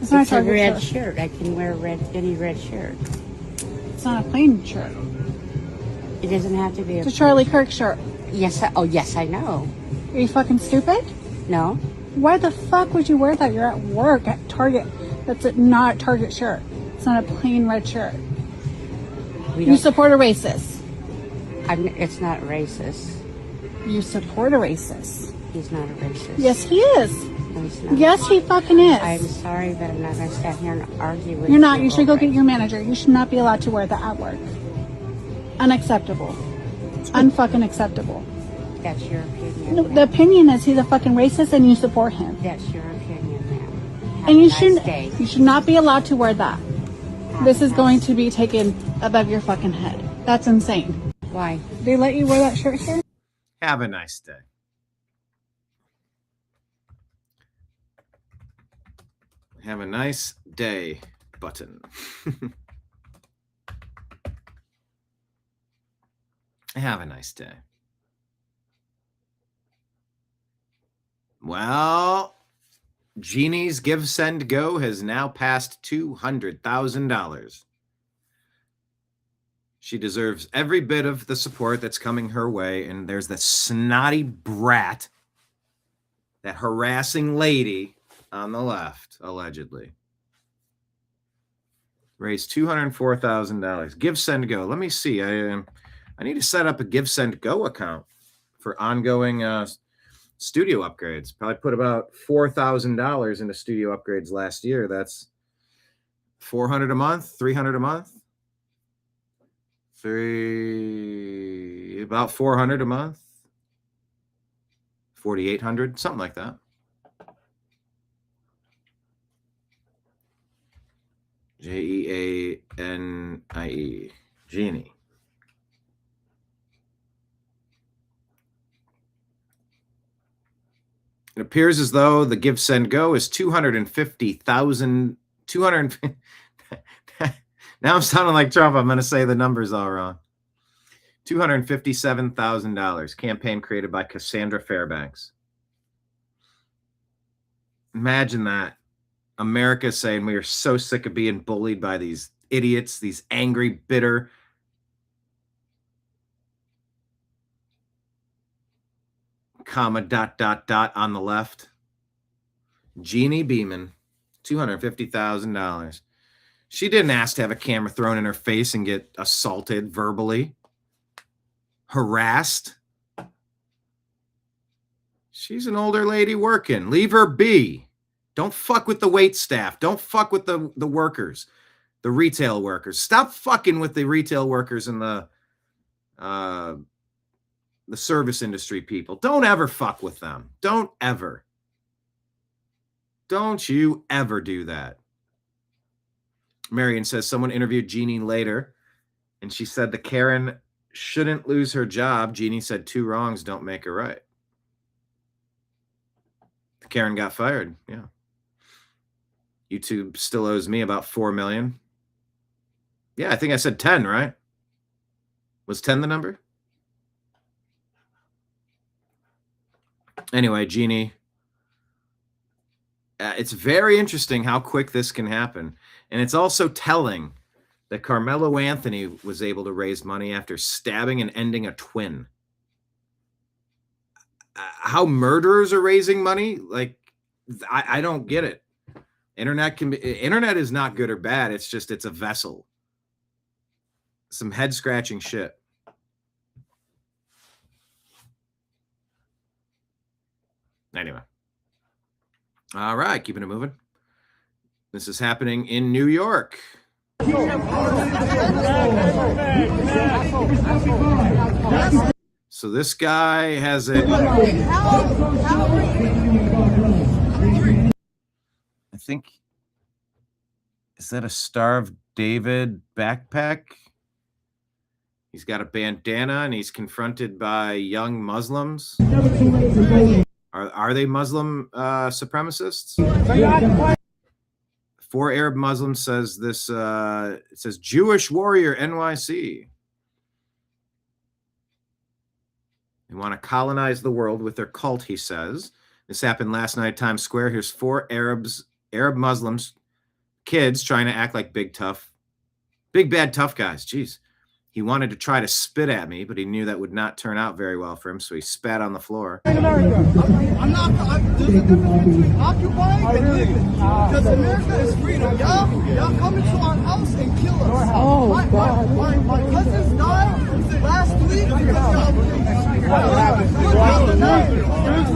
It's not a red shirt. I can wear any red shirt. It's not a plain shirt. It doesn't have to be It's a Charlie Kirk shirt. Yes. Oh, yes, I know. Are you fucking stupid? No. Why the fuck would you wear that? You're at work at Target. That's not a Target shirt. It's not a plain red shirt. You support a racist. It's not racist. You support a racist. He's not a racist. Yes, he is. No, he's not. Yes, he fucking is. I'm sorry, but I'm not going to stand here and argue with you. You're not. You should go get your manager. You should not be allowed to wear that at work. Unacceptable. Unfucking acceptable. That's your opinion. No, the opinion is he's a fucking racist and you support him. That's your opinion, ma'am. And you should not be allowed to wear that. This is going to be taken above your fucking head. That's insane. Why? They let you wear that shirt here? Have a nice day. Have a nice day button. Have a nice day. Well, Jeannie's Give, Send, Go has now passed $200,000. She deserves every bit of the support that's coming her way. And there's the snotty brat, that harassing lady on the left, allegedly. Raised $204,000. Give, Send, Go. Let me see. I need to set up a Give, Send, Go account for ongoing studio upgrades. Probably put about $4,000 into studio upgrades last year. That's $400 a month, $300 a month. About $400 a month. $4,800, something like that. Jeanie. Genie. It appears as though the Give Send Go is 250,000. Now I'm sounding like Trump. I'm going to say the numbers all wrong. $257,000. Campaign created by Cassandra Fairbanks. Imagine that. America saying we are so sick of being bullied by these idiots, these angry, bitter, comma, ... on the left. Jeannie Beeman, $250,000. She didn't ask to have a camera thrown in her face and get assaulted verbally, harassed. She's an older lady working. Leave her be. Don't fuck with the wait staff. Don't fuck with the workers, the retail workers. Stop fucking with the retail workers and the service industry people. Don't ever fuck with them. Don't ever. Don't you ever do that. Marion says someone interviewed Jeannie later, and she said the Karen shouldn't lose her job. Jeannie said 2 wrongs don't make a right. The Karen got fired. Yeah. YouTube still owes me about $4 million. Yeah, I think I said 10, right? Was 10 the number? Anyway, Jeannie, it's very interesting how quick this can happen. And it's also telling that Carmelo Anthony was able to raise money after stabbing and ending a twin. How murderers are raising money? Like, I don't get it. Internet is not good or bad. It's just, it's a vessel. Some head scratching shit. Anyway. All right, keeping it moving. This is happening in New York. So this guy has a... I think... Is that a Star of David backpack? He's got a bandana and he's confronted by young Muslims. Are they Muslim supremacists? 4 Arab Muslims says this. It says Jewish warrior NYC. They want to colonize the world with their cult, he says. This happened last night at Times Square. Here's 4 Arab Muslims, kids trying to act like big bad tough guys. Jeez. He wanted to try to spit at me, but he knew that would not turn out very well for him, so he spat on the floor. There's a difference between occupying and living. Because America is freedom. Y'all come into our house and kill us. Oh, God. My cousins died last week because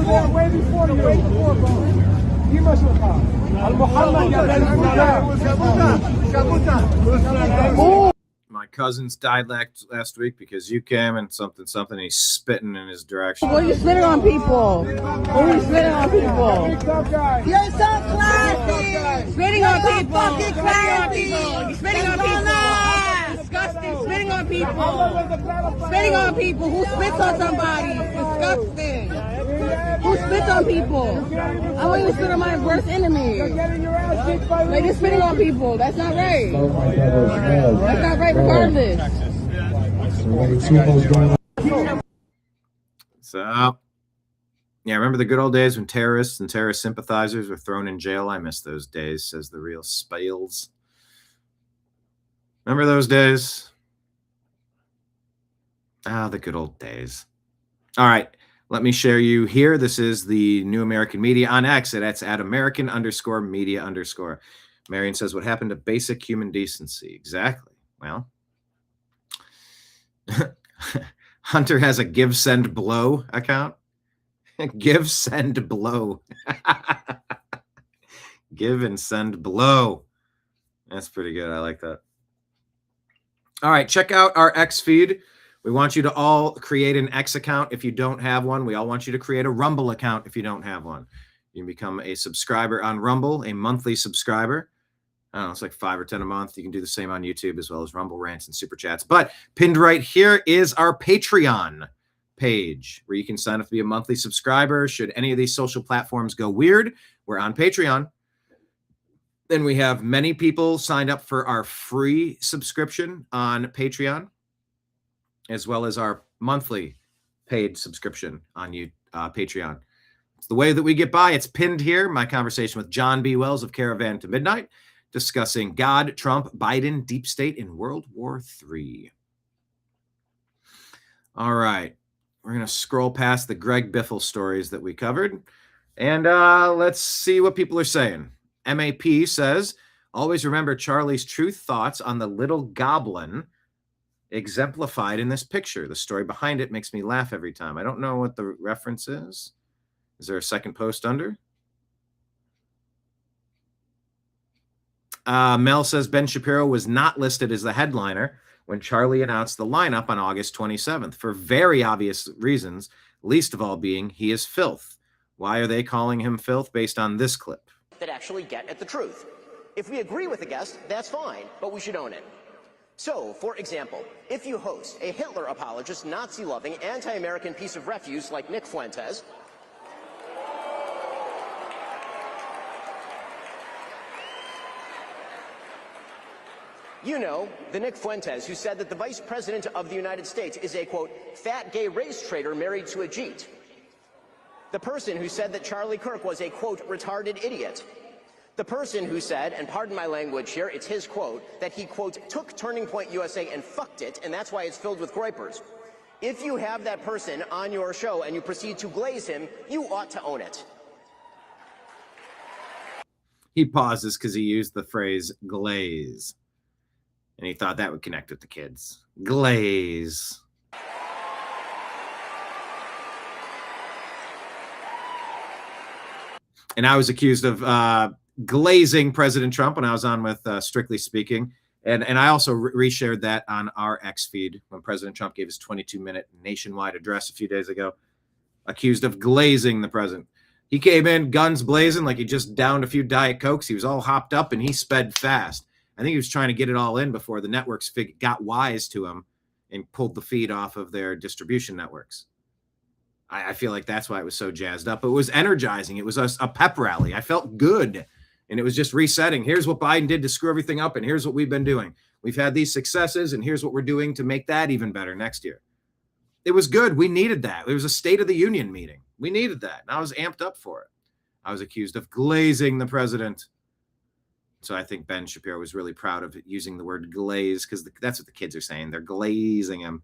y'all way before, bro. My cousins died last week because you came and something, and he's spitting in his direction. What are you spitting on people? What are you spitting on people? You're so classy! Spitting on people! Fucking classy! You're spitting on people! Disgusting! Spitting on people! Spitting on people! Who spits on somebody? Disgusting! Who spits on people? I won't even spit on my worst enemy. Like, you're spitting on people. That's not right. That's not right regardless. So, yeah, remember the good old days when terrorists and terrorist sympathizers were thrown in jail? I miss those days, says the real Spales. Remember those days? Ah, the good old days. All right. Let me share you here. This is the New American Media on X. That's at American_media_. Marion says, what happened to basic human decency? Exactly. Well, Hunter has a Give Send Blow account. Give, send, blow. Give and send blow. That's pretty good. I like that. All right, check out our X feed. We want you to all create an X account if you don't have one. We all want you to create a Rumble account if you don't have one. You can become a subscriber on Rumble, a monthly subscriber. I don't know, it's like 5 or 10 a month. You can do the same on YouTube as well as Rumble rants and super chats. But pinned right here is our Patreon page where you can sign up to be a monthly subscriber. Should any of these social platforms go weird, we're on Patreon. Then we have many people signed up for our free subscription on Patreon, as well as our monthly paid subscription on Patreon. It's the way that we get by. It's pinned here. My conversation with John B. Wells of Caravan to Midnight, discussing God, Trump, Biden, Deep State, in World War III. All right. We're going to scroll past the Greg Biffle stories that we covered. And let's see what people are saying. MAP says, always remember Charlie's true thoughts on the little goblin exemplified in this picture. The story behind it makes me laugh every time. I don't know what the reference is. Is there a second post under? Mel says Ben Shapiro was not listed as the headliner when Charlie announced the lineup on August 27th for very obvious reasons, least of all being he is filth. Why are they calling him filth based on this clip? That actually get at the truth. If we agree with the guest, that's fine, but we should own it. So, for example, if you host a Hitler apologist, Nazi-loving, anti-American piece of refuse like Nick Fuentes, you know, the Nick Fuentes who said that the Vice President of the United States is a, quote, fat gay race traitor married to a Jeet. The person who said that Charlie Kirk was a, quote, retarded idiot. The person who said, and pardon my language here, it's his quote, that he, quote, took Turning Point USA and fucked it, and that's why it's filled with groypers. If you have that person on your show and you proceed to glaze him, you ought to own it. He pauses because he used the phrase glaze. And he thought that would connect with the kids. Glaze. And I was accused of glazing President Trump when I was on with Strictly Speaking. And I also reshared that on our X feed when President Trump gave his 22-minute nationwide address a few days ago. Accused of glazing the president. He came in guns blazing like he just downed a few Diet Cokes. He was all hopped up and he sped fast. I think he was trying to get it all in before the networks got wise to him and pulled the feed off of their distribution networks. I feel like that's why it was so jazzed up. It was energizing. It was a pep rally. I felt good. And it was just resetting. Here's what Biden did to screw everything up, and here's what we've been doing. We've had these successes, and here's what we're doing to make that even better next year. It was good. We needed that. It was a State of the Union meeting. We needed that. And I was amped up for it. I was accused of glazing the president. So I think Ben Shapiro was really proud of using the word glaze because that's what the kids are saying. They're glazing him.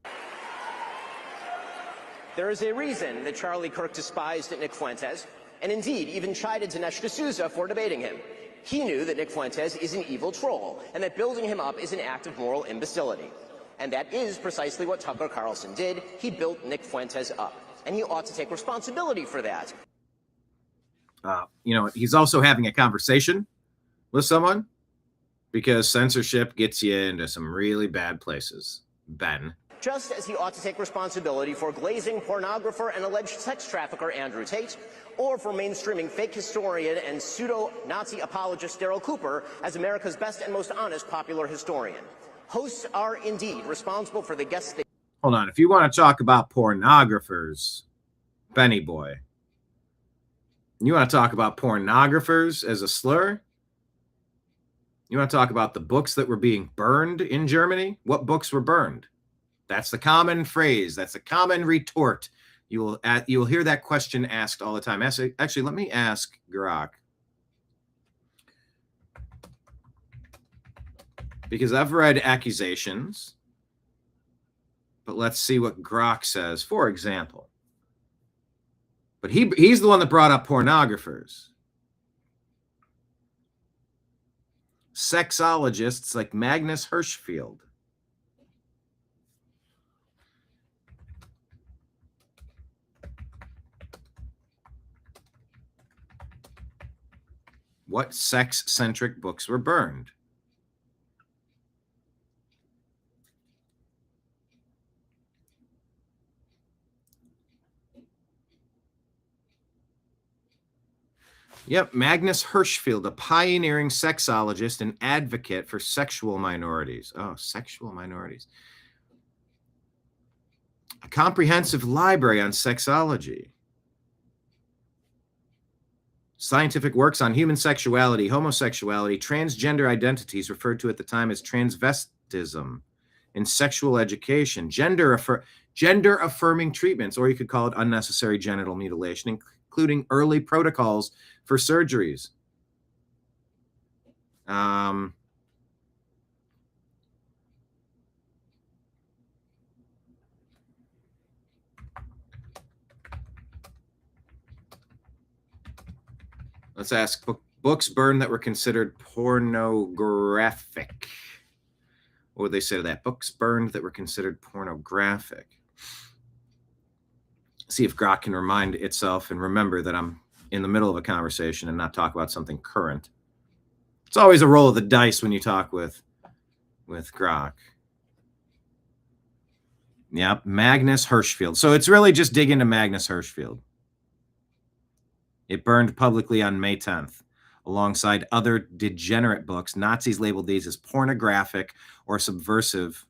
There is a reason that Charlie Kirk despised Nick Fuentes, and indeed even chided Dinesh D'Souza for debating him. He knew that Nick Fuentes is an evil troll, and that building him up is an act of moral imbecility. And that is precisely what Tucker Carlson did. He built Nick Fuentes up, and he ought to take responsibility for that. He's also having a conversation with someone because censorship gets you into some really bad places, Ben. Just as he ought to take responsibility for glazing pornographer and alleged sex trafficker Andrew Tate, or for mainstreaming fake historian and pseudo-Nazi apologist Daryl Cooper as America's best and most honest popular historian. Hosts are indeed responsible for the guests they... Hold on. If you want to talk about pornographers, Benny boy, you want to talk about pornographers as a slur? You want to talk about the books that were being burned in Germany? What books were burned? That's the common phrase. That's a common retort. You will hear that question asked all the time. Actually, let me ask Grok. Because I've read accusations, but let's see what Grok says, for example. But he's the one that brought up pornographers. Sexologists like Magnus Hirschfeld. What sex-centric books were burned? Yep, Magnus Hirschfeld, a pioneering sexologist and advocate for sexual minorities. Oh, sexual minorities. A comprehensive library on sexology. Scientific works on human sexuality, homosexuality, transgender identities, referred to at the time as transvestism, and sexual education, gender-affirming treatments, or you could call it unnecessary genital mutilation, including early protocols for surgeries. Let's ask books burned that were considered pornographic. What would they say to that? Books burned that were considered pornographic. See if Grok can remind itself and remember that I'm in the middle of a conversation and not talk about something current. It's always a roll of the dice when you talk with Grok. Yep, Magnus Hirschfeld. So it's really just dig into Magnus Hirschfeld. It burned publicly on May 10th. Alongside other degenerate books, Nazis labeled these as pornographic or subversive.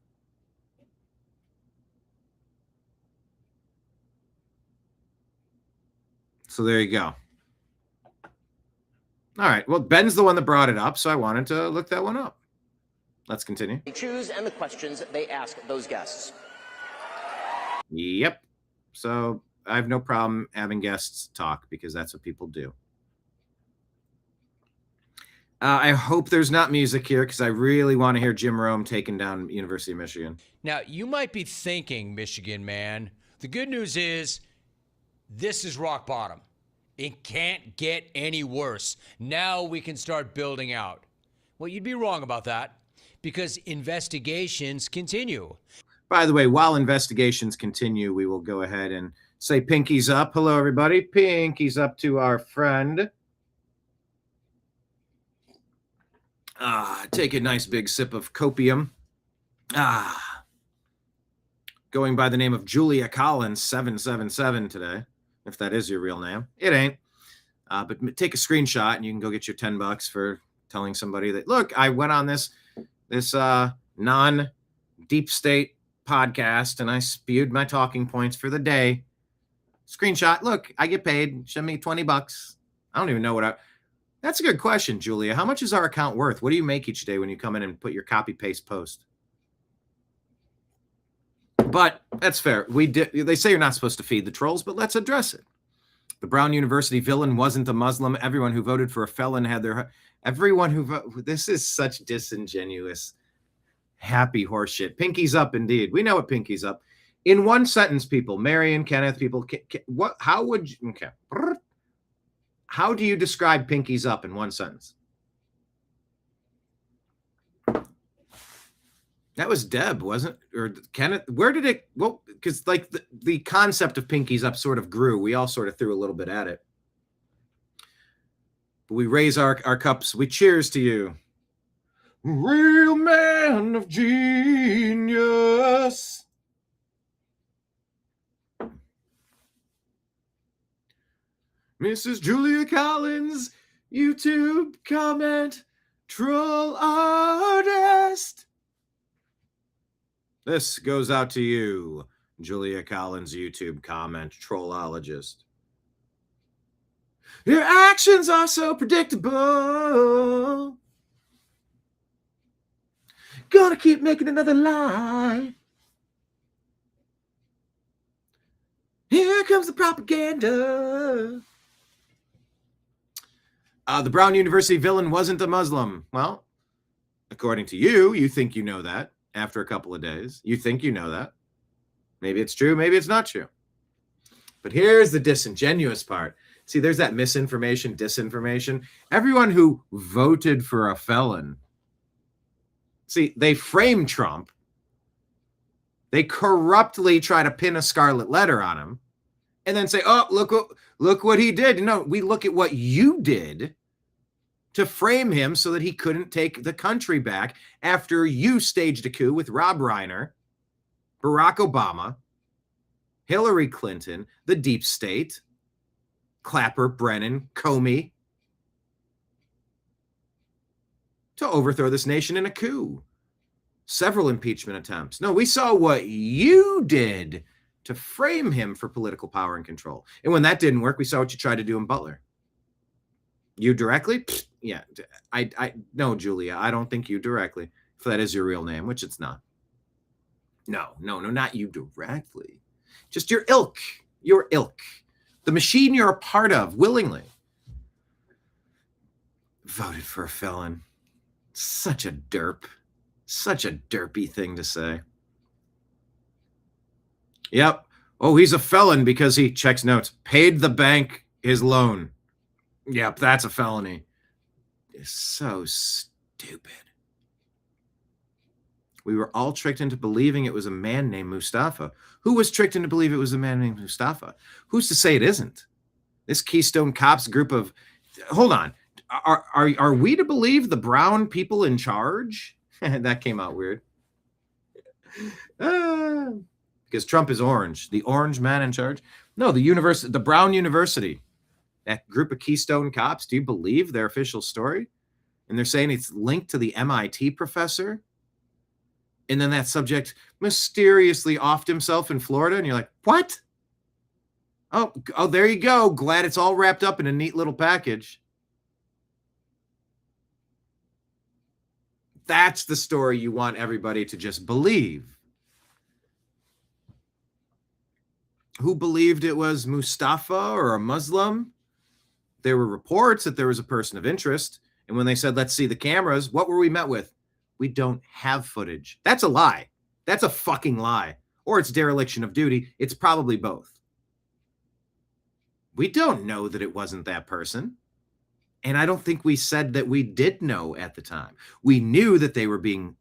So there you go. All right. Well, Ben's the one that brought it up, so I wanted to look that one up. Let's continue. They choose and the questions they ask those guests. Yep. So I have no problem having guests talk because that's what people do. I hope there's not music here because I really want to hear Jim Rome taking down University of Michigan. Now, you might be thinking, Michigan man, the good news is this is rock bottom. It can't get any worse. Now we can start building out. Well, you'd be wrong about that because investigations continue. By the way, while investigations continue, we will go ahead and say pinkies up. Hello, everybody. Pinkies up to our friend. Take a nice big sip of copium. Going by the name of Julia Collins 777 today, if that is your real name. It ain't. But take a screenshot and you can go get your $10 for telling somebody that, look, I went on this non-deep state podcast and I spewed my talking points for the day. Screenshot. Look, I get paid. Send me $20. I don't even know what That's a good question, Julia. How much is our account worth? What do you make each day when you come in and put your copy paste post? But that's fair. They say you're not supposed to feed the trolls, but let's address it. The Brown University villain wasn't a Muslim. Everyone who voted for a felon had their... This is such disingenuous, happy horseshit. Pinkies up, indeed. We know what pinkies up. In one sentence, people, Mary and Kenneth, people, what? How would you... Okay. How do you describe pinkies up in one sentence? That was Deb, wasn't it? Or Kenneth? Where did it? Well, because like the concept of pinkies up sort of grew. We all sort of threw a little bit at it. But we raise our cups. We cheers to you. Real man of genius. Mrs. Julia Collins, YouTube comment, troll artist. This goes out to you, Julia Collins, YouTube comment, trollologist. Your actions are so predictable. Gonna keep making another lie. Here comes the propaganda. The Brown University villain wasn't a Muslim. Well, according to you, you think you know that after a couple of days. You think you know that. Maybe it's true, maybe it's not true. But here's the disingenuous part. See, there's that misinformation, disinformation. Everyone who voted for a felon, see, they frame Trump. They corruptly try to pin a scarlet letter on him and then say, oh, look what he did. No, we look at what you did to frame him so that he couldn't take the country back after you staged a coup with Rob Reiner, Barack Obama, Hillary Clinton, the deep state, Clapper, Brennan, Comey, to overthrow this nation in a coup. Several impeachment attempts. No, we saw what you did to frame him for political power and control. And when that didn't work, we saw what you tried to do in Butler. You directly? Pfft, yeah. No, Julia, I don't think you directly. If that is your real name, which it's not. No, not you directly. Just your ilk. Your ilk. The machine you're a part of, willingly. Voted for a felon. Such a derp. Such a derpy thing to say. Yep. Oh, he's a felon because he checks notes. Paid the bank his loan. Yep, that's a felony. It's so stupid. We were all tricked into believing it was a man named Mustafa. Who was tricked into believing it was a man named Mustafa? Who's to say it isn't? This Keystone Cops group of... Hold on. Are we to believe the brown people in charge? That came out weird. Because Trump is orange. The orange man in charge? No, the Brown University. That group of Keystone Cops. Do you believe their official story? And they're saying it's linked to the MIT professor? And then that subject mysteriously offed himself in Florida. And you're like, what? Oh, there you go. Glad it's all wrapped up in a neat little package. That's the story you want everybody to just believe. Who believed it was Mustafa or a Muslim? There were reports that there was a person of interest. And when they said, let's see the cameras, what were we met with? We don't have footage. That's a lie. That's a fucking lie. Or it's dereliction of duty. It's probably both. We don't know that it wasn't that person. And I don't think we said that we did know at the time. We knew that they were being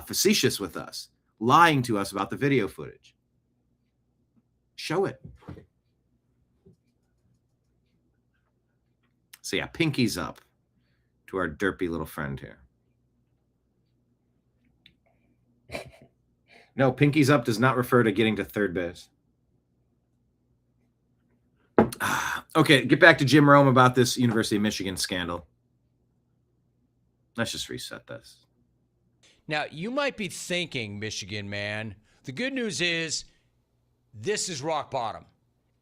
facetious with us, lying to us about the video footage. Show it. So yeah, pinkies up to our derpy little friend here. No, pinkies up does not refer to getting to third base. Okay, get back to Jim Rome about this University of Michigan scandal. Let's just reset this. Now, you might be thinking, Michigan man, the good news is this is rock bottom.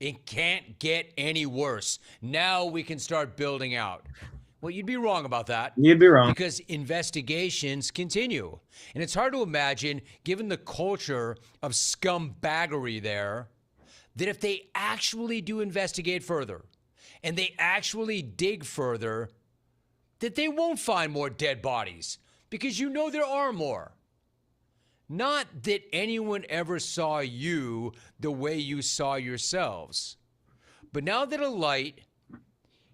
It can't get any worse. Now we can start building out. Well, you'd be wrong about that. You'd be wrong. Because investigations continue. And it's hard to imagine, given the culture of scumbaggery there, that if they actually do investigate further and they actually dig further, that they won't find more dead bodies, because you know there are more. Not that anyone ever saw you the way you saw yourselves. But now that a light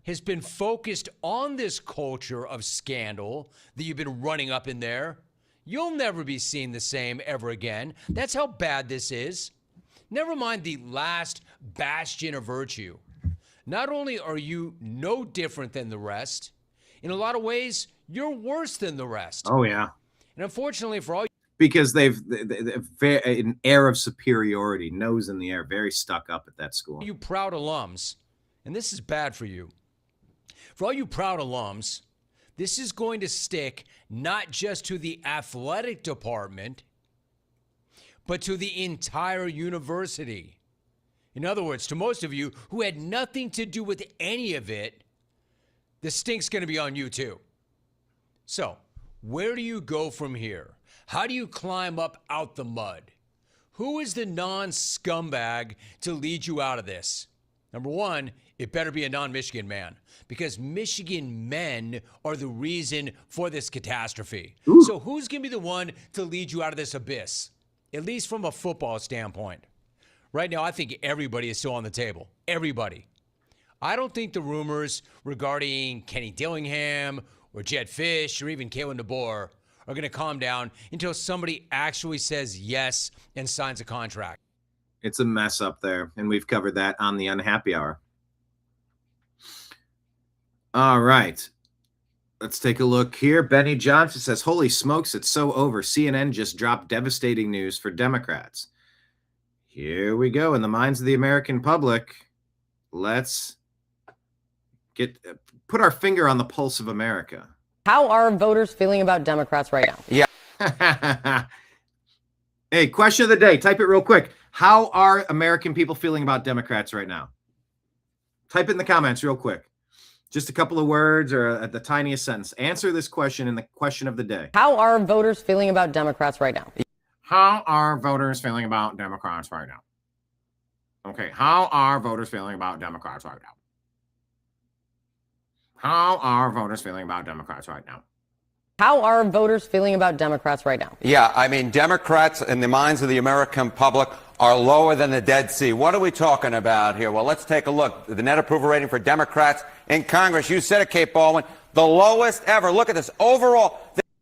has been focused on this culture of scandal that you've been running up in there, you'll never be seen the same ever again. That's how bad this is. Never mind the last bastion of virtue. Not only are you no different than the rest, in a lot of ways, you're worse than the rest. Oh, yeah. And unfortunately for all because they've an air of superiority, nose in the air, very stuck up at that school. you proud alums, and this is bad for you. For all you proud alums, this is going to stick not just to the athletic department, but to the entire university. In other words, to most of you who had nothing to do with any of it, the stink's going to be on you too. So, where do you go from here? How do you climb up out the mud? Who is the non-scumbag to lead you out of this? Number one, it better be a non-Michigan man, because Michigan men are the reason for this catastrophe. Ooh. So who's going to be the one to lead you out of this abyss? At least from a football standpoint. Right now, I think everybody is still on the table. Everybody. I don't think the rumors regarding Kenny Dillingham or Jed Fish or even Kalen DeBoer are going to calm down until somebody actually says yes and signs a contract. It's a mess up there, and we've covered that on the Unhappy Hour. All right. Let's take a look here. Benny Johnson says, holy smokes, it's so over. CNN just dropped devastating news for Democrats. Here we go. In the minds of the American public, let's put our finger on the pulse of America. How are voters feeling about Democrats right now? Yeah. Hey, question of the day. Type it real quick. How are American people feeling about Democrats right now? Type it in the comments real quick. Just a couple of words or the tiniest sentence. Answer this question in the question of the day. How are voters feeling about Democrats right now? How are voters feeling about Democrats right now? Okay, how are voters feeling about Democrats right now? How are voters feeling about Democrats right now? How are voters feeling about Democrats right now? Yeah, I mean, Democrats in the minds of the American public are lower than the Dead Sea. What are we talking about here? Well, let's take a look. The net approval rating for Democrats in Congress, you said it, Kate Baldwin, the lowest ever. Look at this. Overall.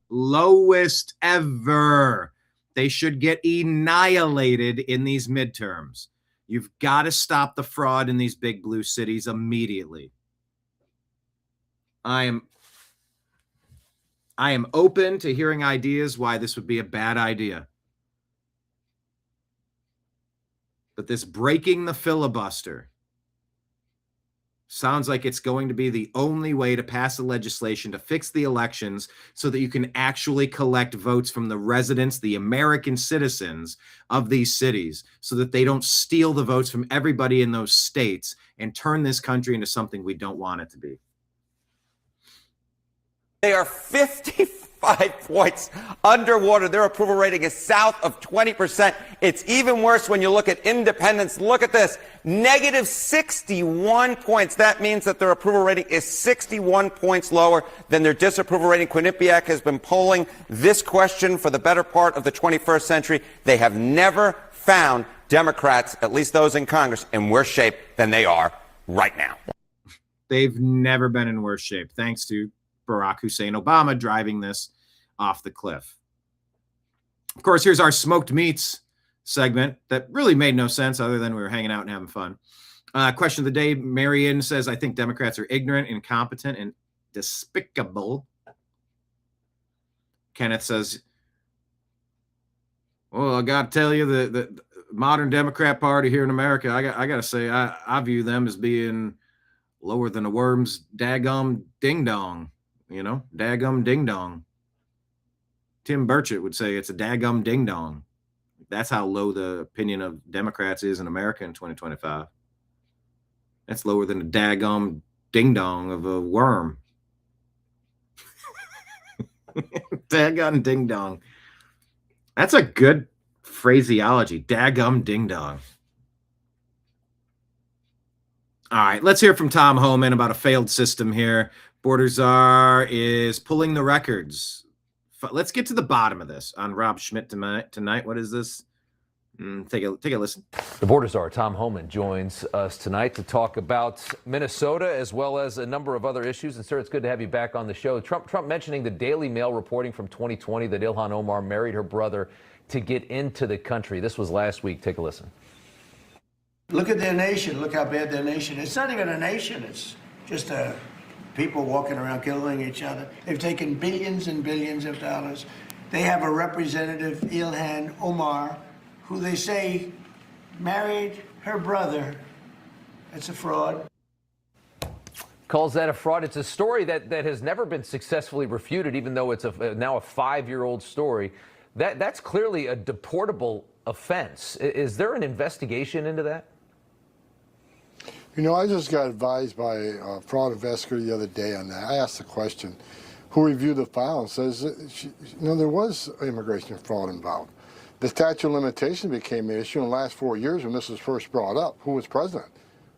Lowest ever. They should get annihilated in these midterms. You've got to stop the fraud in these big blue cities immediately. I am open to hearing ideas why this would be a bad idea. But this breaking the filibuster sounds like it's going to be the only way to pass the legislation to fix the elections so that you can actually collect votes from the residents, the American citizens of these cities, so that they don't steal the votes from everybody in those states and turn this country into something we don't want it to be. They are 55 points underwater. Their approval rating is south of 20%. It's even worse when you look at independents. Look at this. Negative 61 points. That means that their approval rating is 61 points lower than their disapproval rating. Quinnipiac has been polling this question for the better part of the 21st century. They have never found Democrats, at least those in Congress, in worse shape than they are right now. They've never been in worse shape, thanks to Barack Hussein Obama driving this off the cliff. Of course, here's our smoked meats segment that really made no sense other than we were hanging out and having fun. Question of the day, Marion says, I think Democrats are ignorant, incompetent, and despicable. Kenneth says, well, I got to tell you, the modern Democrat Party here in America, I got to say, I view them as being lower than a worm's daggum ding-dong. You know, daggum ding-dong. Tim Burchett would say it's a daggum ding-dong. That's how low the opinion of Democrats is in America in 2025. That's lower than a daggum ding-dong of a worm. Daggum ding-dong. That's a good phraseology. Daggum ding-dong. All right, let's hear from Tom Homan about a failed system here. Border Czar is pulling the records. Let's get to the bottom of this on Rob Schmidt tonight. What is this? Take a listen. The Border Czar, Tom Homan, joins us tonight to talk about Minnesota as well as a number of other issues. And, sir, it's good to have you back on the show. Trump mentioning the Daily Mail reporting from 2020 that Ilhan Omar married her brother to get into the country. This was last week. Take a listen. Look at their nation. Look how bad their nation is. It's not even a nation. It's just people walking around killing each other. They've taken billions and billions of dollars. They have a representative, Ilhan Omar, who they say married her brother. It's a fraud. Calls that a fraud. It's a story that has never been successfully refuted, even though it's now a 5-year-old story. That's clearly a deportable offense. Is there an investigation into that? You know, I just got advised by a fraud investigator the other day on that. I asked the question, who reviewed the file and says, there was immigration fraud involved. The statute of limitations became an issue in the last 4 years when this was first brought up. Who was president?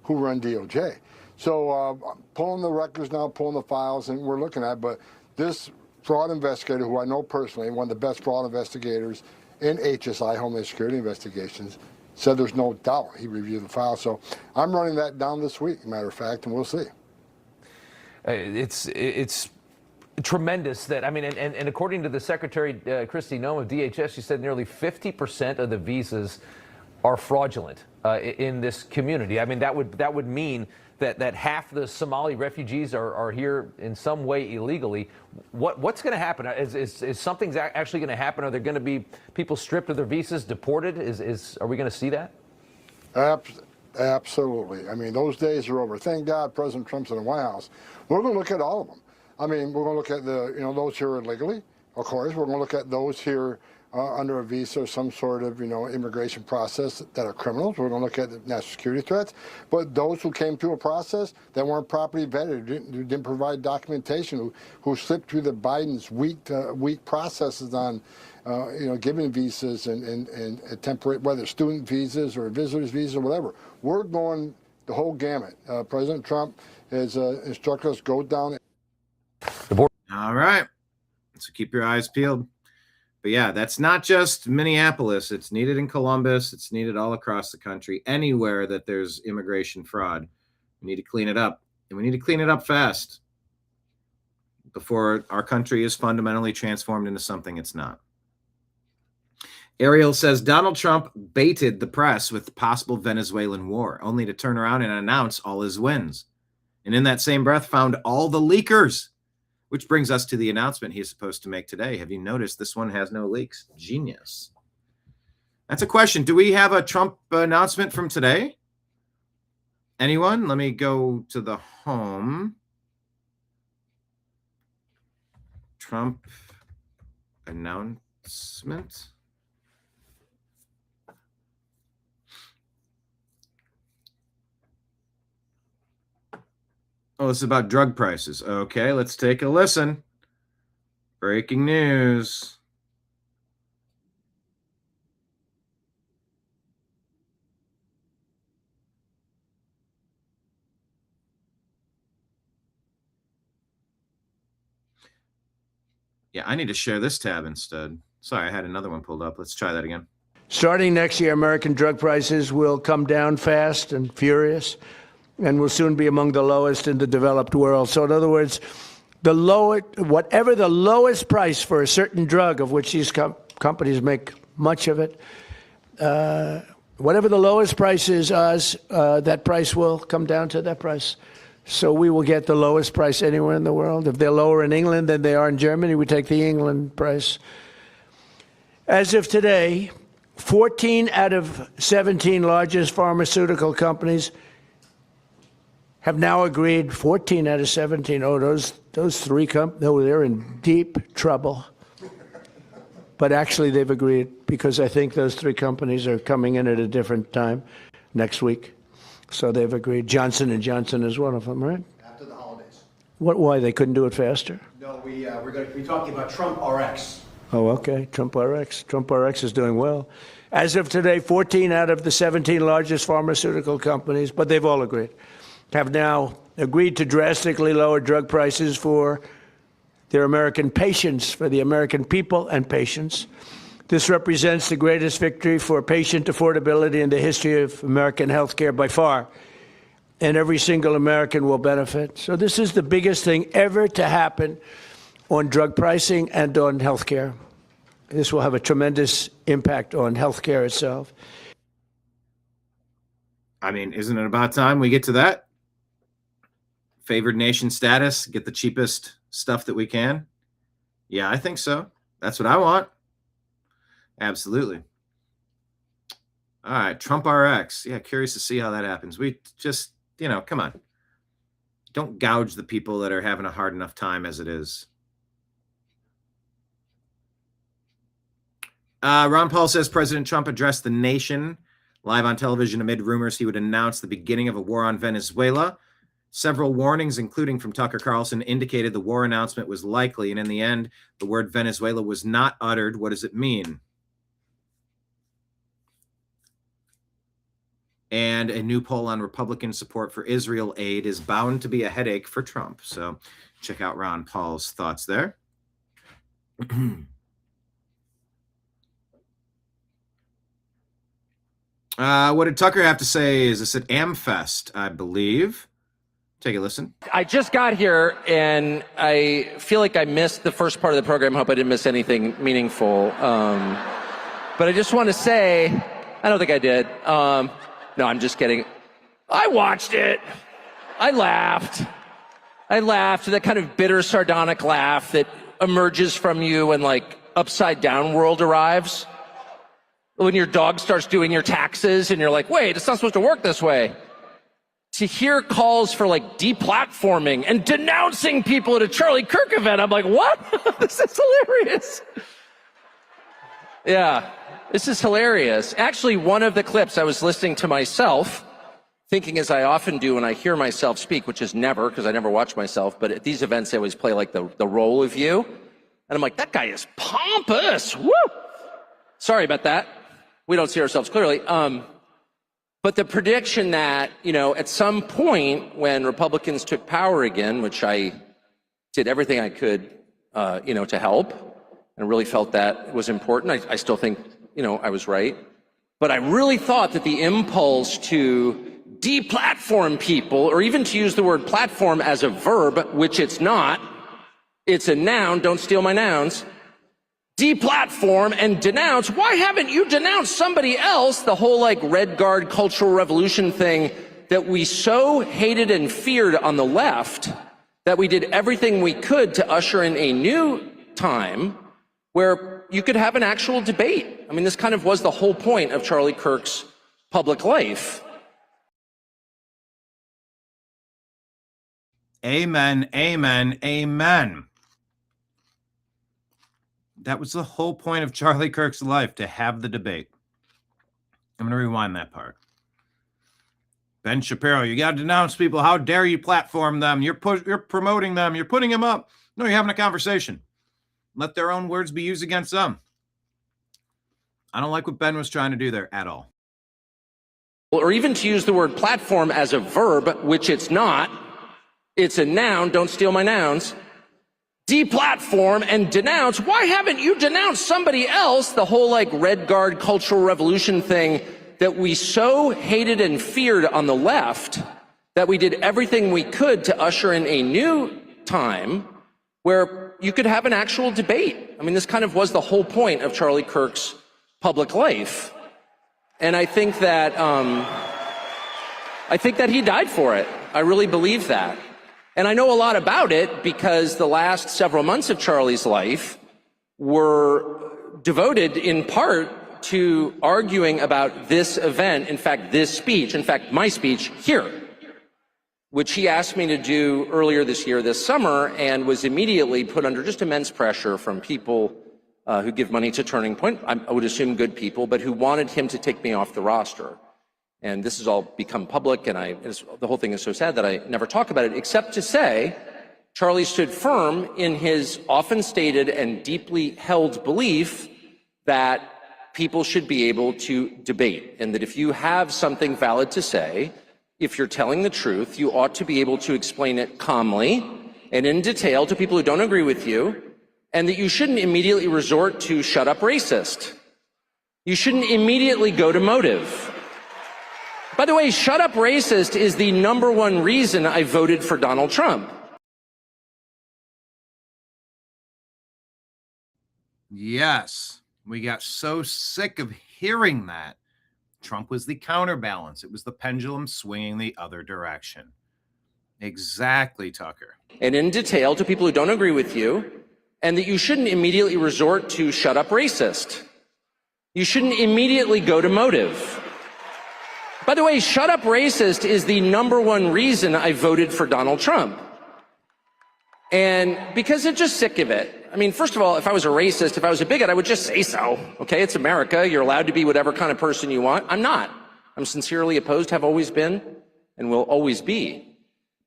Who ran DOJ? So pulling the records now, pulling the files, and we're looking at, but this fraud investigator, who I know personally, one of the best fraud investigators in HSI, Homeland Security Investigations, said there's no doubt he reviewed the file. So I'm running that down this week, matter of fact, and we'll see. It's tremendous that, I mean, and according to the Secretary, Kristi Noem of DHS, she said nearly 50% of the visas are fraudulent. in this community. I mean, that would mean that half the Somali refugees are here in some way illegally. What's going to happen? Is something actually going to happen? Are there going to be people stripped of their visas, deported? Are we going to see that? Absolutely. I mean, those days are over. Thank God President Trump's in the White House. We're going to look at all of them. I mean, we're going to look at those here illegally, of course. We're going to look at those here under a visa or some sort of, immigration process that are criminals. We're going to look at the national security threats. But those who came through a process that weren't properly vetted, who didn't provide documentation, who slipped through the Biden's weak processes on, giving visas and temporary, whether student visas or visitors visas or whatever. We're going the whole gamut. President Trump has instructed us go down. All right. So keep your eyes peeled. But yeah, that's not just Minneapolis. It's needed in Columbus. It's needed all across the country. Anywhere that there's immigration fraud, we need to clean it up. And we need to clean it up fast before our country is fundamentally transformed into something it's not. Ariel says Donald Trump baited the press with the possible Venezuelan war, only to turn around and announce all his wins. And in that same breath found all the leakers. Which brings us to the announcement he's supposed to make today. Have you noticed this one has no leaks? Genius. That's a question. Do we have a Trump announcement from today? Anyone? Let me go to the home. Trump announcement. Oh, this is about drug prices. Okay, let's take a listen. Breaking news. Yeah, I need to share this tab instead. Sorry, I had another one pulled up. Let's try that again. Starting next year, American drug prices will come down fast and furious, and will soon be among the lowest in the developed world. So in other words, whatever the lowest price for a certain drug, of which these companies make much of it, whatever the lowest price is, that price will come down to that price. So we will get the lowest price anywhere in the world. If they're lower in England than they are in Germany, we take the England price. As of today, 14 out of 17 largest pharmaceutical companies have now agreed. 14 out of 17. Oh, those three they're in deep trouble. But actually, they've agreed because I think those three companies are coming in at a different time next week. So they've agreed. Johnson & Johnson is one of them, right? After the holidays. Why? They couldn't do it faster? No, we're going to be talking about Trump RX. Oh, okay. Trump RX. Trump RX is doing well. As of today, 14 out of the 17 largest pharmaceutical companies, but they've all agreed, have now agreed to drastically lower drug prices for their American patients, for the American people and patients. This represents the greatest victory for patient affordability in the history of American healthcare by far, and every single American will benefit. So this is the biggest thing ever to happen on drug pricing and on healthcare. This will have a tremendous impact on healthcare itself. I mean, isn't it about time we get to that? Favored nation status, get the cheapest stuff that we can? Yeah, I think so. That's what I want. Absolutely. All right, Trump RX. Yeah, curious to see how that happens. We just, come on. Don't gouge the people that are having a hard enough time as it is. Ron Paul says President Trump addressed the nation live on television amid rumors he would announce the beginning of a war on Venezuela. Several warnings, including from Tucker Carlson, indicated the war announcement was likely, and in the end, the word Venezuela was not uttered. What does it mean? And a new poll on Republican support for Israel aid is bound to be a headache for Trump. So check out Ron Paul's thoughts there. What did Tucker have to say? Is this at AmFest, I believe? Take a listen. I just got here, and I feel like I missed the first part of the program. Hope I didn't miss anything meaningful. But I just want to say, I don't think I did. No, I'm just kidding. I watched it. I laughed. That kind of bitter, sardonic laugh that emerges from you when, like, Upside Down World arrives. When your dog starts doing your taxes and you're like, wait, it's not supposed to work this way. To hear calls for, like, deplatforming and denouncing people at a Charlie Kirk event, I'm like, what? This is hilarious. Yeah, this is hilarious. Actually, one of the clips I was listening to myself, thinking as I often do when I hear myself speak, which is never, because I never watch myself, but at these events, they always play, like, the role of you. And I'm like, that guy is pompous. Woo! Sorry about that. We don't see ourselves clearly. But the prediction that, you know, at some point when Republicans took power again, which I did everything I could, you know, to help, and really felt that was important. I still think, you know, I was right. But I really thought that the impulse to deplatform people, or even to use the word platform as a verb, which it's not, it's a noun, don't steal my nouns, deplatform and denounce. Why haven't you denounced somebody else? The whole, like, Red Guard cultural revolution thing that we so hated and feared on the left that we did everything we could to usher in a new time where you could have an actual debate. I mean, this kind of was the whole point of Charlie Kirk's public life. Amen, amen, amen. That was the whole point of Charlie Kirk's life, to have the debate. I'm going to rewind that part. Ben Shapiro, you got to denounce people. How dare you platform them? You're promoting them. You're putting them up. No, you're having a conversation. Let their own words be used against them. I don't like what Ben was trying to do there at all. Or even to use the word platform as a verb, which it's not. It's a noun, don't steal my nouns. Deplatform and denounce. Why haven't you denounced somebody else? The whole, like, Red Guard cultural revolution thing that we so hated and feared on the left that we did everything we could to usher in a new time where you could have an actual debate. I mean, this kind of was the whole point of Charlie Kirk's public life. And I think that he died for it. I really believe that. And I know a lot about it because the last several months of Charlie's life were devoted in part to arguing about this event, in fact, this speech, in fact, my speech here, which he asked me to do earlier this year, this summer, and was immediately put under just immense pressure from people who give money to Turning Point, I would assume good people, but who wanted him to take me off the roster. And this has all become public, and the whole thing is so sad that I never talk about it, except to say Charlie stood firm in his often stated and deeply held belief that people should be able to debate, and that if you have something valid to say, if you're telling the truth, you ought to be able to explain it calmly and in detail to people who don't agree with you, and that you shouldn't immediately resort to shut up racist. You shouldn't immediately go to motive. By the way, shut up racist is the #1 reason I voted for Donald Trump. Yes, we got so sick of hearing that. Trump was the counterbalance. It was the pendulum swinging the other direction. Exactly, Tucker. And in detail to people who don't agree with you, and that you shouldn't immediately resort to shut up racist. You shouldn't immediately go to motive. By the way, shut up racist is the #1 reason I voted for Donald Trump. And because I'm just sick of it. I mean, first of all, if I was a racist, if I was a bigot, I would just say so. Okay, it's America. You're allowed to be whatever kind of person you want. I'm not. I'm sincerely opposed, have always been, and will always be.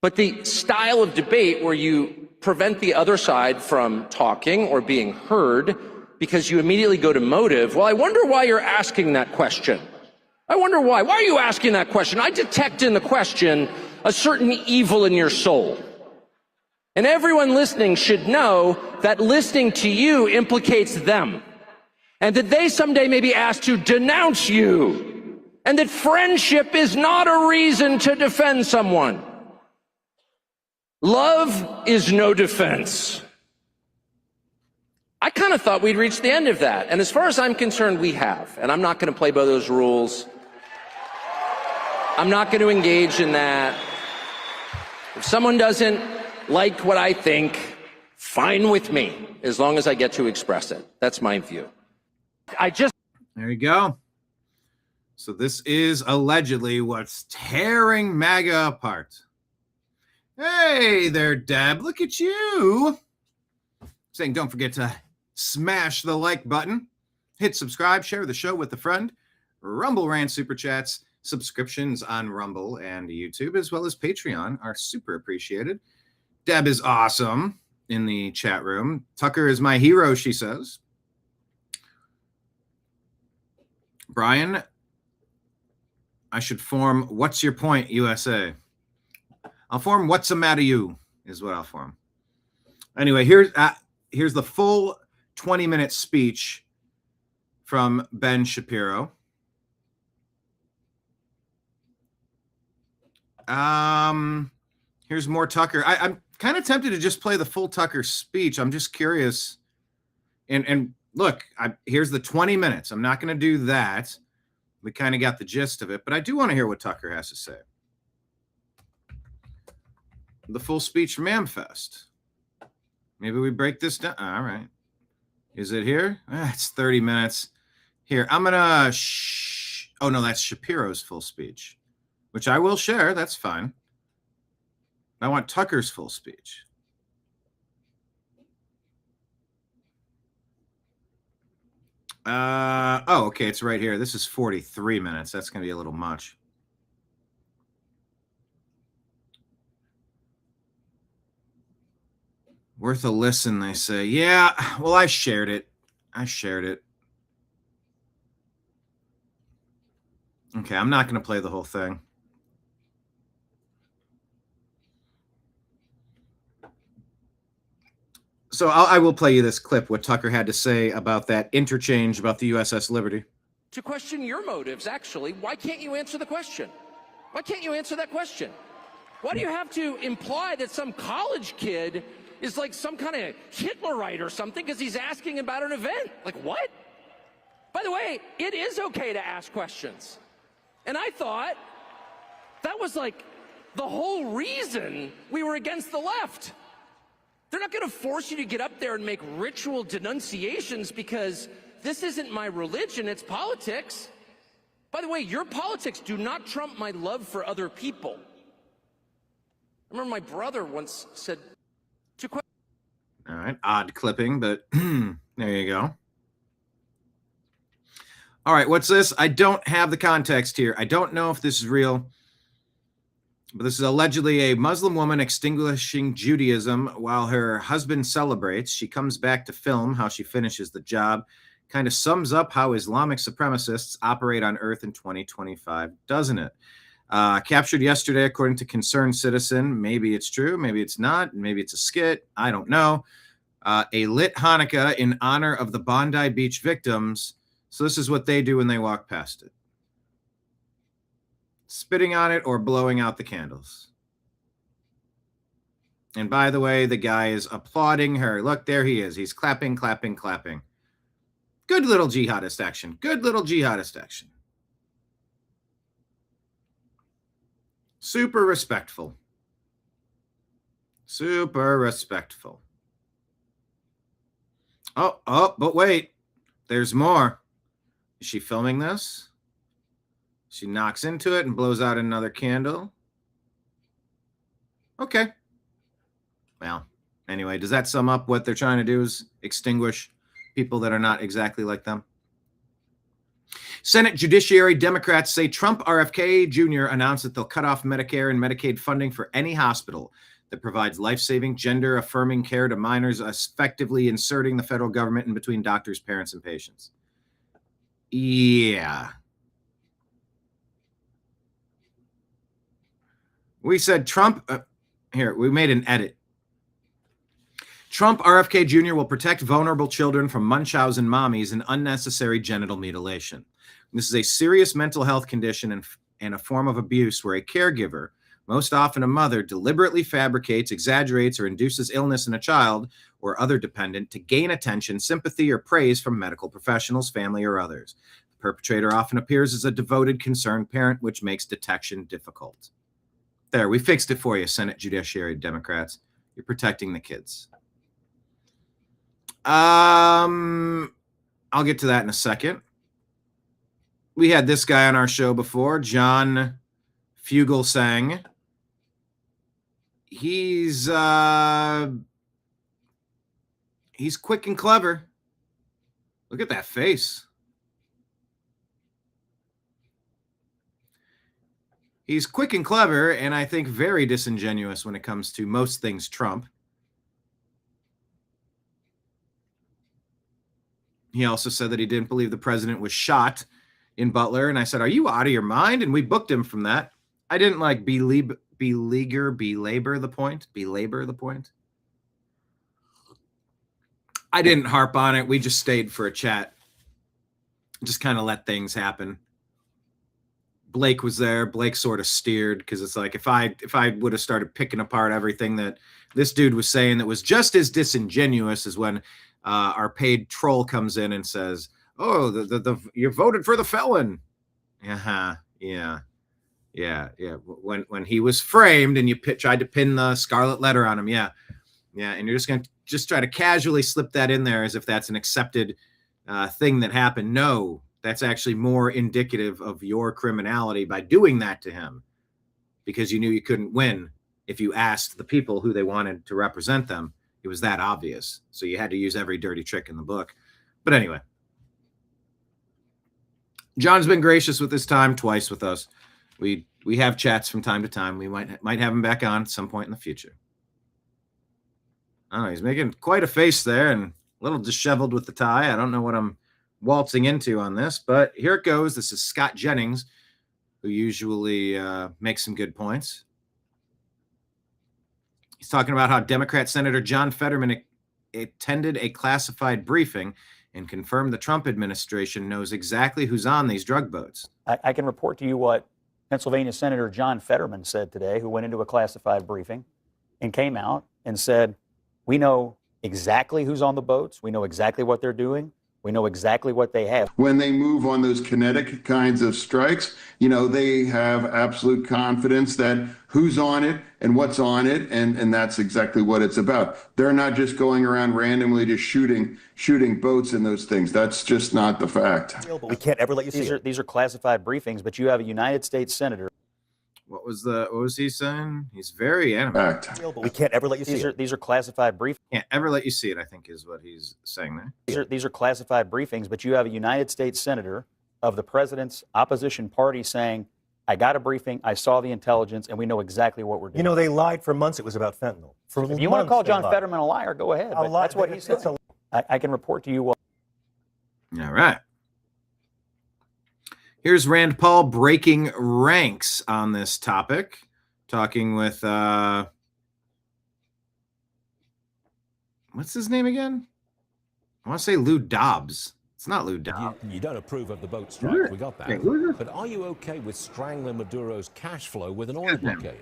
But the style of debate where you prevent the other side from talking or being heard because you immediately go to motive, well, I wonder why you're asking that question. I wonder why. Why are you asking that question? I detect in the question a certain evil in your soul. And everyone listening should know that listening to you implicates them. And that they someday may be asked to denounce you. And that friendship is not a reason to defend someone. Love is no defense. I kind of thought we'd reached the end of that. And as far as I'm concerned, we have. And I'm not going to play by those rules. I'm not going to engage in that. If someone doesn't like what I think, fine with me, as long as I get to express it. That's my view. There you go. So this is allegedly what's tearing MAGA apart. Hey there, Deb. Look at you. Saying don't forget to smash the like button, hit subscribe, share the show with a friend. Rumble Rant Super Chats, subscriptions on Rumble and YouTube, as well as Patreon, are super appreciated. Deb is awesome in the chat room. Tucker is my hero, she says. Brian, I should form What's Your Point USA. I'll form What's the Matter You is what I'll form. Anyway, here's the full 20-minute speech from Ben Shapiro. Here's more Tucker. I'm kind of tempted to just play the full Tucker speech. I'm just curious. And look, here's the 20 minutes. I'm not going to do that. We kind of got the gist of it, but I do want to hear what Tucker has to say. The full speech from AmFest. Maybe we break this down. All right. Is it here? It's 30 minutes. Here, I'm going to... Oh, no, that's Shapiro's full speech, which I will share. That's fine. I want Tucker's full speech. Oh, okay, it's right here. This is 43 minutes. That's going to be a little much. Worth a listen, they say. Yeah, well, I shared it. Okay, I'm not going to play the whole thing. So I will play you this clip, what Tucker had to say about that interchange about the USS Liberty. To question your motives, actually, why can't you answer the question? Why can't you answer that question? Why do you have to imply that some college kid is like some kind of Hitlerite or something because he's asking about an event? Like, what? By the way, it is okay to ask questions. And I thought that was like the whole reason we were against the left. They're not going to force you to get up there and make ritual denunciations because this isn't my religion, it's politics. By the way, your politics do not trump my love for other people. I remember my brother once said, all right, odd clipping, but there you go. All right, what's this? I don't have the context here. I don't know if this is real, but this is allegedly a Muslim woman extinguishing Judaism while her husband celebrates. She comes back to film how she finishes the job. Kind of sums up how Islamic supremacists operate on Earth in 2025, doesn't it? Captured yesterday, according to Concerned Citizen. Maybe it's true, maybe it's not, maybe it's a skit. I don't know. A lit Hanukkah in honor of the Bondi Beach victims. So this is what they do when they walk past it. Spitting on it or blowing out the candles. And by the way, the guy is applauding her. Look, there he is. He's clapping, clapping, clapping. Good little jihadist action. Good little jihadist action. Super respectful. Super respectful. Oh, but wait. There's more. Is she filming this? She knocks into it and blows out another candle. Okay. Well, anyway, does that sum up what they're trying to do is extinguish people that are not exactly like them? Senate Judiciary Democrats say Trump RFK Jr. announced that they'll cut off Medicare and Medicaid funding for any hospital that provides life-saving, gender-affirming care to minors, effectively inserting the federal government in between doctors, parents, and patients. Yeah. We said Trump, here, we made an edit. Trump RFK Jr. will protect vulnerable children from Munchausen mommies and unnecessary genital mutilation. This is a serious mental health condition and a form of abuse where a caregiver, most often a mother, deliberately fabricates, exaggerates, or induces illness in a child or other dependent to gain attention, sympathy, or praise from medical professionals, family, or others. The perpetrator often appears as a devoted, concerned parent, which makes detection difficult. There, we fixed it for you, Senate Judiciary Democrats. You're protecting the kids. I'll get to that in a second. We had this guy on our show before, John Fugelsang. He's quick and clever. Look at that face. He's quick and clever, and I think very disingenuous when it comes to most things Trump. He also said that he didn't believe the president was shot in Butler, and I said, are you out of your mind? And we booked him from that. I didn't like belabor the point. I didn't harp on it. We just stayed for a chat. Just kind of let things happen. Blake was there. Blake sort of steered, because it's like if I would have started picking apart everything that this dude was saying that was just as disingenuous as when our paid troll comes in and says, "Oh, you voted for the felon." Yeah. When he was framed and you tried to pin the scarlet letter on him, yeah, and you're just going to try to casually slip that in there as if that's an accepted thing that happened. No. That's actually more indicative of your criminality by doing that to him, because you knew you couldn't win if you asked the people who they wanted to represent them. It was that obvious. So you had to use every dirty trick in the book. But anyway, John's been gracious with his time twice with us. We have chats from time to time. We might have him back on at some point in the future. Oh, he's making quite a face there and a little disheveled with the tie. I don't know what I'm waltzing into on this, but here it goes. This is Scott Jennings, who usually makes some good points. He's talking about how Democrat Senator John Fetterman attended a classified briefing and confirmed the Trump administration knows exactly who's on these drug boats. I can report to you what Pennsylvania Senator John Fetterman said today, who went into a classified briefing and came out and said, we know exactly who's on the boats. We know exactly what they're doing. We know exactly what they have. When they move on those kinetic kinds of strikes, they have absolute confidence that who's on it and what's on it, and that's exactly what it's about. They're not just going around randomly just shooting boats in those things. That's just not the fact. We can't ever let you see it. These are classified briefings, but you have a United States Senator. What was he saying? He's very animated. We can't ever let you see it. These are classified briefings. Can't ever let you see it, I think is what he's saying there. These are classified briefings, but you have a United States Senator of the president's opposition party saying, I got a briefing, I saw the intelligence, and we know exactly what we're doing. They lied for months. It was about fentanyl. If you want to call John Fetterman a liar, go ahead. But that's what he said. I can report to you what. All right. Here's Rand Paul breaking ranks on this topic, talking with, what's his name again? I want to say Lou Dobbs. It's not Lou Dobbs. You don't approve of the boat strike, we got that. But are you okay with strangling Maduro's cash flow with an oil blockade?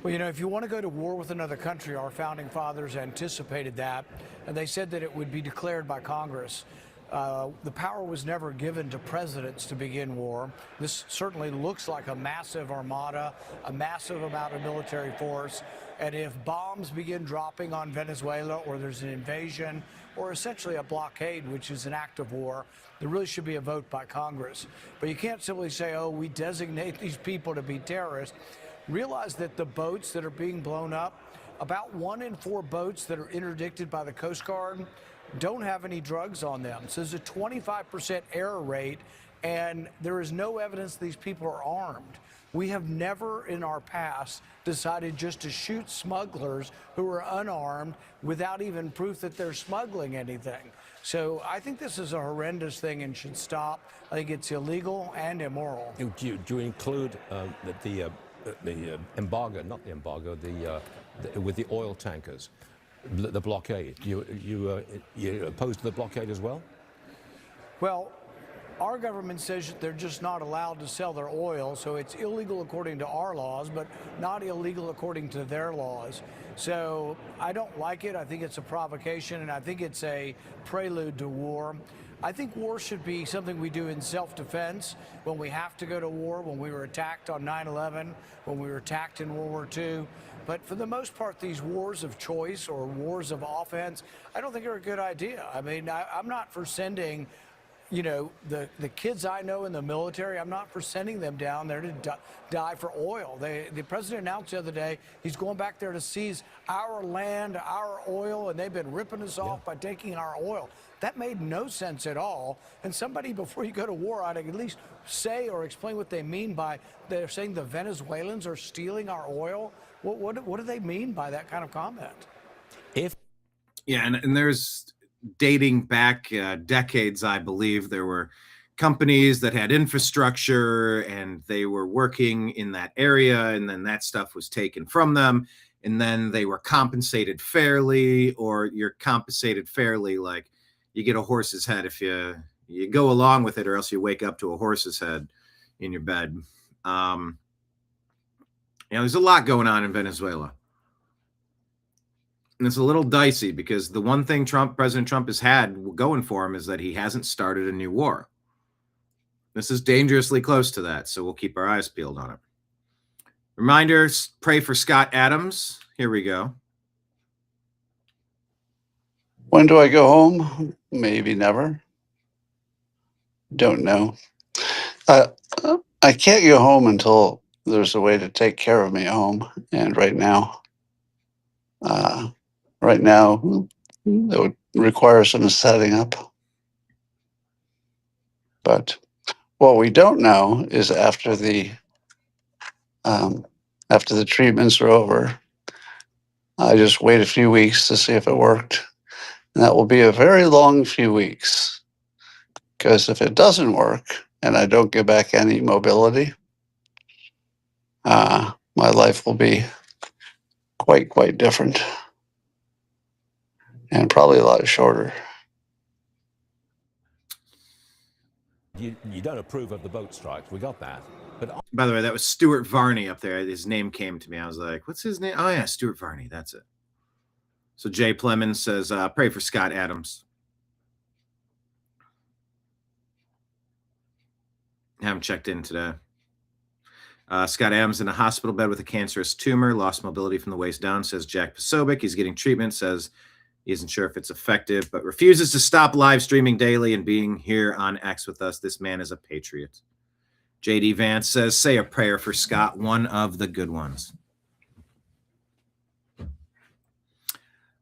Well, if you want to go to war with another country, our founding fathers anticipated that, and they said that it would be declared by Congress. The power was never given to presidents to begin war. This certainly looks like a massive armada, a massive amount of military force. And if bombs begin dropping on Venezuela, or there's an invasion, or essentially a blockade, which is an act of war, there really should be a vote by Congress. But you can't simply say, oh, we designate these people to be terrorists. Realize that the boats that are being blown up, about 1 in 4 boats that are interdicted by the Coast Guard don't have any drugs on them. So there's a 25% error rate, and there is no evidence these people are armed. We have never in our past decided just to shoot smugglers who are unarmed without even proof that they're smuggling anything. So I think this is a horrendous thing and should stop. I think it's illegal and immoral. Do you include the embargo, not the embargo, with the oil tankers? The blockade. You opposed to the blockade as well? Well, our government says they're just not allowed to sell their oil, so it's illegal according to our laws, but not illegal according to their laws. So I don't like it. I think it's a provocation, and I think it's a prelude to war. I think war should be something we do in self-defense when we have to go to war, when we were attacked on 9/11, when we were attacked in World War II. But for the most part, these wars of choice or wars of offense, I don't think are a good idea. I mean, I'm not for sending, you know, the kids I know in the military, I'm not for sending them down there to die for oil. The president announced the other day he's going back there to seize our land, our oil, and they've been ripping us off by taking our oil. That made no sense at all. And somebody, before you go to war, ought to at least say or explain what they mean by they're saying the Venezuelans are stealing our oil. What do they mean by that kind of comment? And there's dating back decades, I believe, there were companies that had infrastructure and they were working in that area, and then that stuff was taken from them, and then they were compensated fairly, or you're compensated fairly like you get a horse's head if you go along with it, or else you wake up to a horse's head in your bed. There's a lot going on in Venezuela. And it's a little dicey because the one thing President Trump has had going for him is that he hasn't started a new war. This is dangerously close to that, so we'll keep our eyes peeled on it. Reminders, pray for Scott Adams. Here we go. When do I go home? Maybe never. Don't know. I can't go home until there's a way to take care of me at home. And right now, it would require some setting up. But what we don't know is after the treatments are over, I just wait a few weeks to see if it worked. And that will be a very long few weeks. Because if it doesn't work and I don't get back any mobility, my life will be quite different. And probably a lot shorter. You don't approve of the boat strikes. We got that. But by the way, that was Stuart Varney up there. His name came to me. I was like, what's his name? Oh, yeah, Stuart Varney. That's it. So Jay Plemons says, pray for Scott Adams. Haven't checked in today. Scott Adams in a hospital bed with a cancerous tumor, lost mobility from the waist down, says Jack Posobiec. He's getting treatment, says he isn't sure if it's effective, but refuses to stop live streaming daily and being here on X with us. This man is a patriot. JD Vance says, say a prayer for Scott, one of the good ones.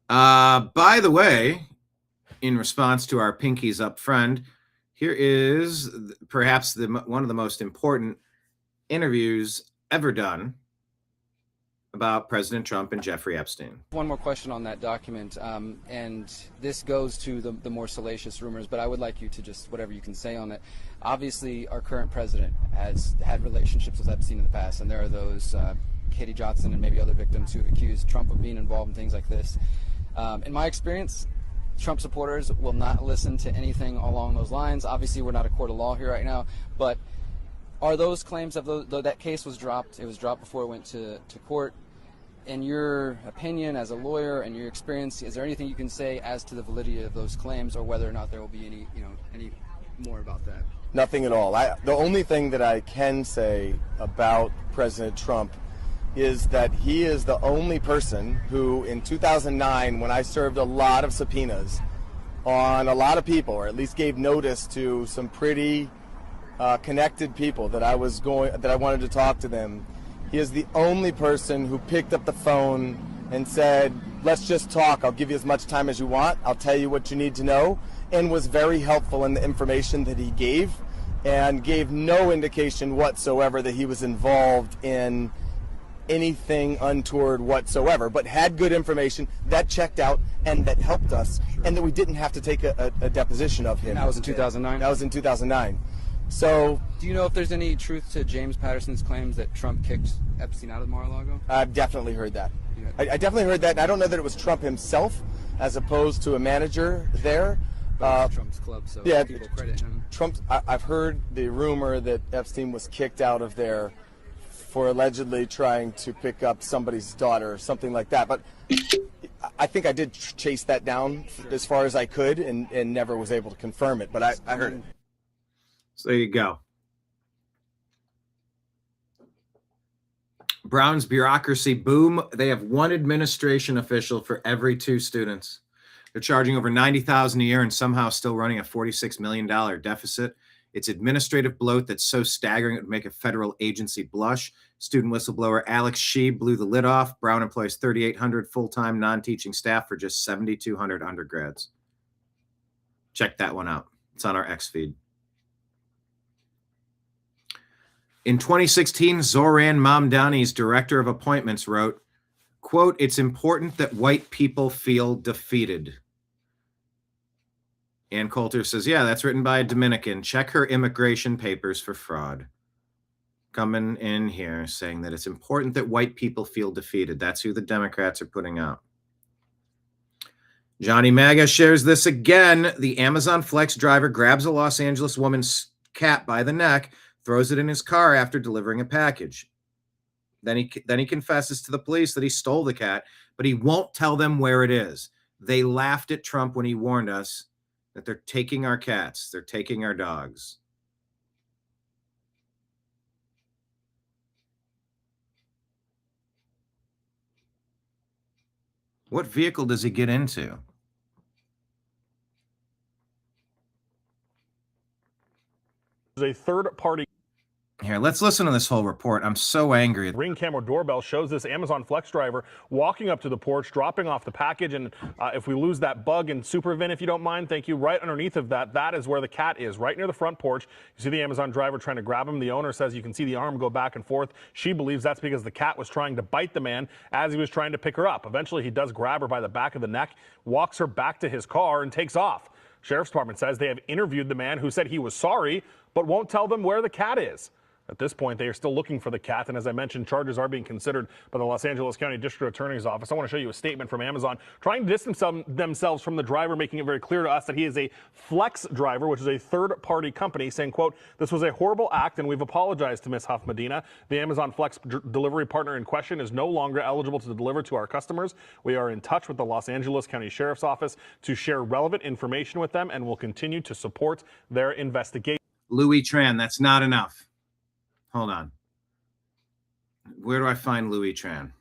By the way, in response to our pinkies up friend, here is perhaps one of the most important interviews ever done about President Trump and Jeffrey Epstein. One more question on that document, and this goes to the more salacious rumors, but I would like you to just, whatever you can say on it. Obviously, our current president has had relationships with Epstein in the past, and there are those, Katie Johnson and maybe other victims who accused Trump of being involved in things like this. In my experience, Trump supporters will not listen to anything along those lines. Obviously, we're not a court of law here right now, but are those claims, though that case was dropped, it was dropped before it went to court. In your opinion as a lawyer and your experience, is there anything you can say as to the validity of those claims, or whether or not there will be any more about that? Nothing at all. The only thing that I can say about President Trump is that he is the only person who, in 2009, when I served a lot of subpoenas on a lot of people, or at least gave notice to some pretty connected people that I wanted to talk to them, he is the only person who picked up the phone and said, let's just talk. I'll give you as much time as you want. I'll tell you what you need to know, and was very helpful in the information that he gave, and gave no indication whatsoever that he was involved in anything untoward whatsoever, but had good information that checked out and that helped us, and that we didn't have to take a deposition of him. That was in 2009? That was in 2009. So, do you know if there's any truth to James Patterson's claims that Trump kicked Epstein out of Mar-a-Lago? I've definitely heard that. I definitely heard that, and I don't know that it was Trump himself as opposed to a manager there. Trump's club, so yeah, people credit him. I've heard the rumor that Epstein was kicked out of there for allegedly trying to pick up somebody's daughter or something like that. But I think I did chase that down as far as I could and never was able to confirm it. But I heard it. So there you go. Brown's bureaucracy boom. They have one administration official for every 2 students. They're charging over $90,000 a year and somehow still running a $46 million deficit. It's administrative bloat that's so staggering it would make a federal agency blush. Student whistleblower Alex Shee blew the lid off. Brown employs 3,800 full-time non-teaching staff for just 7,200 undergrads. Check that one out. It's on our X feed. In 2016, Zoran Mamdani's director of appointments wrote, quote, "It's important that white people feel defeated." Ann Coulter says, yeah, that's written by a Dominican. Check her immigration papers for fraud. Coming in here saying that it's important that white people feel defeated. That's who the Democrats are putting out. Johnny MAGA shares this again. The Amazon Flex driver grabs a Los Angeles woman's cat by the neck, throws it in his car after delivering a package. Then he confesses to the police that he stole the cat, but he won't tell them where it is. They laughed at Trump when he warned us that they're taking our cats, they're taking our dogs. What vehicle does he get into? A third party. Here, let's listen to this whole report. I'm so angry. Ring camera doorbell shows this Amazon Flex driver walking up to the porch, dropping off the package. And if we lose that bug in SuperVin, if you don't mind, thank you. Right underneath of that, that is where the cat is, right near the front porch. You see the Amazon driver trying to grab him. The owner says you can see the arm go back and forth. She believes that's because the cat was trying to bite the man as he was trying to pick her up. Eventually, he does grab her by the back of the neck, walks her back to his car, and takes off. Sheriff's Department says they have interviewed the man who said he was sorry, but won't tell them where the cat is. At this point, they are still looking for the cat, and as I mentioned, charges are being considered by the Los Angeles County District Attorney's Office. I want to show you a statement from Amazon trying to distance themselves from the driver, making it very clear to us that he is a Flex driver, which is a third-party company, saying, quote, "This was a horrible act, and we've apologized to Ms. Huff Medina. The Amazon Flex delivery partner in question is no longer eligible to deliver to our customers. We are in touch with the Los Angeles County Sheriff's Office to share relevant information with them and will continue to support their investigation." Louis Tran, that's not enough. Hold on. Where do I find Louis Tran?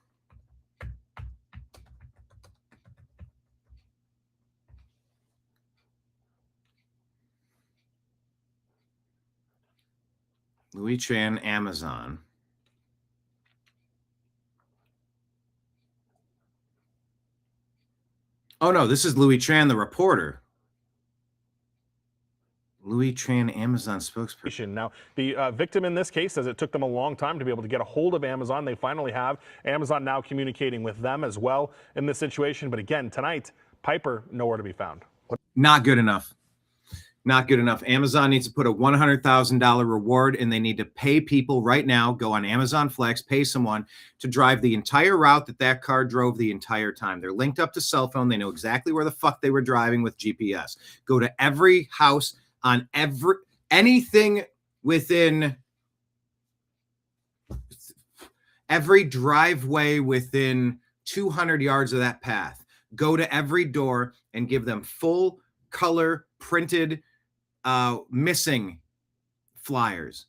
Louis Tran, Amazon. Oh, no, this is Louis Tran, the reporter. Louis Tran, Amazon spokesperson. Now, the victim in this case says it took them a long time to be able to get a hold of Amazon. They finally have. Amazon now communicating with them as well in this situation. But again, tonight, Piper nowhere to be found. Not good enough. Not good enough. Amazon needs to put a $100,000 reward, and they need to pay people right now. Go on Amazon Flex, pay someone to drive the entire route that car drove the entire time. They're linked up to cell phone. They know exactly where the fuck they were driving with GPS. Go to every house on anything within every driveway within 200 yards of that path. Go to every door and give them full color printed missing flyers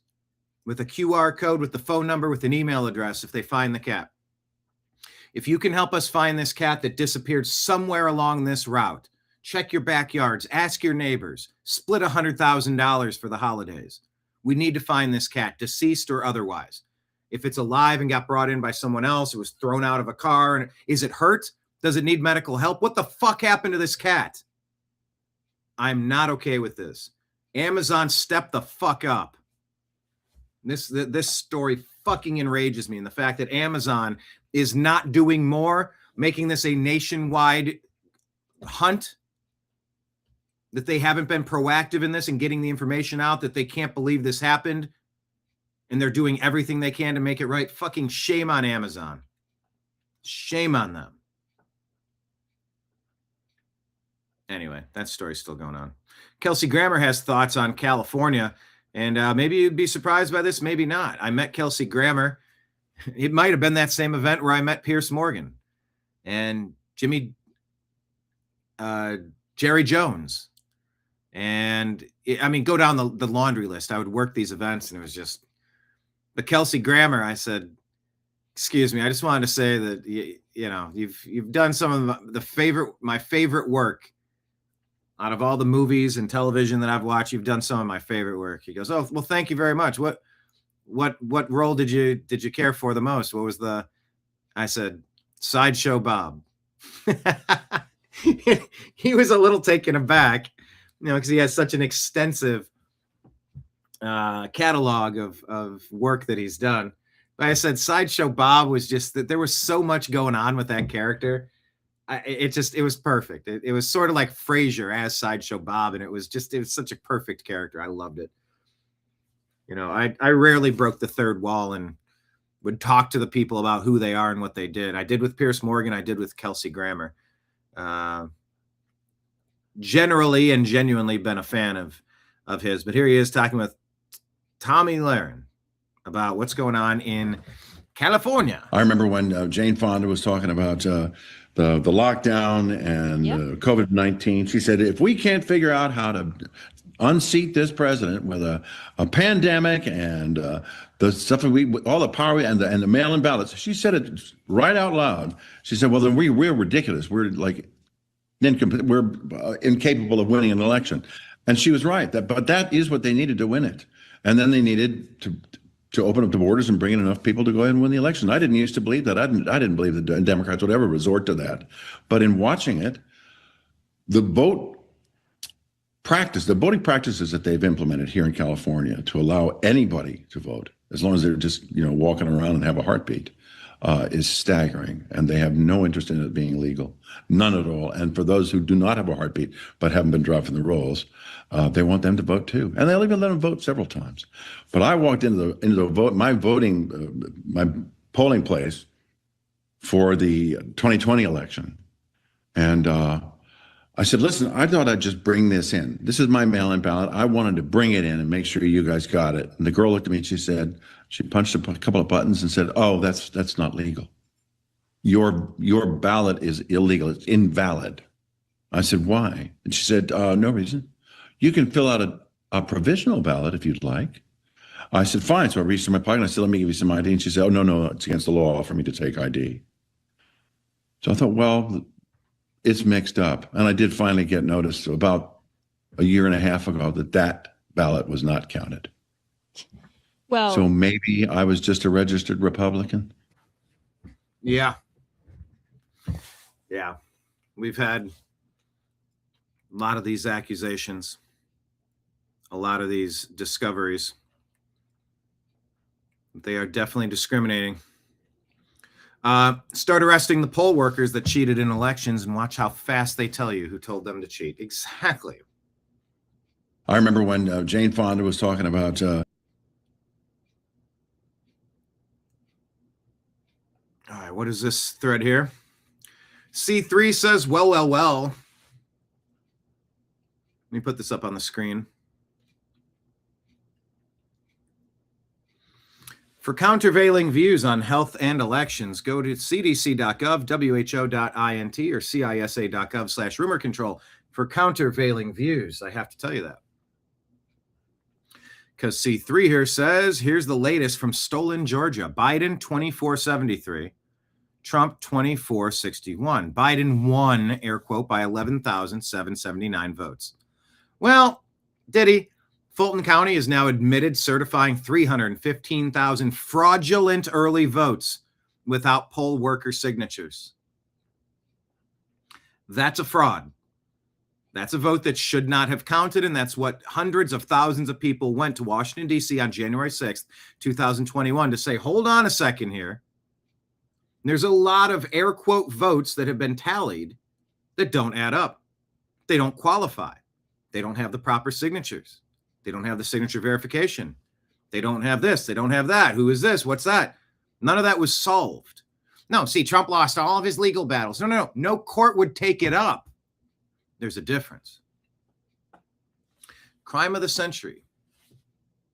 with a QR code, with the phone number, with an email address if they find the cat. If you can help us find this cat that disappeared somewhere along this route, check your backyards, ask your neighbors, split $100,000 for the holidays. We need to find this cat, deceased or otherwise. If it's alive and got brought in by someone else, it was thrown out of a car, and is it hurt? Does it need medical help? What the fuck happened to this cat? I'm not okay with this. Amazon, step the fuck up. This story fucking enrages me, and the fact that Amazon is not doing more, making this a nationwide hunt, that they haven't been proactive in this and getting the information out, that they can't believe this happened, and they're doing everything they can to make it right. Fucking shame on Amazon. Shame on them. Anyway, that story's still going on. Kelsey Grammer has thoughts on California, and maybe you'd be surprised by this, maybe not. I met Kelsey Grammer It might have been that same event where I met Pierce Morgan and Jerry Jones. And go down the laundry list. I would work these events, and it was just. But Kelsey Grammer, I said, "Excuse me, I just wanted to say that you've done some of my favorite work out of all the movies and television that I've watched. You've done some of my favorite work." He goes, "Oh, well, thank you very much. What role did you care for the most? What was the?" I said, "Sideshow Bob." He was a little taken aback. Because he has such an extensive catalog of work that he's done. But I said Sideshow Bob was just that there was so much going on with that character. It was perfect. It was sort of like Frasier as Sideshow Bob, and it was such a perfect character. I loved it. I rarely broke the third wall and would talk to the people about who they are and what they did. I did with Pierce Morgan. I did with Kelsey Grammer. Generally and genuinely been a fan of his, but here he is talking with Tommy Lahren about what's going on in California. I remember when Jane Fonda was talking about the lockdown and COVID-19. She said, if we can't figure out how to unseat this president with a pandemic and the stuff all the power and the mail-in ballots, she said it right out loud. She said, well, then we're ridiculous. We're incapable of winning an election. And she was right. But that is what they needed to win it. And then they needed to open up the borders and bring in enough people to go ahead and win the election. I didn't used to believe that. I didn't believe the Democrats would ever resort to that. But in watching it, the voting practices that they've implemented here in California to allow anybody to vote, as long as they're just walking around and have a heartbeat, is staggering, and they have no interest in it being legal, none at all. And for those who do not have a heartbeat but haven't been dropped from the rolls, they want them to vote too, and they'll even let them vote several times. But I walked into the vote, my polling place for the 2020 election, and I said, listen, I thought I'd just bring this in. This is my mail-in ballot. I wanted to bring it in and make sure you guys got it. And the girl looked at me and she punched a couple of buttons and said, oh, that's not legal. Your ballot is illegal. It's invalid. I said, why? And she said, no reason. You can fill out a provisional ballot if you'd like. I said, fine. So I reached in my pocket and I said, let me give you some ID. And she said, oh, no, it's against the law for me to take ID. So I thought, well, it's mixed up. And I did finally get notice about a year and a half ago that ballot was not counted. Well, so maybe I was just a registered Republican. Yeah. Yeah. We've had a lot of these accusations, a lot of these discoveries. They are definitely discriminating. Start arresting the poll workers that cheated in elections and watch how fast they tell you who told them to cheat. Exactly. I remember when Jane Fonda was talking about all right, what is this thread here? C3 says, well. Let me put this up on the screen. For countervailing views on health and elections, go to cdc.gov, who.int, or cisa.gov/rumor control for countervailing views. I have to tell you that. Because C3 here says, here's the latest from stolen Georgia. Biden, 2473. Trump, 2461. Biden won, air quote, by 11,779 votes. Well, did he? Fulton County is now admitted certifying 315,000 fraudulent early votes without poll worker signatures. That's a fraud. That's a vote that should not have counted, and that's what hundreds of thousands of people went to Washington, D.C. on January 6th, 2021 to say, hold on a second here. There's a lot of air quote votes that have been tallied that don't add up. They don't qualify. They don't have the proper signatures. They don't have the signature verification. They don't have this. They don't have that. Who is this? What's that? None of that was solved. No, see, Trump lost all of his legal battles. No. No court would take it up. There's a difference. Crime of the century.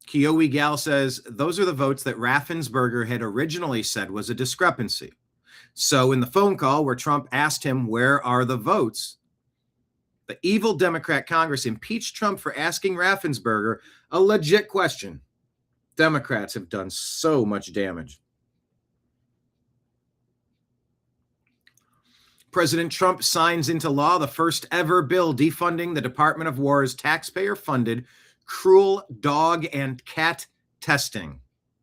Kiowi Gal says, those are the votes that Raffensperger had originally said was a discrepancy. So in the phone call where Trump asked him, where are the votes? The evil Democrat Congress impeached Trump for asking Raffensperger a legit question. Democrats have done so much damage. President Trump signs into law the first ever bill defunding the Department of War's taxpayer-funded cruel dog and cat testing.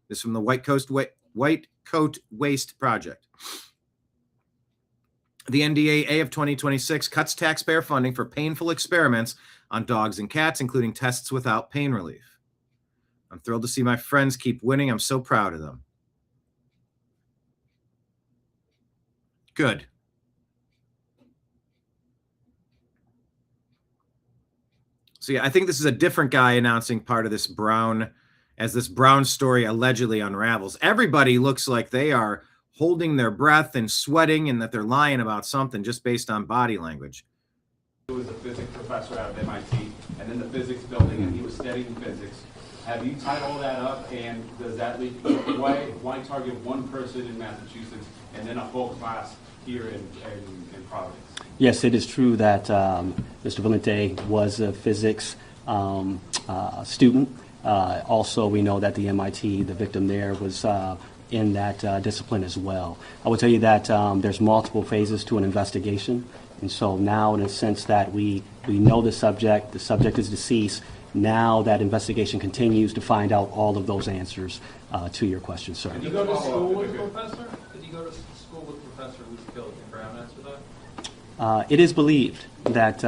This is from the White Coat Waste Project. The NDAA of 2026 cuts taxpayer funding for painful experiments on dogs and cats, including tests without pain relief. I'm thrilled to see my friends keep winning. I'm so proud of them. Good. So yeah, I think this is a different guy announcing part of this Brown, as this Brown story allegedly unravels. Everybody looks like they are holding their breath and sweating and that they're lying about something just based on body language. He was a physics professor out of MIT and in the physics building, and he was studying physics. Have you tied all that up, and does that lead, why target one person in Massachusetts and then a whole class here in Providence? Yes, it is true that Mr. Valente was a physics student. Also, we know that the MIT, the victim there, was in that discipline as well. I will tell you that there's multiple phases to an investigation. And so now, in a sense that we know the subject is deceased, now that investigation continues to find out all of those answers to your question, sir. Did you go to school with the professor? Did you go to school with the professor who was killed? Can Brown answer that? It is believed that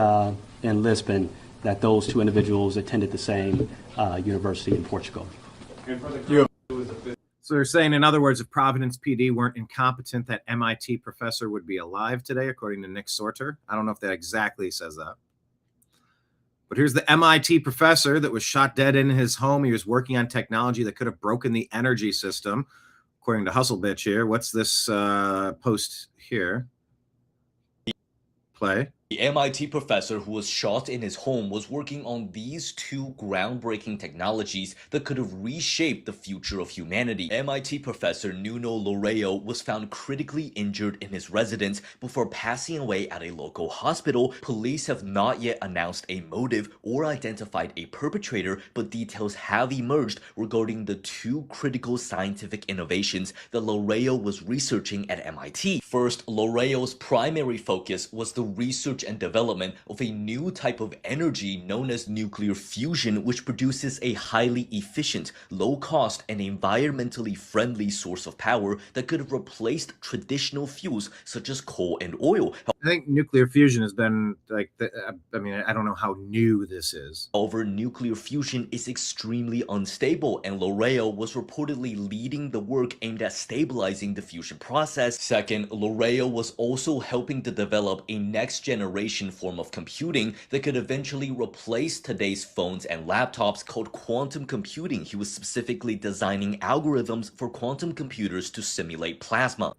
in Lisbon that those two individuals attended the same university in Portugal. So they're saying, in other words, if Providence PD weren't incompetent, that MIT professor would be alive today, according to Nick Sorter. I don't know if that exactly says that. But here's the MIT professor that was shot dead in his home. He was working on technology that could have broken the energy system, according to Hustle Bitch here. What's this post here? Play. The MIT professor who was shot in his home was working on these two groundbreaking technologies that could have reshaped the future of humanity. MIT professor Nuno Loureiro was found critically injured in his residence before passing away at a local hospital. Police have not yet announced a motive or identified a perpetrator, but details have emerged regarding the two critical scientific innovations that Loureiro was researching at MIT. First, Loureiro's primary focus was the research and development of a new type of energy known as nuclear fusion, which produces a highly efficient, low-cost, and environmentally friendly source of power that could have replaced traditional fuels such as coal and oil. I think nuclear fusion has been like, I mean, I don't know how new this is. However, nuclear fusion is extremely unstable, and Loureiro was reportedly leading the work aimed at stabilizing the fusion process. Second, Loureiro was also helping to develop a next-generation form of computing that could eventually replace today's phones and laptops, called quantum computing. He was specifically designing algorithms for quantum computers to simulate plasma.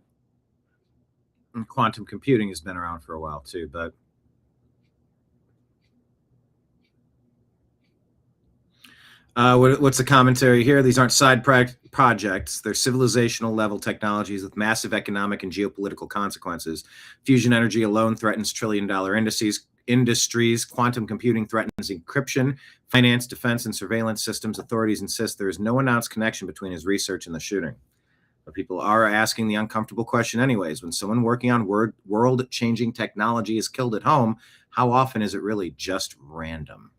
And quantum computing has been around for a while too, but what's the commentary here? These aren't side projects. They're civilizational level technologies with massive economic and geopolitical consequences. Fusion energy alone threatens trillion-dollar industries. Quantum computing threatens encryption, finance, defense, and surveillance systems. Authorities insist there is no announced connection between his research and the shooting. But people are asking the uncomfortable question anyways. When someone working on world-changing technology is killed at home, how often is it really just random?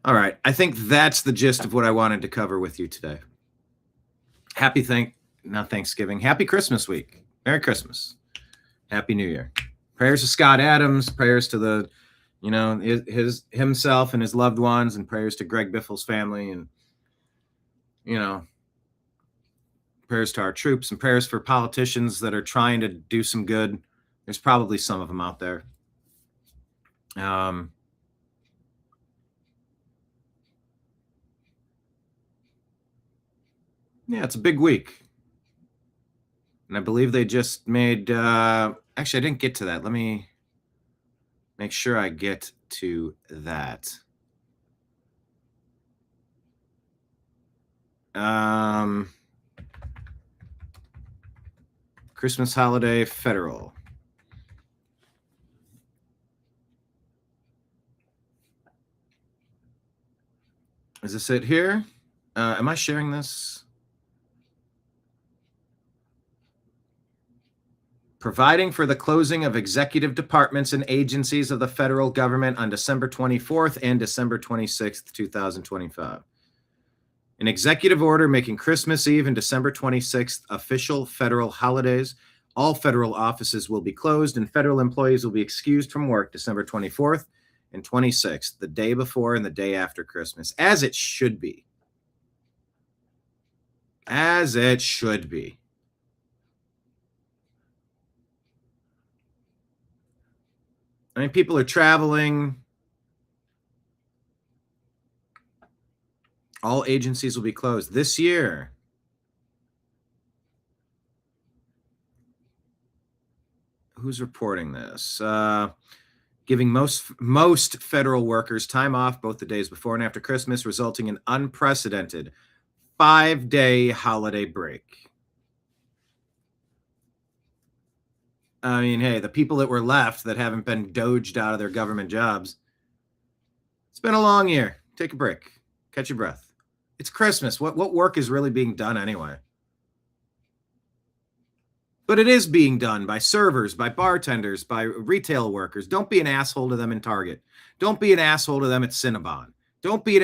All right. I think that's the gist of what I wanted to cover with you today. Happy Thanksgiving. Happy Christmas week. Merry Christmas. Happy New Year. Prayers to Scott Adams. Prayers to the, himself and his loved ones, and prayers to Greg Biffle's family, and, prayers to our troops, and prayers for politicians that are trying to do some good. There's probably some of them out there. Yeah, it's a big week. And I believe they just made Actually, I didn't get to that. Let me make sure I get to that. Christmas holiday federal. Is this it here? Am I sharing this? Providing for the closing of executive departments and agencies of the federal government on December 24th and December 26th, 2025. An executive order making Christmas Eve and December 26th official federal holidays. All federal offices will be closed and federal employees will be excused from work December 24th and 26th, the day before and the day after Christmas, as it should be. As it should be. I mean, people are traveling. All agencies will be closed this year. Who's reporting this? Giving most federal workers time off both the days before and after Christmas, resulting in unprecedented 5-day holiday break. I mean, hey, the people that were left that haven't been doged out of their government jobs, it's been a long year. Take a break. Catch your breath. It's Christmas. What work is really being done anyway? But it is being done by servers, by bartenders, by retail workers. Don't be an asshole to them in Target. Don't be an asshole to them at Cinnabon. Don't be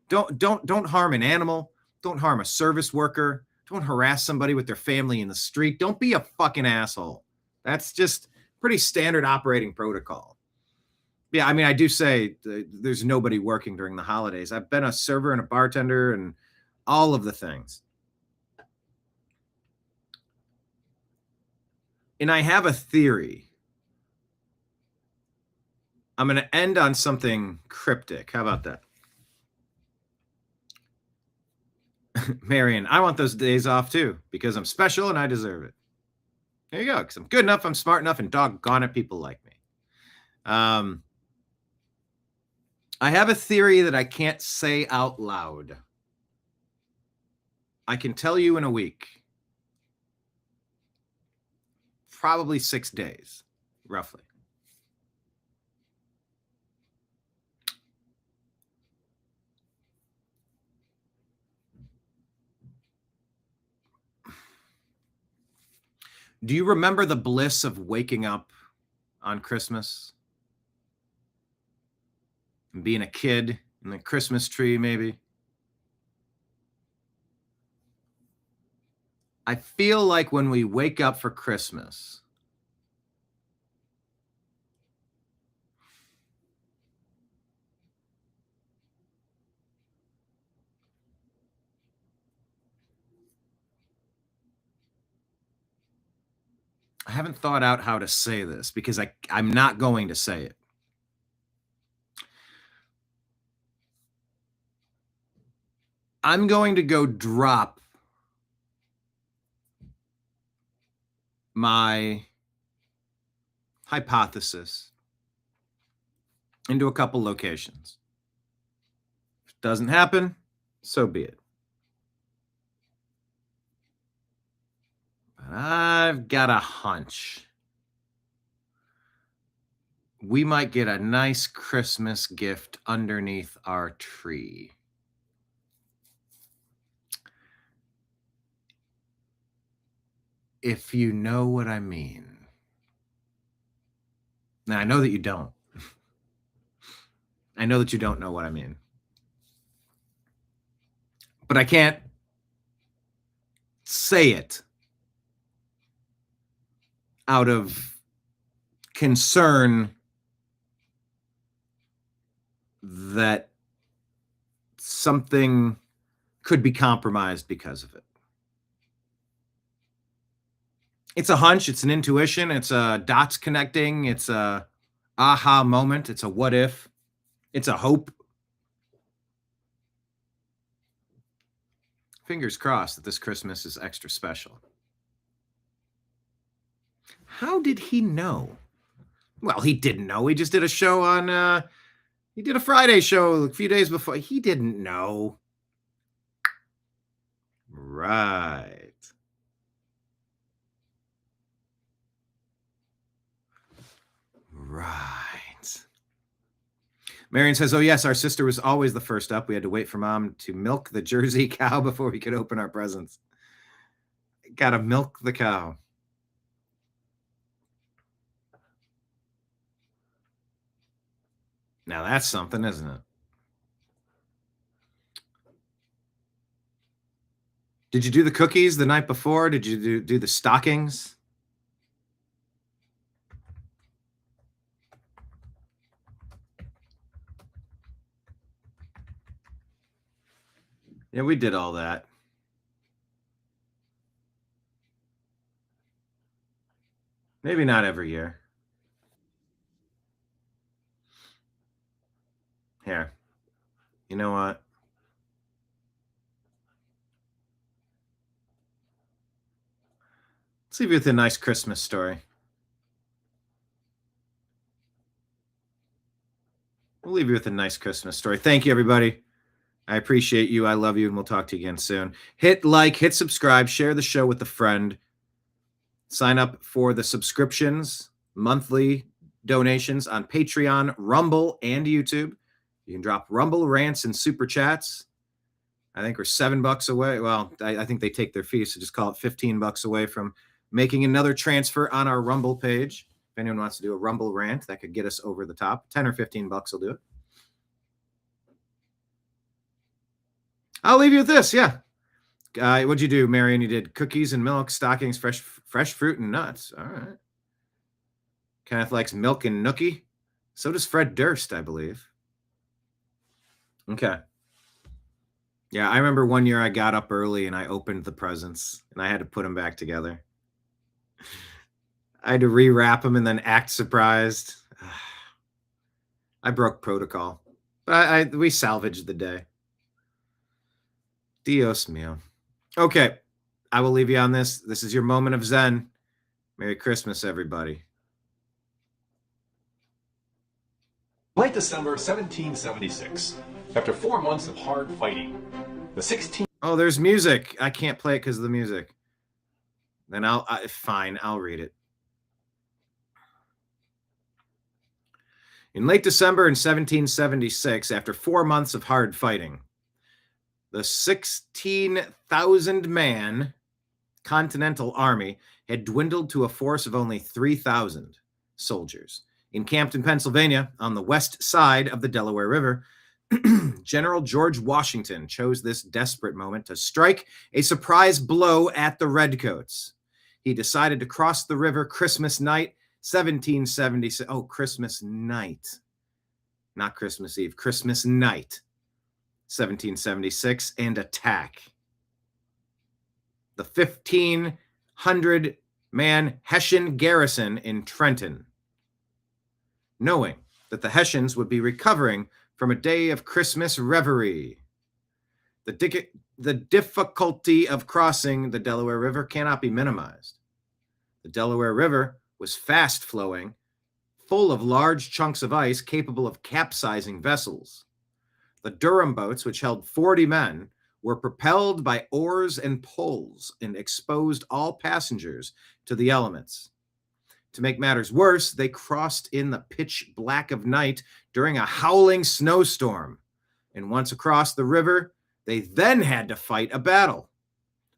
don't harm an animal. Don't harm a service worker. Don't harass somebody with their family in the street. Don't be a fucking asshole. That's just pretty standard operating protocol. Yeah, I mean, I do say there's nobody working during the holidays. I've been a server and a bartender and all of the things. And I have a theory. I'm going to end on something cryptic. How about that? Marion, I want those days off too, because I'm special and I deserve it. There you go, because I'm good enough, I'm smart enough, and doggone it, people like me. I have a theory that I can't say out loud. I can tell you in a week. Probably 6 days, roughly. Do you remember the bliss of waking up on Christmas? And being a kid in the Christmas tree, maybe? I feel like when we wake up for Christmas, I haven't thought out how to say this because I'm not going to say it. I'm going to go drop my hypothesis into a couple locations. If it doesn't happen, so be it. But I've got a hunch. We might get a nice Christmas gift underneath our tree. If you know what I mean. Now, I know that you don't. I know that you don't know what I mean. But I can't say it out of concern that something could be compromised because of it. It's a hunch, it's an intuition, it's a dots connecting, it's a aha moment, it's a what if, it's a hope. Fingers crossed that this Christmas is extra special. How did he know? Well, he didn't know. He just did a show on, he did a Friday show a few days before. He didn't know. Right. Right. Marion says, oh, yes, our sister was always the first up. We had to wait for Mom to milk the Jersey cow before we could open our presents. Gotta milk the cow. Now that's something, isn't it? Did you do the cookies the night before? Did you do the stockings? Yeah, we did all that. Maybe not every year. Here. You know what? Let's leave you with a nice Christmas story. We'll leave you with a nice Christmas story. Thank you, everybody. I appreciate you. I love you, and we'll talk to you again soon. Hit like, hit subscribe, share the show with a friend. Sign up for the subscriptions, monthly donations on Patreon, Rumble, and YouTube. You can drop Rumble rants and super chats. I think we're $7 away. Well, I think they take their fee, so just call it $15 away from making another transfer on our Rumble page. If anyone wants to do a Rumble rant, that could get us over the top. 10 or $15 will do it. I'll leave you with this. Yeah. What'd you do, Marion? You did cookies and milk, stockings, fresh fruit and nuts. All right. Kenneth likes milk and nookie. So does Fred Durst, I believe. Okay. Yeah, I remember one year I got up early and I opened the presents and I had to put them back together. I had to rewrap them and then act surprised. I broke protocol, but we salvaged the day. Dios mío. Okay, I will leave you on this. This is your moment of Zen. Merry Christmas, everybody. Late December 1776, after 4 months of hard fighting, the 16th... Oh, there's music. I can't play it because of the music. Then fine, I'll read it. In late December in 1776, after 4 months of hard fighting, the 16,000-man Continental Army had dwindled to a force of only 3,000 soldiers. Encamped in Pennsylvania on the west side of the Delaware River, General George Washington chose this desperate moment to strike a surprise blow at the Redcoats. He decided to cross the river Christmas night, 1776. Oh, Christmas night. Not Christmas Eve, Christmas night, 1776, and attack. The 1,500-man Hessian garrison in Trenton, knowing that the Hessians would be recovering from a day of Christmas reverie. The difficulty of crossing the Delaware River cannot be minimized. The Delaware River was fast-flowing, full of large chunks of ice capable of capsizing vessels. The Durham boats, which held 40 men, were propelled by oars and poles and exposed all passengers to the elements. To make matters worse, they crossed in the pitch black of night during a howling snowstorm. And once across the river, they then had to fight a battle.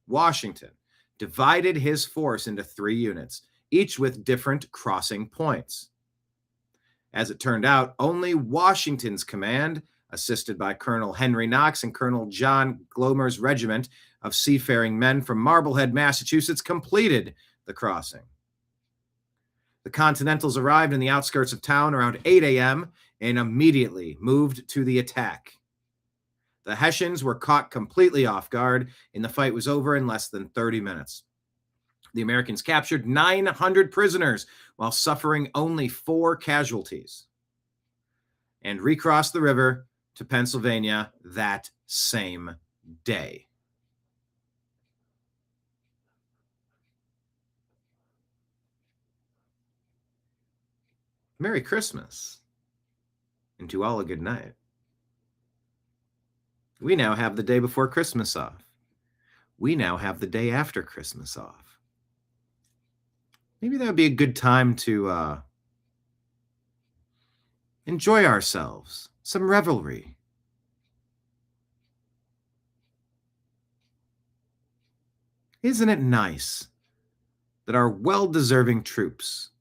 Washington divided his force into 3 units, each with different crossing points. As it turned out, only Washington's command, assisted by Colonel Henry Knox and Colonel John Glomer's regiment of seafaring men from Marblehead, Massachusetts, completed the crossing. The Continentals arrived in the outskirts of town around 8 a.m. and immediately moved to the attack. The Hessians were caught completely off guard, and the fight was over in less than 30 minutes. The Americans captured 900 prisoners while suffering only 4 casualties and recrossed the river to Pennsylvania that same day. Merry Christmas, and to all a good night. We now have the day before Christmas off. We now have the day after Christmas off. Maybe that would be a good time to enjoy ourselves, some revelry. Isn't it nice that our well-deserving troops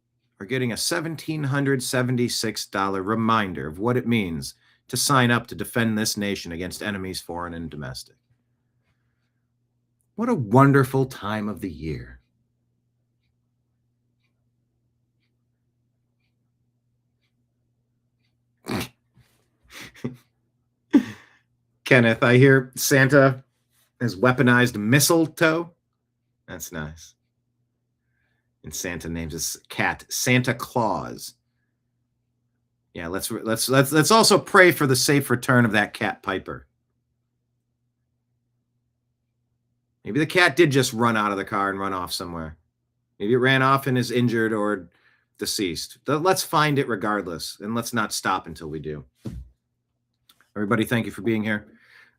are getting a $1,776 reminder of what it means to sign up to defend this nation against enemies, foreign and domestic? What a wonderful time of the year. Kenneth, I hear Santa has weaponized mistletoe. That's nice. And Santa names his cat Santa Claus. Yeah, let's also pray for the safe return of that cat Piper. Maybe the cat did just run out of the car and run off somewhere. Maybe it ran off and is injured or deceased. Let's find it regardless, and let's not stop until we do. Everybody, thank you for being here.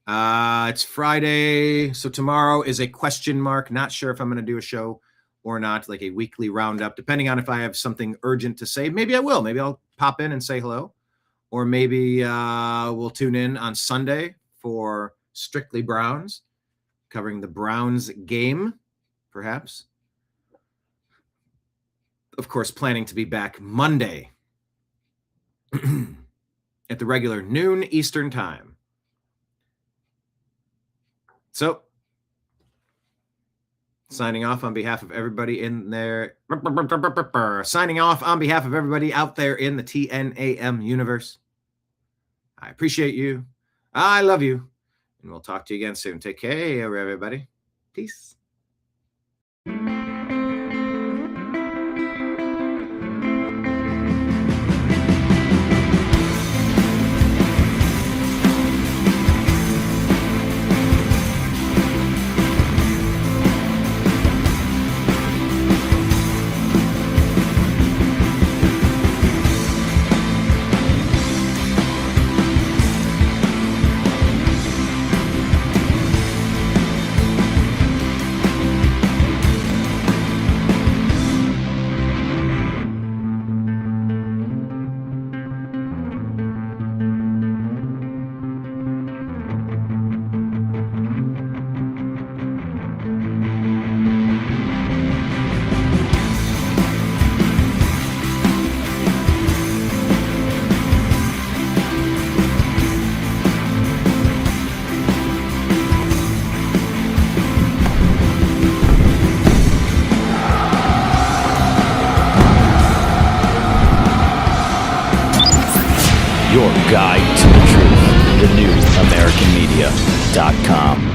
It's Friday, so tomorrow is a question mark. Not sure if I'm going to do a show or not, like a weekly roundup, depending on if I have something urgent to say. Maybe I will. Maybe I'll pop in and say hello. Or maybe we'll tune in on Sunday for Strictly Browns, covering the Browns game, perhaps. Of course, planning to be back Monday at the regular noon Eastern time. So, signing off on behalf of everybody in there. Signing off on behalf of everybody out there in the TNAM universe. I appreciate you. I love you. And we'll talk to you again soon. Take care, everybody. Peace. Your guide to the truth. TheNewAmericanMedia.com.